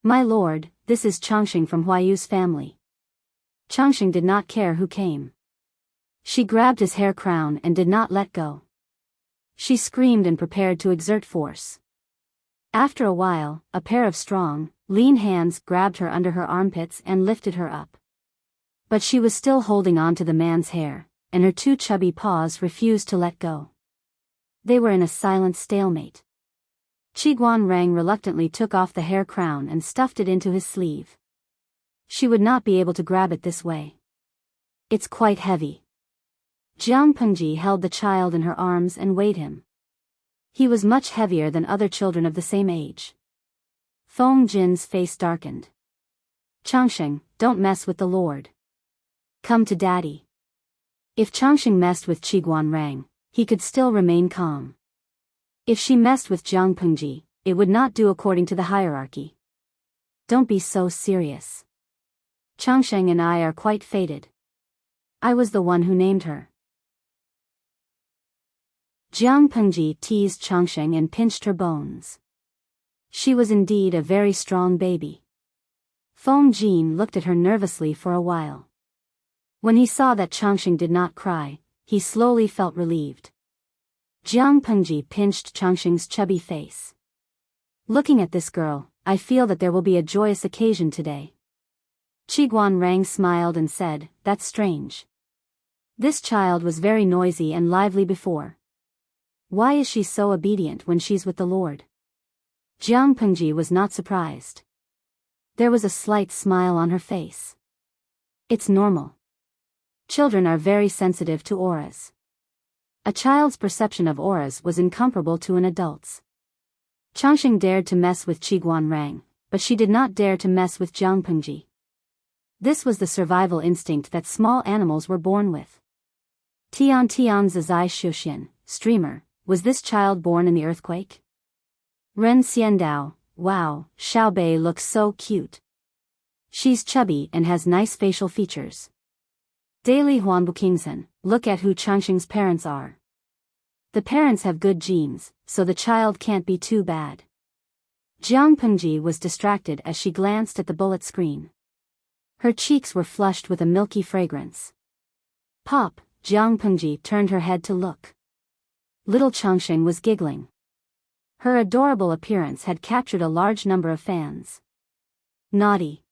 My lord, this is Changxing from Huayu's family. Changxing did not care who came. She grabbed his hair crown and did not let go. She screamed and prepared to exert force. After a while, a pair of strong, lean hands grabbed her under her armpits and lifted her up. But she was still holding on to the man's hair, and her 2 chubby paws refused to let go. They were in a silent stalemate. Qiguan Rang reluctantly took off the hair crown and stuffed it into his sleeve. She would not be able to grab it this way. It's quite heavy. Jiang Pengji held the child in her arms and weighed him. He was much heavier than other children of the same age. Feng Jin's face darkened. Changxing, don't mess with the Lord. Come to daddy. If Changxing messed with Qiguan Rang, he could still remain calm. If she messed with Jiang Pengji, it would not do according to the hierarchy. Don't be so serious. Changxing and I are quite fated. I was the one who named her. Jiang Pengji teased Changxing and pinched her bones. She was indeed a very strong baby. Feng Jin looked at her nervously for a while. When he saw that Changxing did not cry, he slowly felt relieved. Jiang Pengji pinched Changxing's chubby face. Looking at this girl, I feel that there will be a joyous occasion today. Qiguan Rang smiled and said, That's strange. This child was very noisy and lively before. Why is she so obedient when she's with the Lord? Jiang Pengji was not surprised. There was a slight smile on her face. It's normal. Children are very sensitive to auras. A child's perception of auras was incomparable to an adult's. Changxing dared to mess with Qiguan Rang, but she did not dare to mess with Jiang Pengji. This was the survival instinct that small animals were born with. Tian Tian Zizai Shuxian, streamer, was this child born in the earthquake? Ren Xiandao, wow, Xiaobei looks so cute, She's chubby and has nice facial features. Daily Huanbukingsen, look at who Changxing's parents are. The parents have good genes, so the child can't be too bad. Jiang Pengji was distracted as she glanced at the bullet screen. Her cheeks were flushed with a milky fragrance. Pop, Jiang Pengji turned her head to look. Little Changxing was giggling. Her adorable appearance had captured a large number of fans. Naughty.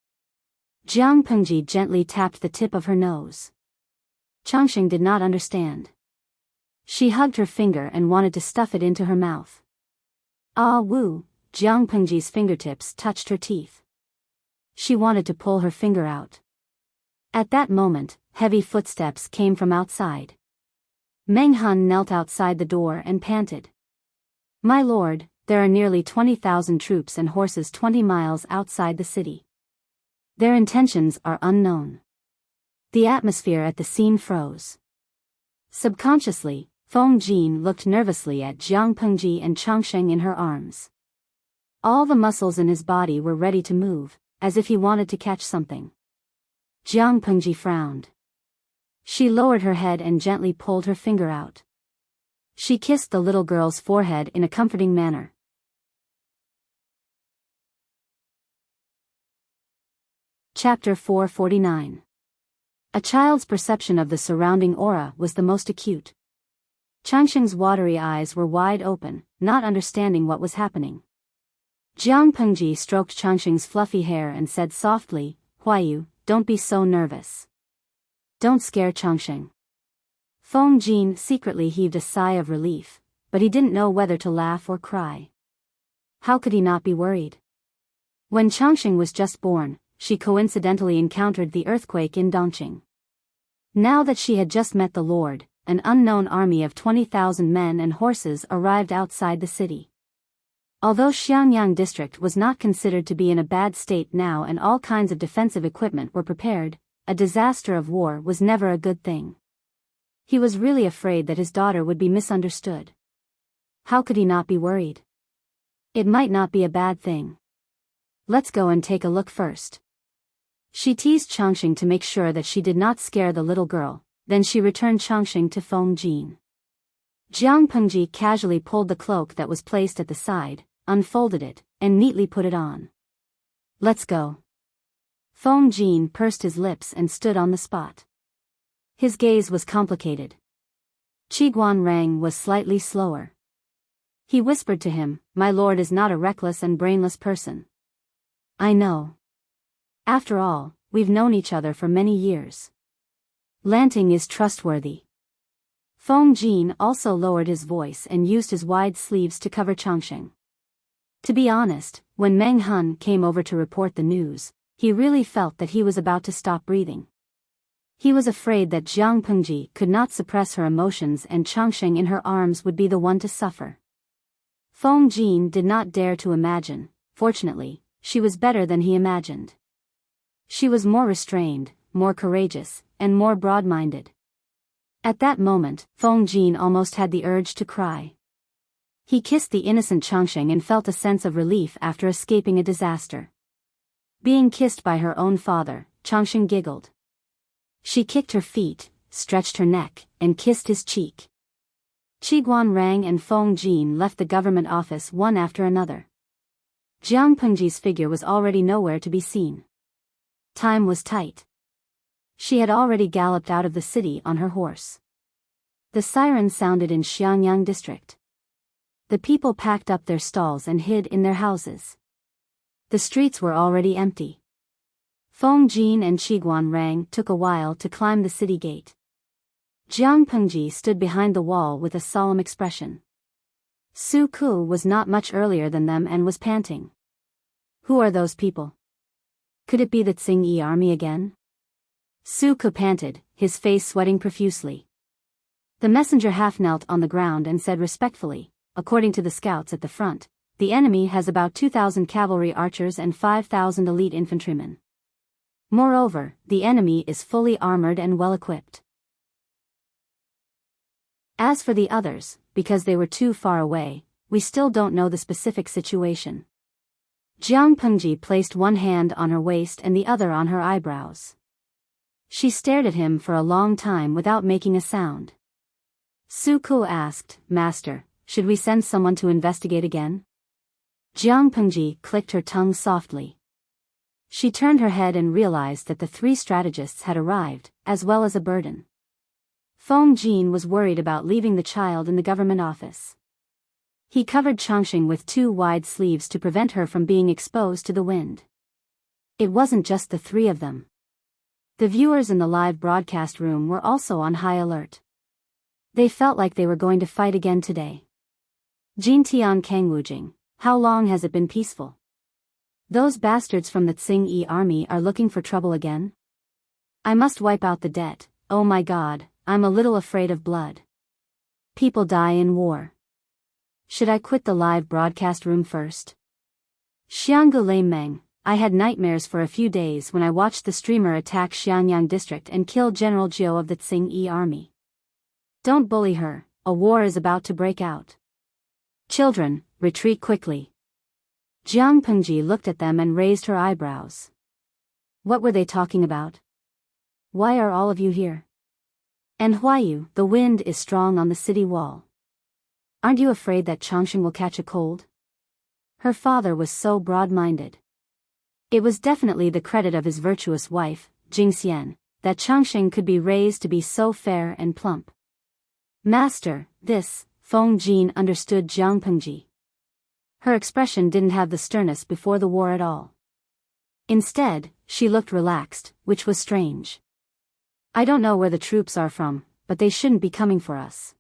Jiang Pengji gently tapped the tip of her nose. Changxing did not understand. She hugged her finger and wanted to stuff it into her mouth. Ah woo, Jiang Pengji's fingertips touched her teeth. She wanted to pull her finger out. At that moment, heavy footsteps came from outside. Meng Han knelt outside the door and panted. My lord, there are nearly 20,000 troops and horses 20 miles outside the city. Their intentions are unknown. The atmosphere at the scene froze. Subconsciously, Feng Jin looked nervously at Jiang Pengji and Changxing in her arms. All the muscles in his body were ready to move, as if he wanted to catch something. Jiang Pengji frowned. She lowered her head and gently pulled her finger out. She kissed the little girl's forehead in a comforting manner. Chapter 449. A child's perception of the surrounding aura was the most acute. Changxing's watery eyes were wide open, not understanding what was happening. Jiang Pengji stroked Changxing's fluffy hair and said softly, Huayu, don't be so nervous. Don't scare Changxing. Feng Jin secretly heaved a sigh of relief, but he didn't know whether to laugh or cry. How could he not be worried? When Changxing was just born, she coincidentally encountered the earthquake in Dongqing. Now that she had just met the Lord, an unknown army of 20,000 men and horses arrived outside the city. Although Xiangyang district was not considered to be in a bad state now and all kinds of defensive equipment were prepared, a disaster of war was never a good thing. He was really afraid that his daughter would be misunderstood. How could he not be worried? It might not be a bad thing. Let's go and take a look first. She teased Changxing to make sure that she did not scare the little girl, then she returned Changxing to Feng Jin. Jiang Pengji casually pulled the cloak that was placed at the side, unfolded it, and neatly put it on. Let's go. Feng Jin pursed his lips and stood on the spot. His gaze was complicated. Qiguan Rang was slightly slower. He whispered to him, My lord is not a reckless and brainless person. I know. After all, we've known each other for many years. Lanting is trustworthy. Feng Jin also lowered his voice and used his wide sleeves to cover Changxing. To be honest, when Meng Han came over to report the news, he really felt that he was about to stop breathing. He was afraid that Jiang Pengji could not suppress her emotions and Changxing in her arms would be the one to suffer. Feng Jin did not dare to imagine. Fortunately, she was better than he imagined. She was more restrained, more courageous, and more broad-minded. At that moment, Feng Jin almost had the urge to cry. He kissed the innocent Changxing and felt a sense of relief after escaping a disaster. Being kissed by her own father, Changxing giggled. She kicked her feet, stretched her neck, and kissed his cheek. Qiguan Rang and Feng Jin left the government office one after another. Jiang Pengji's figure was already nowhere to be seen. Time was tight. She had already galloped out of the city on her horse. The siren sounded in Xiangyang district. The people packed up their stalls and hid in their houses. The streets were already empty. Feng Jin and Qiguan Rang took a while to climb the city gate. Jiang Pengji stood behind the wall with a solemn expression. Su Ku was not much earlier than them and was panting. Who are those people? Could it be the Tsing-Yi army again? Su Ku panted, his face sweating profusely. The messenger half knelt on the ground and said respectfully, according to the scouts at the front, the enemy has about 2,000 cavalry archers and 5,000 elite infantrymen. Moreover, the enemy is fully armored and well-equipped. As for the others, because they were too far away, we still don't know the specific situation. Jiang Pengji placed one hand on her waist and the other on her eyebrows. She stared at him for a long time without making a sound. Su Ku asked, "Master, should we send someone to investigate again?" Jiang Pengji clicked her tongue softly. She turned her head and realized that the three strategists had arrived, as well as a burden. Feng Jin was worried about leaving the child in the government office. He covered Changxing with two wide sleeves to prevent her from being exposed to the wind. It wasn't just the three of them. The viewers in the live broadcast room were also on high alert. They felt like they were going to fight again today. Jintian Kangwujing, how long has it been peaceful? Those bastards from the Tsing-Yi army are looking for trouble again? I must wipe out the debt. Oh my god, I'm a little afraid of blood. People die in war. Should I quit the live broadcast room first? Xianggu Lei Meng, I had nightmares for a few days when I watched the streamer attack Xiangyang district and kill General Jiu of the Tsing-Yi army. Don't bully her, a war is about to break out. Children, retreat quickly. Jiang Pengji looked at them and raised her eyebrows. What were they talking about? Why are all of you here? And Huayu, the wind is strong on the city wall. Aren't you afraid that Changxing will catch a cold? Her father was so broad-minded. It was definitely the credit of his virtuous wife, Jing Xian, that Changxing could be raised to be so fair and plump. Master, this, Feng Jin understood Jiang Pengji. Her expression didn't have the sternness before the war at all. Instead, she looked relaxed, which was strange. I don't know where the troops are from, but they shouldn't be coming for us.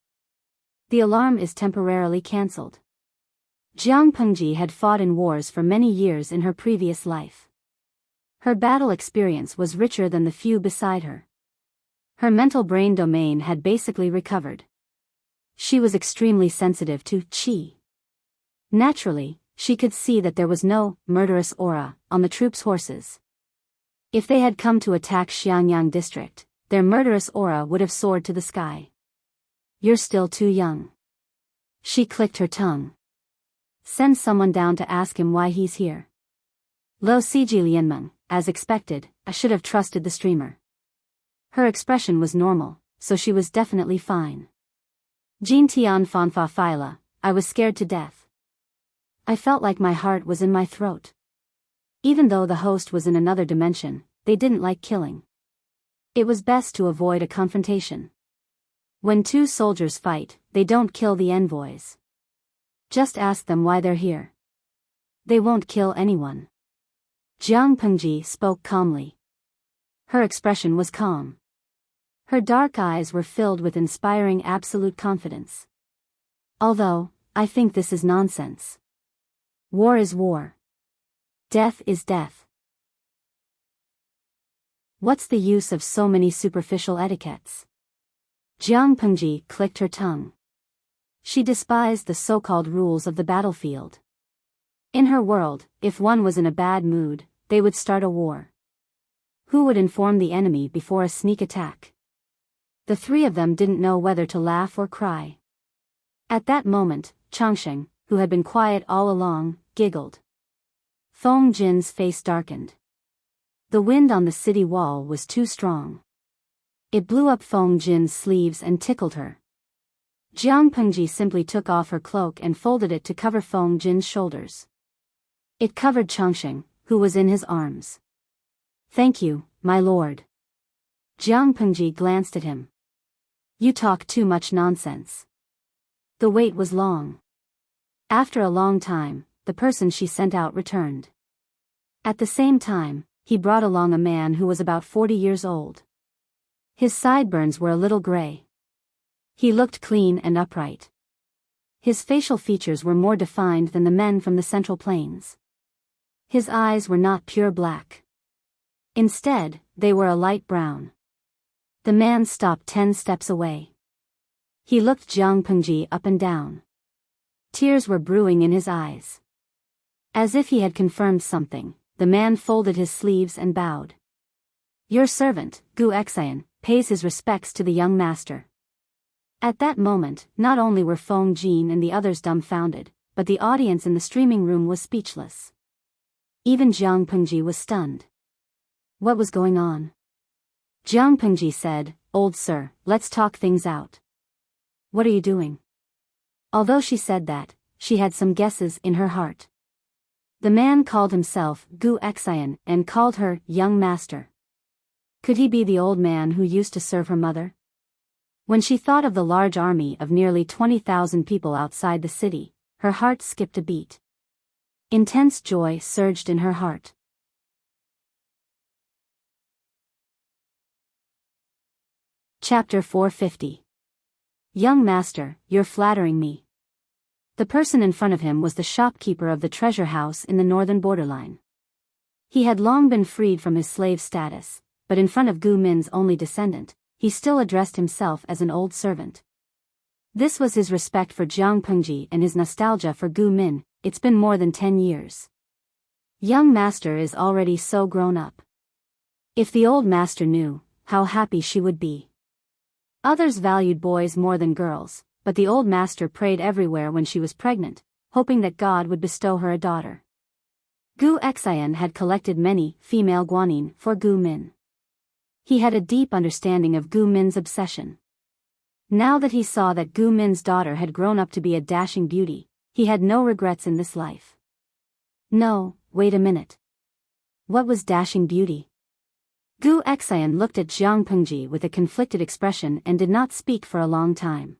The alarm is temporarily cancelled. Jiang Pengji had fought in wars for many years in her previous life. Her battle experience was richer than the few beside her. Her mental brain domain had basically recovered. She was extremely sensitive to qi. Naturally, she could see that there was no murderous aura on the troops' horses. If they had come to attack Xiangyang district, their murderous aura would have soared to the sky. You're still too young. She clicked her tongue. Send someone down to ask him why he's here. Lo Siji Lianmeng, as expected, I should have trusted the streamer. Her expression was normal, so she was definitely fine. Jin Tian Fanfa Phyla, I was scared to death. I felt like my heart was in my throat. Even though the host was in another dimension, they didn't like killing. It was best to avoid a confrontation. When two soldiers fight, they don't kill the envoys. Just ask them why they're here. They won't kill anyone. Jiang Pengji spoke calmly. Her expression was calm. Her dark eyes were filled with inspiring absolute confidence. Although, I think this is nonsense. War is war. Death is death. What's the use of so many superficial etiquettes? Jiang Pengji clicked her tongue. She despised the so-called rules of the battlefield. In her world, if one was in a bad mood, they would start a war. Who would inform the enemy before a sneak attack? The three of them didn't know whether to laugh or cry. At that moment, Changxing, who had been quiet all along, giggled. Feng Jin's face darkened. The wind on the city wall was too strong. It blew up Feng Jin's sleeves and tickled her. Jiang Pengji simply took off her cloak and folded it to cover Feng Jin's shoulders. It covered Changxing, who was in his arms. Thank you, my lord. Jiang Pengji glanced at him. You talk too much nonsense. The wait was long. After a long time, the person she sent out returned. At the same time, he brought along a man who was about 40 years old. His sideburns were a little gray. He looked clean and upright. His facial features were more defined than the men from the Central Plains. His eyes were not pure black. Instead, they were a light brown. The man stopped 10 steps away. He looked Jiang Pengji up and down. Tears were brewing in his eyes. As if he had confirmed something, the man folded his sleeves and bowed. Your servant, Gu Xian, pays his respects to the young master. At that moment, not only were Feng Jin and the others dumbfounded, but the audience in the streaming room was speechless. Even Jiang Pengji was stunned. What was going on? Jiang Pengji said, "Old sir, let's talk things out." "What are you doing?" Although she said that, she had some guesses in her heart. The man called himself Gu Xian and called her young master. Could he be the old man who used to serve her mother? When she thought of the large army of nearly 20,000 people outside the city, her heart skipped a beat. Intense joy surged in her heart. Chapter 450. Young master, you're flattering me. The person in front of him was the shopkeeper of the treasure house in the northern borderline. He had long been freed from his slave status, but in front of Gu Min's only descendant, he still addressed himself as an old servant. This was his respect for Jiang Pengji and his nostalgia for Gu Min. It's been more than 10 years. Young master is already so grown up. If the old master knew, how happy she would be. Others valued boys more than girls, but the old master prayed everywhere when she was pregnant, hoping that God would bestow her a daughter. Gu Xian had collected many female guanyin for Gu Min. He had a deep understanding of Gu Min's obsession. Now that he saw that Gu Min's daughter had grown up to be a dashing beauty, he had no regrets in this life. No, wait a minute. What was dashing beauty? Gu Xian looked at Jiang Pengji with a conflicted expression and did not speak for a long time.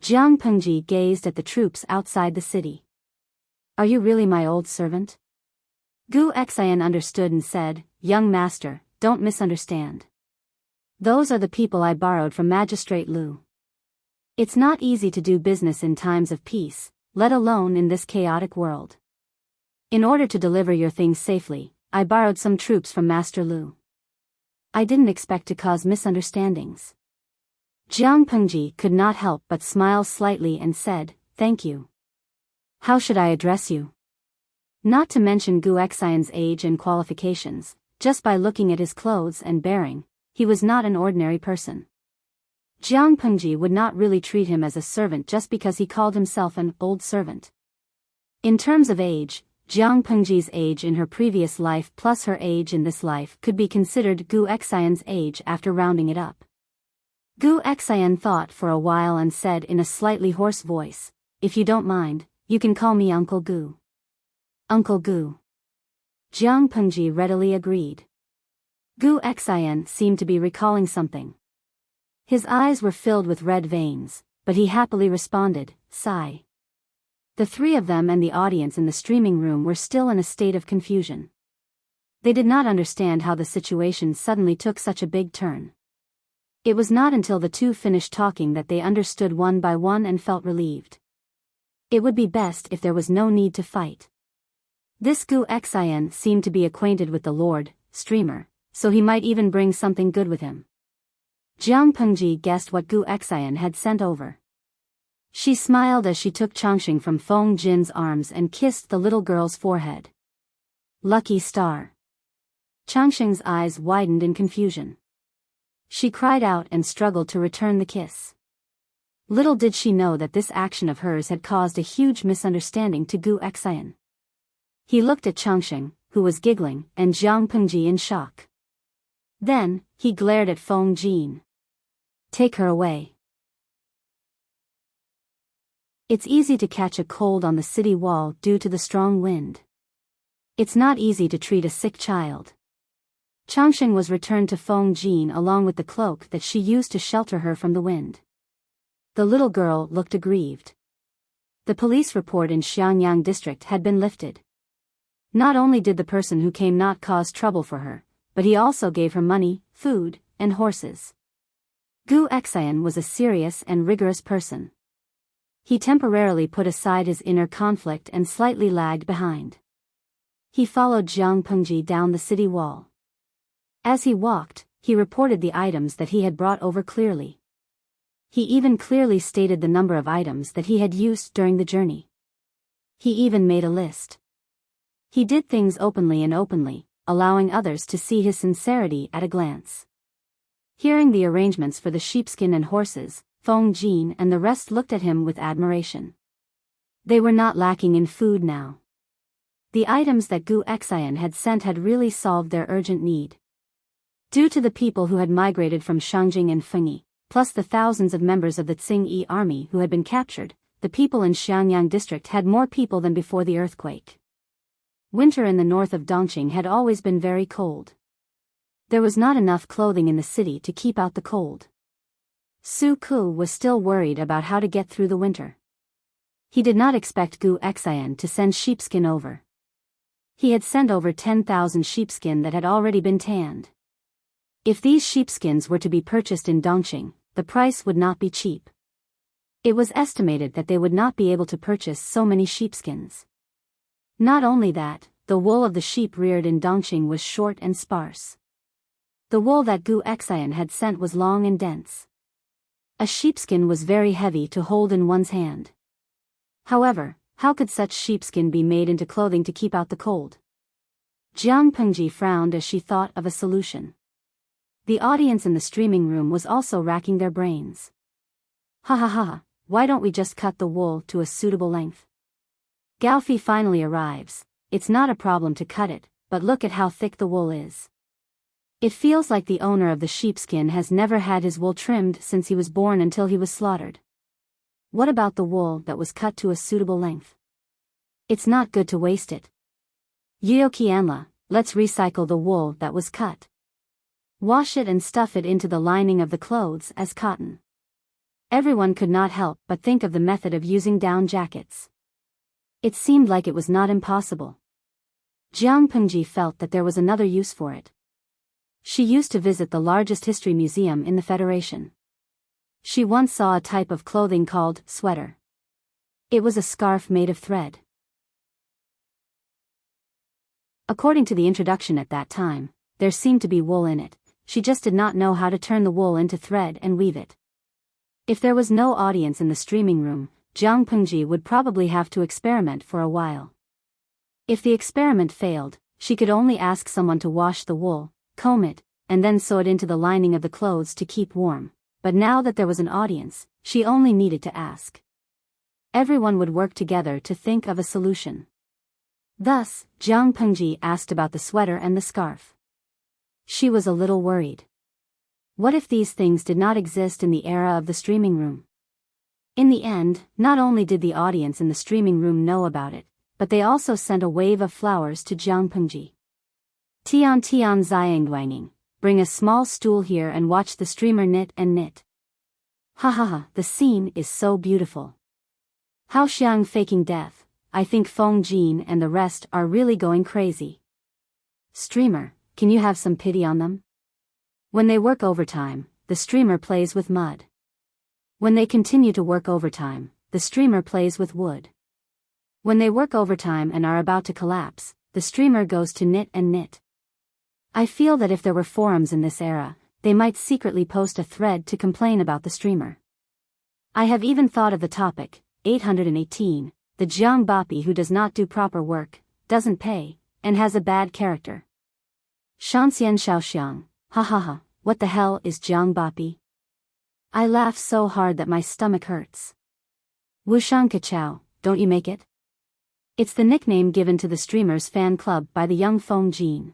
Jiang Pengji gazed at the troops outside the city. Are you really my old servant? Gu Xian understood and said, Young master, don't misunderstand. Those are the people I borrowed from Magistrate Lu. It's not easy to do business in times of peace, let alone in this chaotic world. In order to deliver your things safely, I borrowed some troops from Master Lu. I didn't expect to cause misunderstandings. Jiang Pengji could not help but smile slightly and said, Thank you. How should I address you? Not to mention Gu Xian's age and qualifications, just by looking at his clothes and bearing, he was not an ordinary person. Jiang Pengji would not really treat him as a servant just because he called himself an old servant. In terms of age, Jiang Pengji's age in her previous life plus her age in this life could be considered Gu Xian's age after rounding it up. Gu Xian thought for a while and said in a slightly hoarse voice, If you don't mind, you can call me Uncle Gu. Uncle Gu. Jiang Pengji readily agreed. Gu Xian seemed to be recalling something. His eyes were filled with red veins, but he happily responded, Sigh. The three of them and the audience in the streaming room were still in a state of confusion. They did not understand how the situation suddenly took such a big turn. It was not until the two finished talking that they understood one by one and felt relieved. It would be best if there was no need to fight. This Gu Xian seemed to be acquainted with the Lord, streamer, so he might even bring something good with him. Jiang Pengji guessed what Gu Xian had sent over. She smiled as she took Changxing from Feng Jin's arms and kissed the little girl's forehead. Lucky star. Changxing's eyes widened in confusion. She cried out and struggled to return the kiss. Little did she know that this action of hers had caused a huge misunderstanding to Gu Xian. He looked at Changxing, who was giggling, and Jiang Pengji in shock. Then, he glared at Feng Jin. Take her away. It's easy to catch a cold on the city wall due to the strong wind. It's not easy to treat a sick child. Changxing was returned to Feng Jin along with the cloak that she used to shelter her from the wind. The little girl looked aggrieved. The police report in Xiangyang district had been lifted. Not only did the person who came not cause trouble for her, but he also gave her money, food, and horses. Gu Xian was a serious and rigorous person. He temporarily put aside his inner conflict and slightly lagged behind. He followed Jiang Pengji down the city wall. As he walked, he reported the items that he had brought over clearly. He even clearly stated the number of items that he had used during the journey. He even made a list. He did things openly, allowing others to see his sincerity at a glance. Hearing the arrangements for the sheepskin and horses, Feng Jin and the rest looked at him with admiration. They were not lacking in food now. The items that Gu Xian had sent had really solved their urgent need. Due to the people who had migrated from Shangjing and Fengyi, plus the thousands of members of the Tsing-Yi army who had been captured, the people in Xiangyang district had more people than before the earthquake. Winter in the north of Dongqing had always been very cold. There was not enough clothing in the city to keep out the cold. Su Ku was still worried about how to get through the winter. He did not expect Gu Xian to send sheepskin over. He had sent over 10,000 sheepskin that had already been tanned. If these sheepskins were to be purchased in Dongqing, the price would not be cheap. It was estimated that they would not be able to purchase so many sheepskins. Not only that, the wool of the sheep reared in Dongqing was short and sparse. The wool that Gu Xian had sent was long and dense. A sheepskin was very heavy to hold in one's hand. However, how could such sheepskin be made into clothing to keep out the cold? Jiang Pengji frowned as she thought of a solution. The audience in the streaming room was also racking their brains. Ha ha ha, why don't we just cut the wool to a suitable length? Gaofi finally arrives. It's not a problem to cut it, but look at how thick the wool is. It feels like the owner of the sheepskin has never had his wool trimmed since he was born until he was slaughtered. What about the wool that was cut to a suitable length? It's not good to waste it. Yeoqianla, let's recycle the wool that was cut. Wash it and stuff it into the lining of the clothes as cotton. Everyone could not help but think of the method of using down jackets. It seemed like it was not impossible. Jiang Pengji felt that there was another use for it. She used to visit the largest history museum in the Federation. She once saw a type of clothing called sweater. It was a scarf made of thread. According to the introduction at that time, there seemed to be wool in it. She just did not know how to turn the wool into thread and weave it. If there was no audience in the streaming room, Jiang Pengji would probably have to experiment for a while. If the experiment failed, she could only ask someone to wash the wool, comb it, and then sew it into the lining of the clothes to keep warm. But now that there was an audience, she only needed to ask. Everyone would work together to think of a solution. Thus, Jiang Pengji asked about the sweater and the scarf. She was a little worried. What if these things did not exist in the era of the streaming room? In the end, not only did the audience in the streaming room know about it, but they also sent a wave of flowers to Jiang Pengji. Tian Tian Xiangguanging, bring a small stool here and watch the streamer knit and knit. Ha ha ha, the scene is so beautiful. Hao Xiang faking death, I think Feng Jin and the rest are really going crazy. Streamer, can you have some pity on them? When they work overtime, the streamer plays with mud. When they continue to work overtime, the streamer plays with wood. When they work overtime and are about to collapse, the streamer goes to knit and knit. I feel that if there were forums in this era, they might secretly post a thread to complain about the streamer. I have even thought of the topic, 818, the Jiang Bapi who does not do proper work, doesn't pay, and has a bad character. Shanxian Xiaoxiang, ha ha ha, what the hell is Jiang Bapi? I laugh so hard that my stomach hurts. Wushang Kachao, don't you make it? It's the nickname given to the streamer's fan club by the young Feng Jin.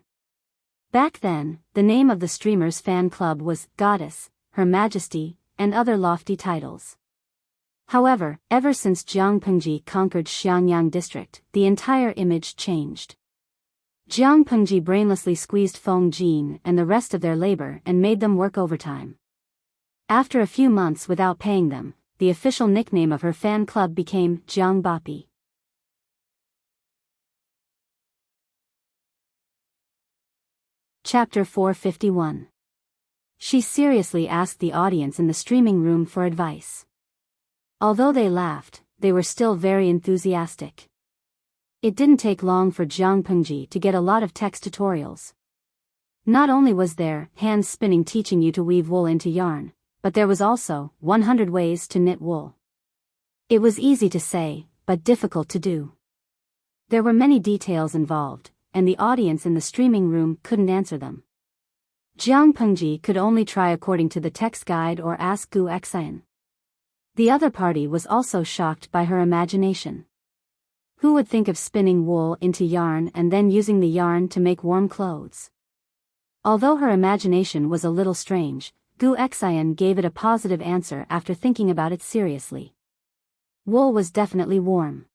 Back then, the name of the streamer's fan club was Goddess, Her Majesty, and other lofty titles. However, ever since Jiang Pengji conquered Xiangyang district, the entire image changed. Jiang Pengji brainlessly squeezed Feng Jin and the rest of their labor and made them work overtime. After a few months without paying them, the official nickname of her fan club became Jiang Bapi. Chapter 451. She seriously asked the audience in the streaming room for advice. Although they laughed, they were still very enthusiastic. It didn't take long for Jiang Pengji to get a lot of text tutorials. Not only was there hand spinning teaching you to weave wool into yarn, but there was also 100 ways to knit wool. It was easy to say, but difficult to do. There were many details involved, and the audience in the streaming room couldn't answer them. Jiang Pengji could only try according to the text guide or ask Gu Xian. The other party was also shocked by her imagination. Who would think of spinning wool into yarn and then using the yarn to make warm clothes? Although her imagination was a little strange, Gu Xian gave it a positive answer after thinking about it seriously. Wool was definitely warm.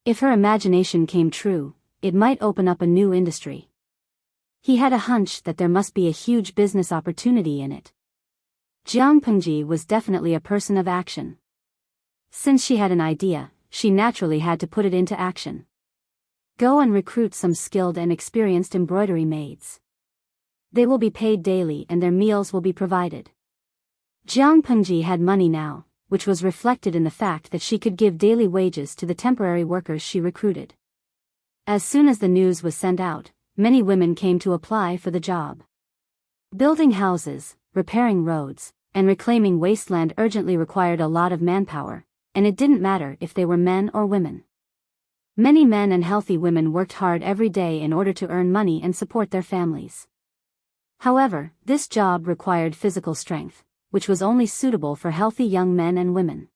If her imagination came true, it might open up a new industry. He had a hunch that there must be a huge business opportunity in it. Jiang Pengji was definitely a person of action. Since she had an idea, she naturally had to put it into action. Go and recruit some skilled and experienced embroidery maids. They will be paid daily and their meals will be provided. Jiang Pengji had money now, which was reflected in the fact that she could give daily wages to the temporary workers she recruited. As soon as the news was sent out, many women came to apply for the job. Building houses, repairing roads, and reclaiming wasteland urgently required a lot of manpower, and it didn't matter if they were men or women. Many men and healthy women worked hard every day in order to earn money and support their families. However, this job required physical strength, which was only suitable for healthy young men and women.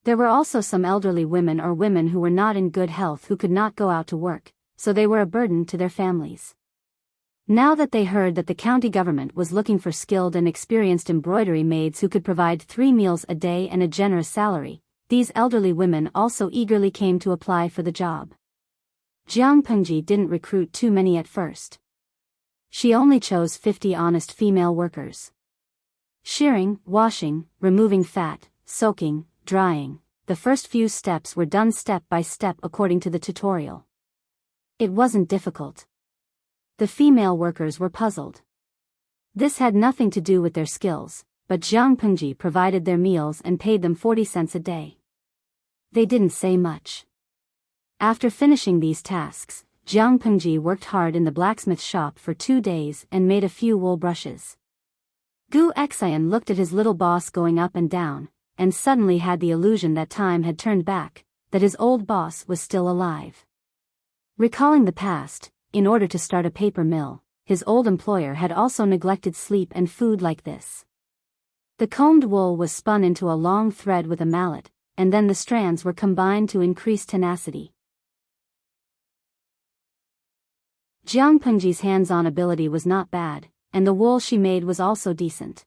There were also some elderly women or women who were not in good health who could not go out to work, so they were a burden to their families. Now that they heard that the county government was looking for skilled and experienced embroidery maids who could provide 3 meals a day and a generous salary, these elderly women also eagerly came to apply for the job. Jiang Pengji didn't recruit too many at first. She only chose 50 honest female workers. Shearing, washing, removing fat, soaking, drying, the first few steps were done step by step according to the tutorial. It wasn't difficult. The female workers were puzzled. This had nothing to do with their skills, but Jiang Pengji provided their meals and paid them 40 cents a day. They didn't say much. After finishing these tasks, Jiang Pengji worked hard in the blacksmith shop for 2 days and made a few wool brushes. Gu Xian looked at his little boss going up and down, and suddenly had the illusion that time had turned back, that his old boss was still alive. Recalling the past, in order to start a paper mill, his old employer had also neglected sleep and food like this. The combed wool was spun into a long thread with a mallet, and then the strands were combined to increase tenacity. Jiang Pengji's hands-on ability was not bad, and the wool she made was also decent.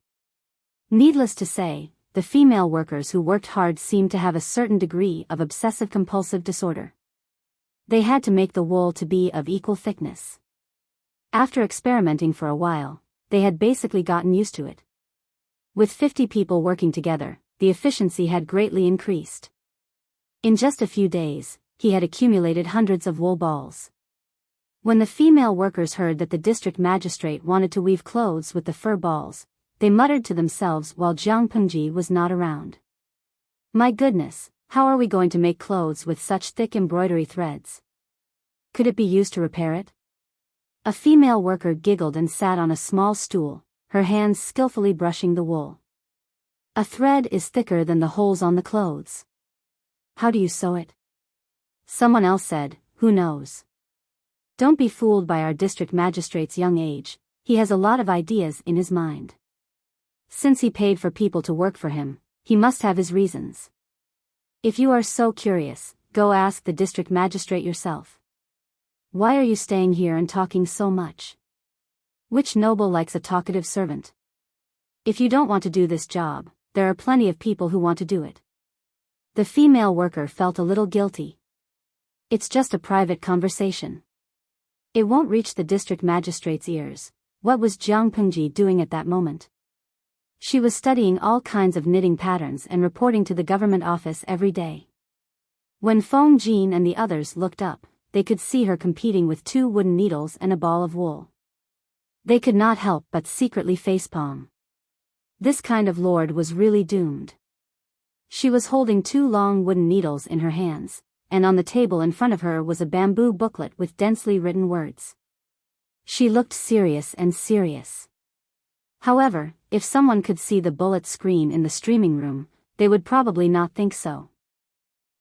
Needless to say, the female workers who worked hard seemed to have a certain degree of obsessive-compulsive disorder. They had to make the wool to be of equal thickness. After experimenting for a while, they had basically gotten used to it. With 50 people working together, the efficiency had greatly increased. In just a few days, he had accumulated hundreds of wool balls. When the female workers heard that the district magistrate wanted to weave clothes with the fur balls, they muttered to themselves while Jiang Pengji was not around. My goodness, how are we going to make clothes with such thick embroidery threads? Could it be used to repair it? A female worker giggled and sat on a small stool, her hands skillfully brushing the wool. A thread is thicker than the holes on the clothes. How do you sew it? Someone else said, who knows? Don't be fooled by our district magistrate's young age, he has a lot of ideas in his mind. Since he paid for people to work for him, he must have his reasons. If you are so curious, go ask the district magistrate yourself. Why are you staying here and talking so much? Which noble likes a talkative servant? If you don't want to do this job, there are plenty of people who want to do it. The female worker felt a little guilty. It's just a private conversation. It won't reach the district magistrate's ears. What was Jiang Pengji doing at that moment? She was studying all kinds of knitting patterns and reporting to the government office every day. When Feng Jin and the others looked up, they could see her competing with 2 wooden needles and a ball of wool. They could not help but secretly facepalm. This kind of lord was really doomed. She was holding 2 long wooden needles in her hands, and on the table in front of her was a bamboo booklet with densely written words. She looked serious and serious. However, if someone could see the bullet screen in the streaming room, they would probably not think so.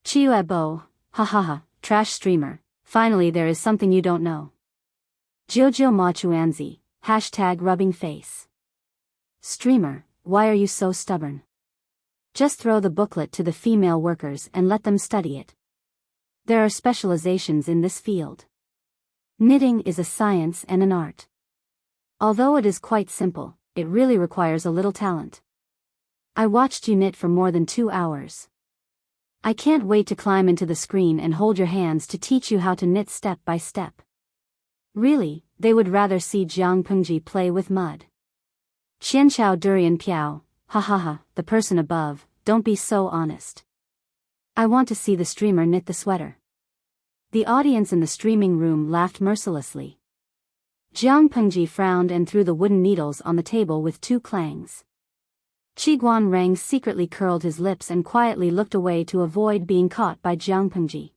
Chiuebo, ha ha ha, trash streamer, finally there is something you don't know. Jojo Ma Chuanzi, #rubbing face. Streamer, why are you so stubborn? Just throw the booklet to the female workers and let them study it. There are specializations in this field. Knitting is a science and an art. Although it is quite simple, it really requires a little talent. I watched you knit for more than 2 hours. I can't wait to climb into the screen and hold your hands to teach you how to knit step by step. Really, they would rather see Jiang Pengji play with mud. Qianqiao Durian Piao, ha ha ha, the person above, don't be so honest. I want to see the streamer knit the sweater. The audience in the streaming room laughed mercilessly. Jiang Pengji frowned and threw the wooden needles on the table with 2 clangs. Qiguan Rang secretly curled his lips and quietly looked away to avoid being caught by Jiang Pengji.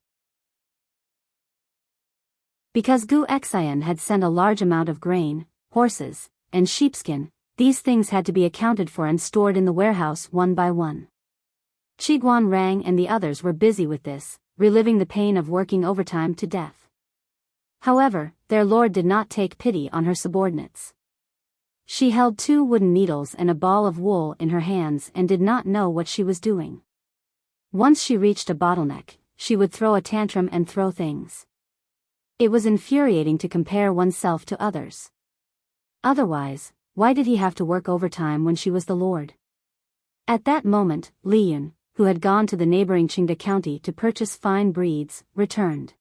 Because Gu Xian had sent a large amount of grain, horses, and sheepskin, these things had to be accounted for and stored in the warehouse one by one. Qiguan Rang and the others were busy with this, reliving the pain of working overtime to death. However, their lord did not take pity on her subordinates. She held 2 wooden needles and a ball of wool in her hands and did not know what she was doing. Once she reached a bottleneck, she would throw a tantrum and throw things. It was infuriating to compare oneself to others. Otherwise, why did he have to work overtime when she was the lord? At that moment, Li Yun, who had gone to the neighboring Qingde County to purchase fine breeds, returned.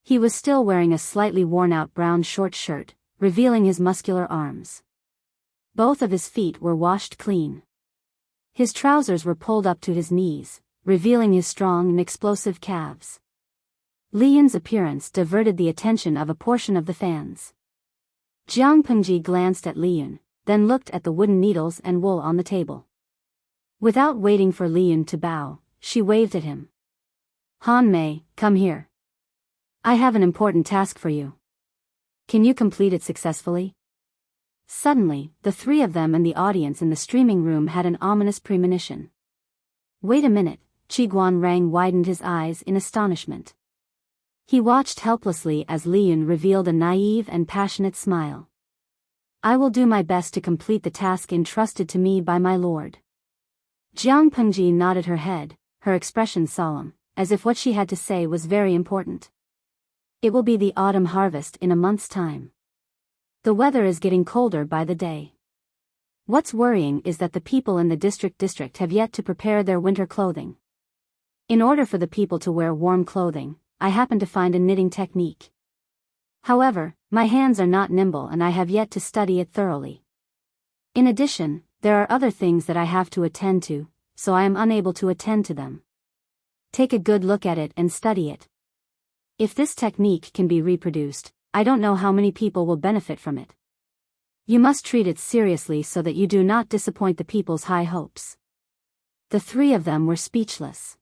He was still wearing a slightly worn-out brown short shirt, revealing his muscular arms. Both of his feet were washed clean. His trousers were pulled up to his knees, revealing his strong and explosive calves. Li Yun's appearance diverted the attention of a portion of the fans. Jiang Pengji glanced at Li Yun, then looked at the wooden needles and wool on the table. Without waiting for Li Yun to bow, she waved at him. Han Mei, come here. I have an important task for you. Can you complete it successfully? Suddenly, the 3 of them and the audience in the streaming room had an ominous premonition. Wait a minute, Qiguan Rang widened his eyes in astonishment. He watched helplessly as Li Yun revealed a naive and passionate smile. I will do my best to complete the task entrusted to me by my lord. Jiang Pengji nodded her head, her expression solemn, as if what she had to say was very important. It will be the autumn harvest in a month's time. The weather is getting colder by the day. What's worrying is that the people in the district have yet to prepare their winter clothing. In order for the people to wear warm clothing, I happen to find a knitting technique. However, my hands are not nimble and I have yet to study it thoroughly. In addition, there are other things that I have to attend to, so I am unable to attend to them. Take a good look at it and study it. If this technique can be reproduced, I don't know how many people will benefit from it. You must treat it seriously so that you do not disappoint the people's high hopes. The 3 of them were speechless.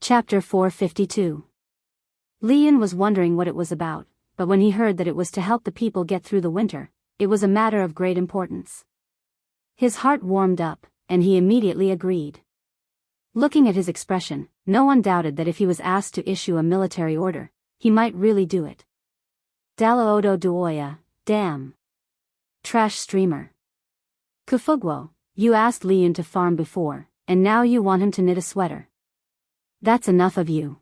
Chapter 452. Li Yun was wondering what it was about, but when he heard that it was to help the people get through the winter, it was a matter of great importance. His heart warmed up, and he immediately agreed. Looking at his expression, no one doubted that if he was asked to issue a military order, he might really do it. Dalaodo Duoya, damn. Trash streamer. Kufugwo, you asked Li Yun to farm before, and now you want him to knit a sweater. That's enough of you.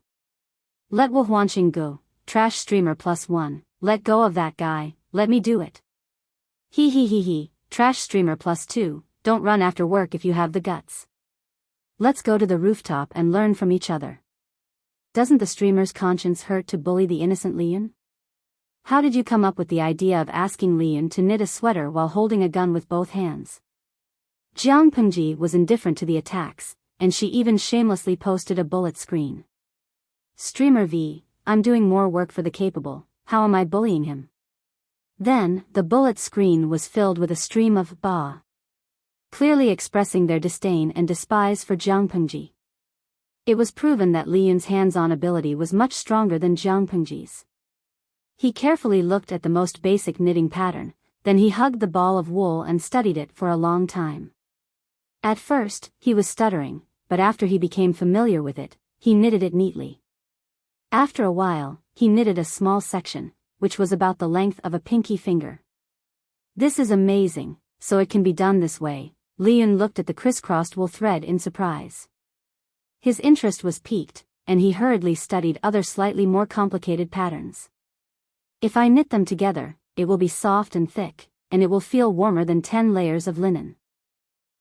Let Wu Huanqing go, trash streamer +1, let go of that guy, let me do it. He, trash streamer +2, don't run after work if you have the guts. Let's go to the rooftop and learn from each other. Doesn't the streamer's conscience hurt to bully the innocent Li Yun? How did you come up with the idea of asking Li Yun to knit a sweater while holding a gun with both hands? Jiang Pengji was indifferent to the attacks, and she even shamelessly posted a bullet screen. Streamer V, I'm doing more work for the capable, how am I bullying him? Then, the bullet screen was filled with a stream of ba, clearly expressing their disdain and despise for Jiang Pengji. It was proven that Li Yun's hands-on ability was much stronger than Jiang Pengji's. He carefully looked at the most basic knitting pattern, then he hugged the ball of wool and studied it for a long time. At first, he was stuttering, but after he became familiar with it, he knitted it neatly. After a while, he knitted a small section, which was about the length of a pinky finger. This is amazing, so it can be done this way, Lian looked at the crisscrossed wool thread in surprise. His interest was piqued, and he hurriedly studied other slightly more complicated patterns. If I knit them together, it will be soft and thick, and it will feel warmer than 10 layers of linen.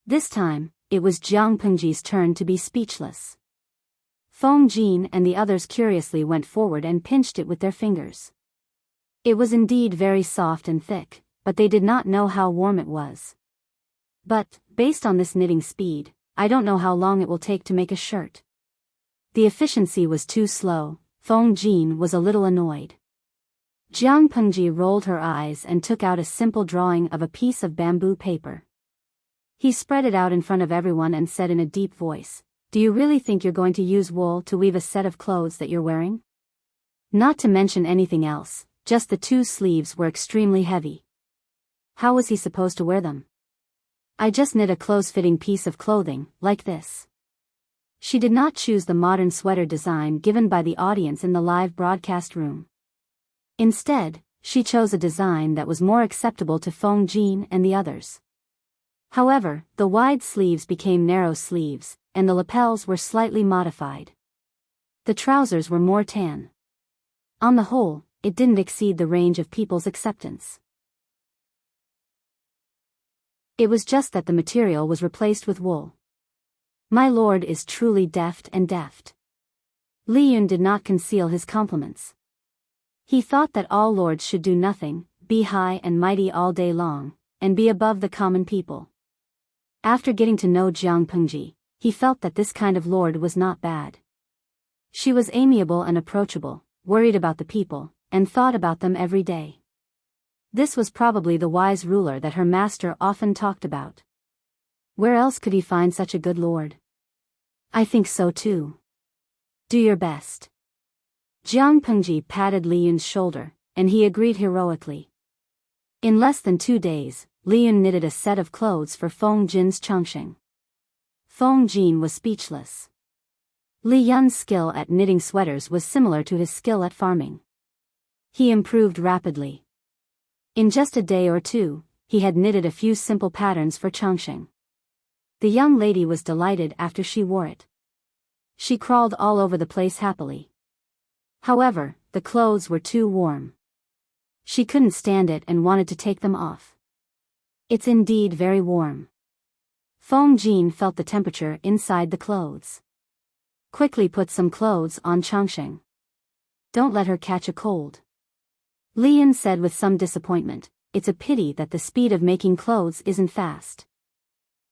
This time, it was Jiang Pengji's turn to be speechless. Feng Jin and the others curiously went forward and pinched it with their fingers. It was indeed very soft and thick, but they did not know how warm it was. But, based on this knitting speed, I don't know how long it will take to make a shirt. The efficiency was too slow. Feng Jin was a little annoyed. Jiang Pengji rolled her eyes and took out a simple drawing of a piece of bamboo paper. He spread it out in front of everyone and said in a deep voice, "Do you really think you're going to use wool to weave a set of clothes that you're wearing?" Not to mention anything else, just the 2 sleeves were extremely heavy. How was he supposed to wear them? I just knit a close-fitting piece of clothing, like this. She did not choose the modern sweater design given by the audience in the live broadcast room. Instead, she chose a design that was more acceptable to Feng Jin and the others. However, the wide sleeves became narrow sleeves, and the lapels were slightly modified. The trousers were more tan. On the whole, it didn't exceed the range of people's acceptance. It was just that the material was replaced with wool. My lord is truly deft and deft. Li Yun did not conceal his compliments. He thought that all lords should do nothing, be high and mighty all day long, and be above the common people. After getting to know Jiang Pengji, he felt that this kind of lord was not bad. She was amiable and approachable, worried about the people, and thought about them every day. This was probably the wise ruler that her master often talked about. Where else could he find such a good lord? I think so too. Do your best. Jiang Pengji patted Li Yun's shoulder, and he agreed heroically. In less than 2 days, Li Yun knitted a set of clothes for Feng Jin's Changsheng. Feng Jin was speechless. Li Yun's skill at knitting sweaters was similar to his skill at farming. He improved rapidly. In just a day or 2, he had knitted a few simple patterns for Changsheng. The young lady was delighted after she wore it. She crawled all over the place happily. However, the clothes were too warm. She couldn't stand it and wanted to take them off. It's indeed very warm. Feng Jin felt the temperature inside the clothes. Quickly put some clothes on Changsheng. Don't let her catch a cold. Li Yun said with some disappointment, it's a pity that the speed of making clothes isn't fast.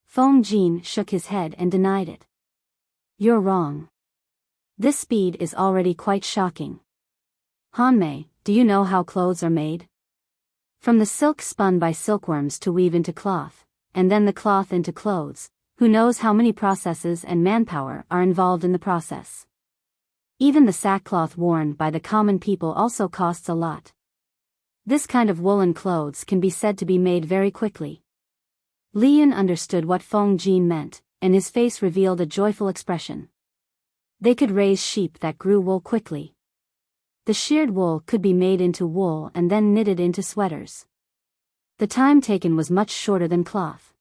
Feng Jin shook his head and denied it. You're wrong. This speed is already quite shocking. Hanmei, do you know how clothes are made? From the silk spun by silkworms to weave into cloth, and then the cloth into clothes, who knows how many processes and manpower are involved in the process. Even the sackcloth worn by the common people also costs a lot. This kind of woolen clothes can be said to be made very quickly. Li Yun understood what Feng Jin meant, and his face revealed a joyful expression. They could raise sheep that grew wool quickly. The sheared wool could be made into wool and then knitted into sweaters. The time taken was much shorter than cloth.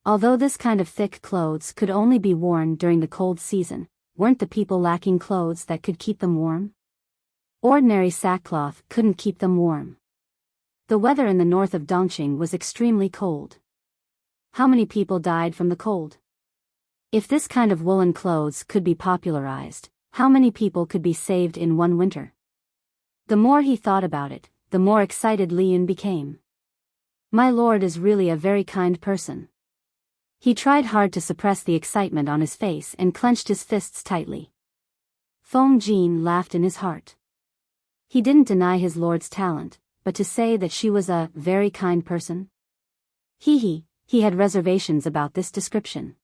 Although this kind of thick clothes could only be worn during the cold season, weren't the people lacking clothes that could keep them warm? Ordinary sackcloth couldn't keep them warm. The weather in the north of Dongqing was extremely cold. How many people died from the cold? If this kind of woolen clothes could be popularized, how many people could be saved in one winter? The more he thought about it, the more excited Li Yun became. My lord is really a very kind person. He tried hard to suppress the excitement on his face and clenched his fists tightly. Feng Jin laughed in his heart. He didn't deny his lord's talent, but to say that she was a very kind person? He had reservations about this description.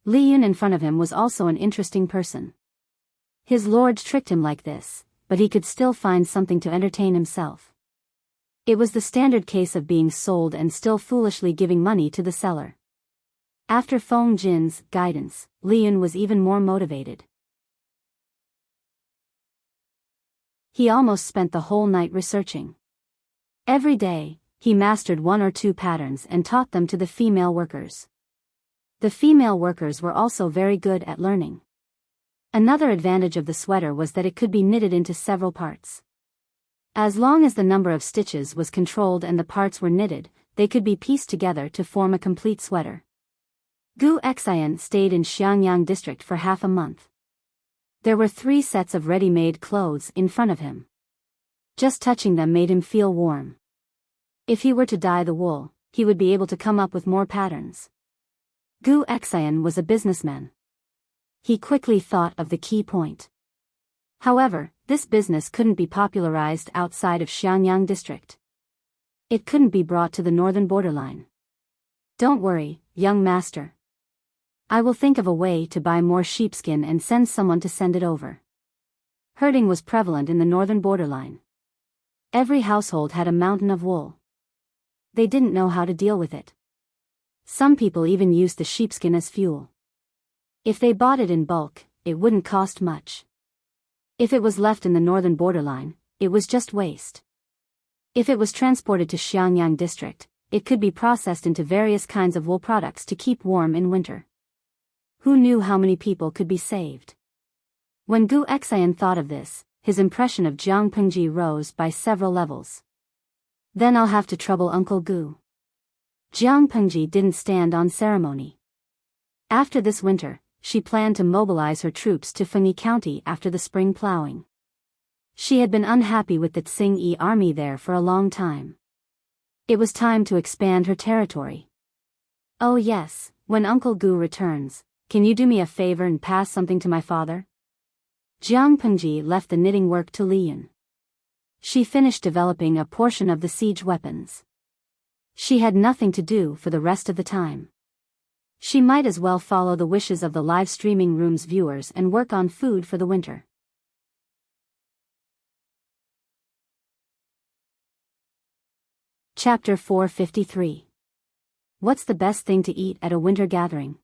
Li Yun in front of him was also an interesting person. His lord tricked him like this, but he could still find something to entertain himself. It was the standard case of being sold and still foolishly giving money to the seller. After Feng Jin's guidance, Li Yun was even more motivated. He almost spent the whole night researching. Every day, He mastered 1 or 2 patterns and taught them to the female workers. The female workers were also very good at learning. Another advantage of the sweater was that it could be knitted into several parts. As long as the number of stitches was controlled and the parts were knitted, they could be pieced together to form a complete sweater. Gu Xian stayed in Xiangyang district for half a month. There were 3 sets of ready-made clothes in front of him. Just touching them made him feel warm. If he were to dye the wool, he would be able to come up with more patterns. Gu Xian was a businessman. He quickly thought of the key point. However, this business couldn't be popularized outside of Xiangyang district. It couldn't be brought to the northern borderline. Don't worry, young master. I will think of a way to buy more sheepskin and send someone to send it over. Herding was prevalent in the northern borderline. Every household had a mountain of wool. They didn't know how to deal with it. Some people even used the sheepskin as fuel. If they bought it in bulk, it wouldn't cost much. If it was left in the northern borderline, it was just waste. If it was transported to Xiangyang district, it could be processed into various kinds of wool products to keep warm in winter. Who knew how many people could be saved? When Gu Xian thought of this, his impression of Jiang Pengji rose by several levels. Then I'll have to trouble Uncle Gu. Jiang Pengji didn't stand on ceremony. After this winter, she planned to mobilize her troops to Fengyi County after the spring plowing. She had been unhappy with the Tsing-Yi army there for a long time. It was time to expand her territory. Oh yes, when Uncle Gu returns, can you do me a favor and pass something to my father? Jiang Pengji left the knitting work to Liyun. She finished developing a portion of the siege weapons. She had nothing to do for the rest of the time. She might as well follow the wishes of the live streaming room's viewers and work on food for the winter. Chapter 453. What's the best thing to eat at a winter gathering?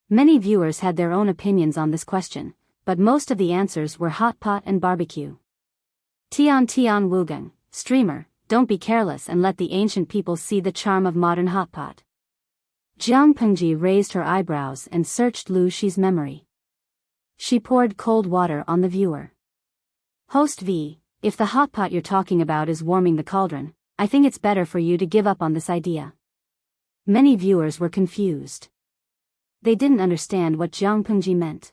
Many viewers had their own opinions on this question, but most of the answers were hot pot and barbecue. Tian Wugang, streamer, don't be careless and let the ancient people see the charm of modern hot pot. Jiang Pengji raised her eyebrows and searched Lu Shi's memory. She poured cold water on the viewer. Host V, if the hot pot you're talking about is warming the cauldron, I think it's better for you to give up on this idea. Many viewers were confused. They didn't understand what Jiang Pengji meant.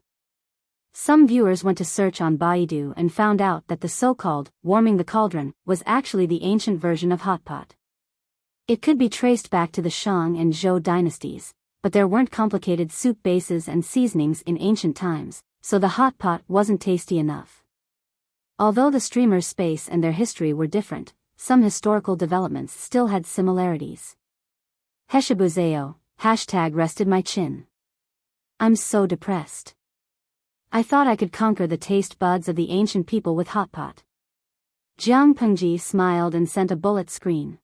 Some viewers went to search on Baidu and found out that the so-called warming the cauldron was actually the ancient version of hot pot. It could be traced back to the Shang and Zhou dynasties, but there weren't complicated soup bases and seasonings in ancient times, so the hot pot wasn't tasty enough. Although the streamer's space and their history were different, some historical developments still had similarities. Heshibuzeo, #rested my chin. I'm so depressed. I thought I could conquer the taste buds of the ancient people with hot pot. Jiang Pengji smiled and sent a bullet screen.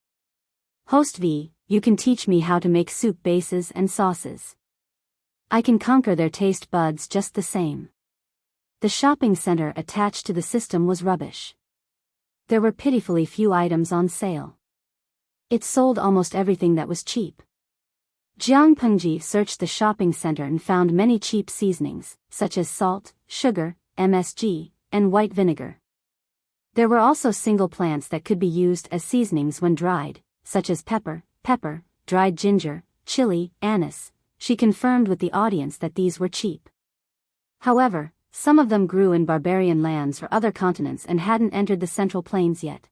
Host V, you can teach me how to make soup bases and sauces. I can conquer their taste buds just the same. The shopping center attached to the system was rubbish. There were pitifully few items on sale. It sold almost everything that was cheap. Jiang Pengji searched the shopping center and found many cheap seasonings, such as salt, sugar, MSG, and white vinegar. There were also single plants that could be used as seasonings when dried, such as pepper, dried ginger, chili, anise. She confirmed with the audience that these were cheap. However, some of them grew in barbarian lands or other continents and hadn't entered the Central Plains yet.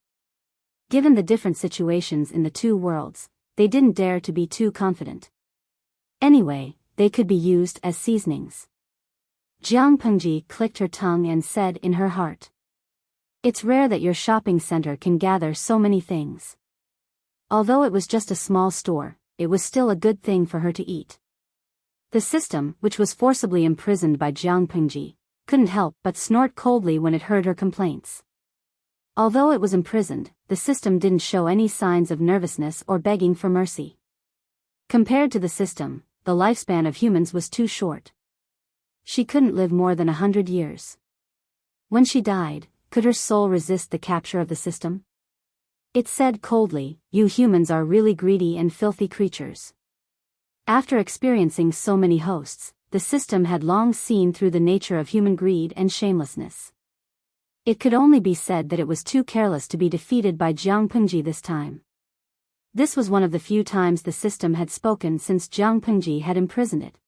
Given the different situations in the two worlds, they didn't dare to be too confident. Anyway, they could be used as seasonings. Jiang Pengji clicked her tongue and said in her heart, "It's rare that your shopping center can gather so many things." Although it was just a small store, it was still a good thing for her to eat. The system, which was forcibly imprisoned by Jiang Pengji, couldn't help but snort coldly when it heard her complaints. Although it was imprisoned, the system didn't show any signs of nervousness or begging for mercy. Compared to the system, the lifespan of humans was too short. She couldn't live more than 100 years. When she died, could her soul resist the capture of the system? It said coldly, "You humans are really greedy and filthy creatures." After experiencing so many hosts, the system had long seen through the nature of human greed and shamelessness. It could only be said that it was too careless to be defeated by Jiang Pengji this time. This was one of the few times the system had spoken since Jiang Pengji had imprisoned it.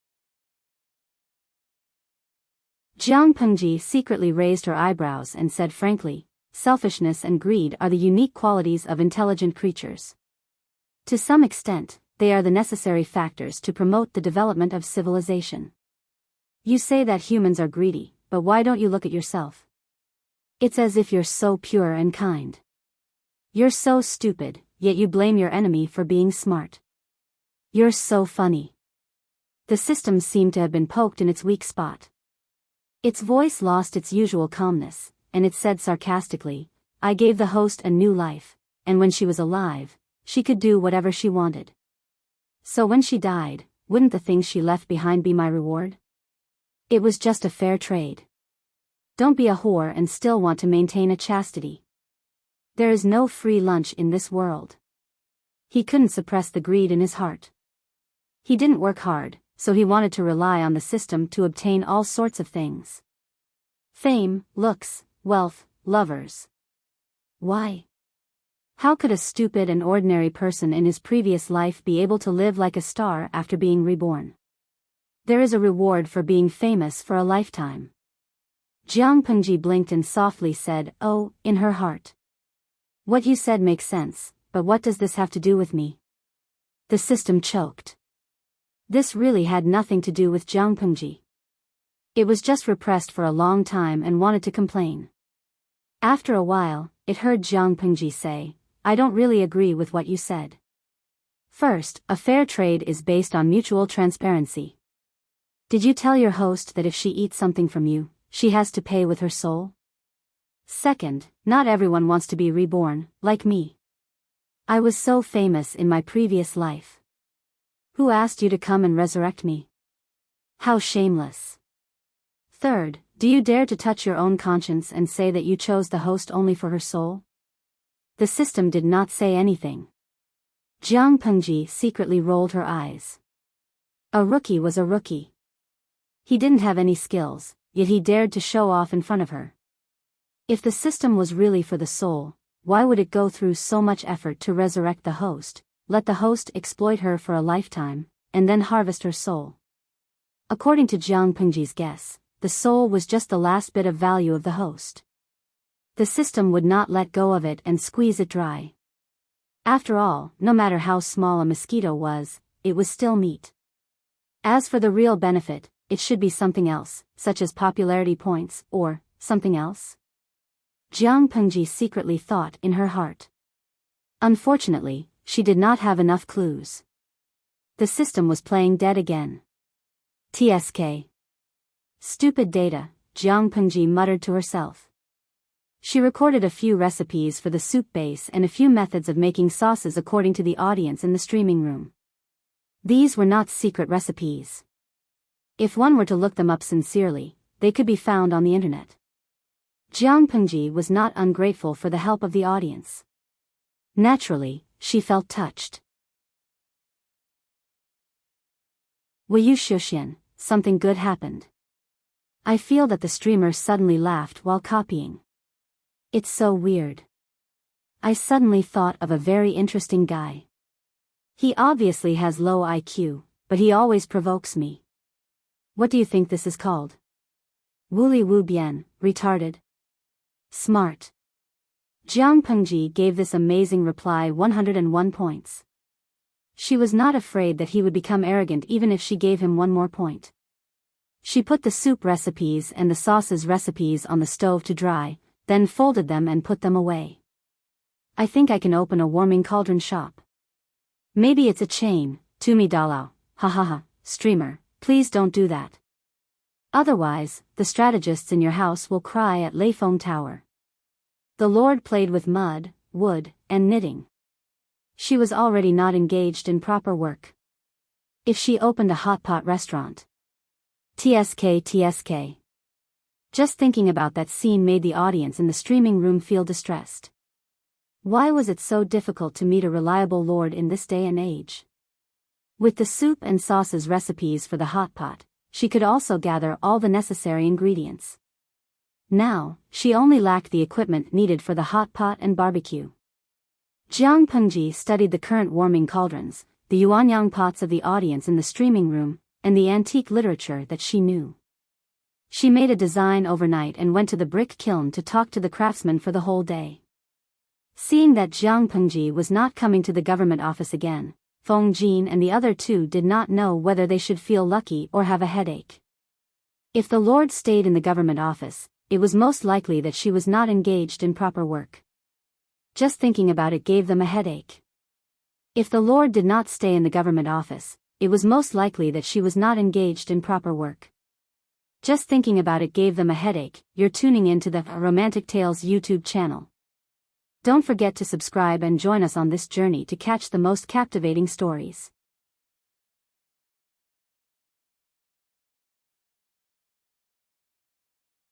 Jiang Pengji secretly raised her eyebrows and said frankly, "Selfishness and greed are the unique qualities of intelligent creatures. To some extent, they are the necessary factors to promote the development of civilization. You say that humans are greedy, but why don't you look at yourself? It's as if you're so pure and kind. You're so stupid, yet you blame your enemy for being smart. You're so funny." The system seemed to have been poked in its weak spot. Its voice lost its usual calmness, and it said sarcastically, "I gave the host a new life, and when she was alive, she could do whatever she wanted. So when she died, wouldn't the things she left behind be my reward? It was just a fair trade. Don't be a whore and still want to maintain a chastity. There is no free lunch in this world." He couldn't suppress the greed in his heart. He didn't work hard, so he wanted to rely on the system to obtain all sorts of things. Fame, looks, wealth, lovers. Why? How could a stupid and ordinary person in his previous life be able to live like a star after being reborn? There is a reward for being famous for a lifetime. Jiang Pengji blinked and softly said, "Oh," in her heart. "What you said makes sense, but what does this have to do with me?" The system choked. This really had nothing to do with Jiang Pengji. It was just repressed for a long time and wanted to complain. After a while, it heard Jiang Pengji say, "I don't really agree with what you said. First, a fair trade is based on mutual transparency. Did you tell your host that if she eats something from you, she has to pay with her soul? Second, not everyone wants to be reborn, like me. I was so famous in my previous life. Who asked you to come and resurrect me? How shameless. Third, do you dare to touch your own conscience and say that you chose the host only for her soul?" The system did not say anything. Jiang Pengji secretly rolled her eyes. A rookie was a rookie. He didn't have any skills, yet he dared to show off in front of her. If the system was really for the soul, why would it go through so much effort to resurrect the host, let the host exploit her for a lifetime, and then harvest her soul? According to Jiang Pengji's guess, the soul was just the last bit of value of the host. The system would not let go of it and squeeze it dry. After all, no matter how small a mosquito was, it was still meat. As for the real benefit, it should be something else, such as popularity points, or something else. Jiang Pengji secretly thought in her heart. Unfortunately, she did not have enough clues. The system was playing dead again. TSK. Stupid data, Jiang Pengji muttered to herself. She recorded a few recipes for the soup base and a few methods of making sauces according to the audience in the streaming room. These were not secret recipes. If one were to look them up sincerely, they could be found on the internet. Jiang Pengji was not ungrateful for the help of the audience. Naturally, she felt touched. Wu Shuxian, something good happened. I feel that the streamer suddenly laughed while copying. It's so weird. I suddenly thought of a very interesting guy. He obviously has low IQ, but he always provokes me. What do you think this is called? Wuli Wu Bian, retarded. Smart. Jiang Pengji gave this amazing reply 101 points. She was not afraid that he would become arrogant even if she gave him one more point. She put the soup recipes and the sauces recipes on the stove to dry, then folded them and put them away. I think I can open a warming cauldron shop. Maybe it's a chain, Tumi Dalao, ha, streamer, please don't do that. Otherwise, the strategists in your house will cry at Leifeng Tower. The Lord played with mud, wood, and knitting. She was already not engaged in proper work. If she opened a hot pot restaurant. TSK. Just thinking about that scene made the audience in the streaming room feel distressed. Why was it so difficult to meet a reliable lord in this day and age? With the soup and sauces recipes for the hot pot, she could also gather all the necessary ingredients. Now, she only lacked the equipment needed for the hot pot and barbecue. Jiang Pengji studied the current warming cauldrons, the yuanyang pots of the audience in the streaming room, and the antique literature that she knew. She made a design overnight and went to the brick kiln to talk to the craftsman for the whole day. Seeing that Jiang Pengji was not coming to the government office again, Feng Jin and the other two did not know whether they should feel lucky or have a headache. If the Lord stayed in the government office, it was most likely that she was not engaged in proper work. Just thinking about it gave them a headache. If the Lord did not stay in the government office, it was most likely that she was not engaged in proper work. Just thinking about it gave them a headache. You're tuning into the Romantic Tales YouTube channel. Don't forget to subscribe and join us on this journey to catch the most captivating stories.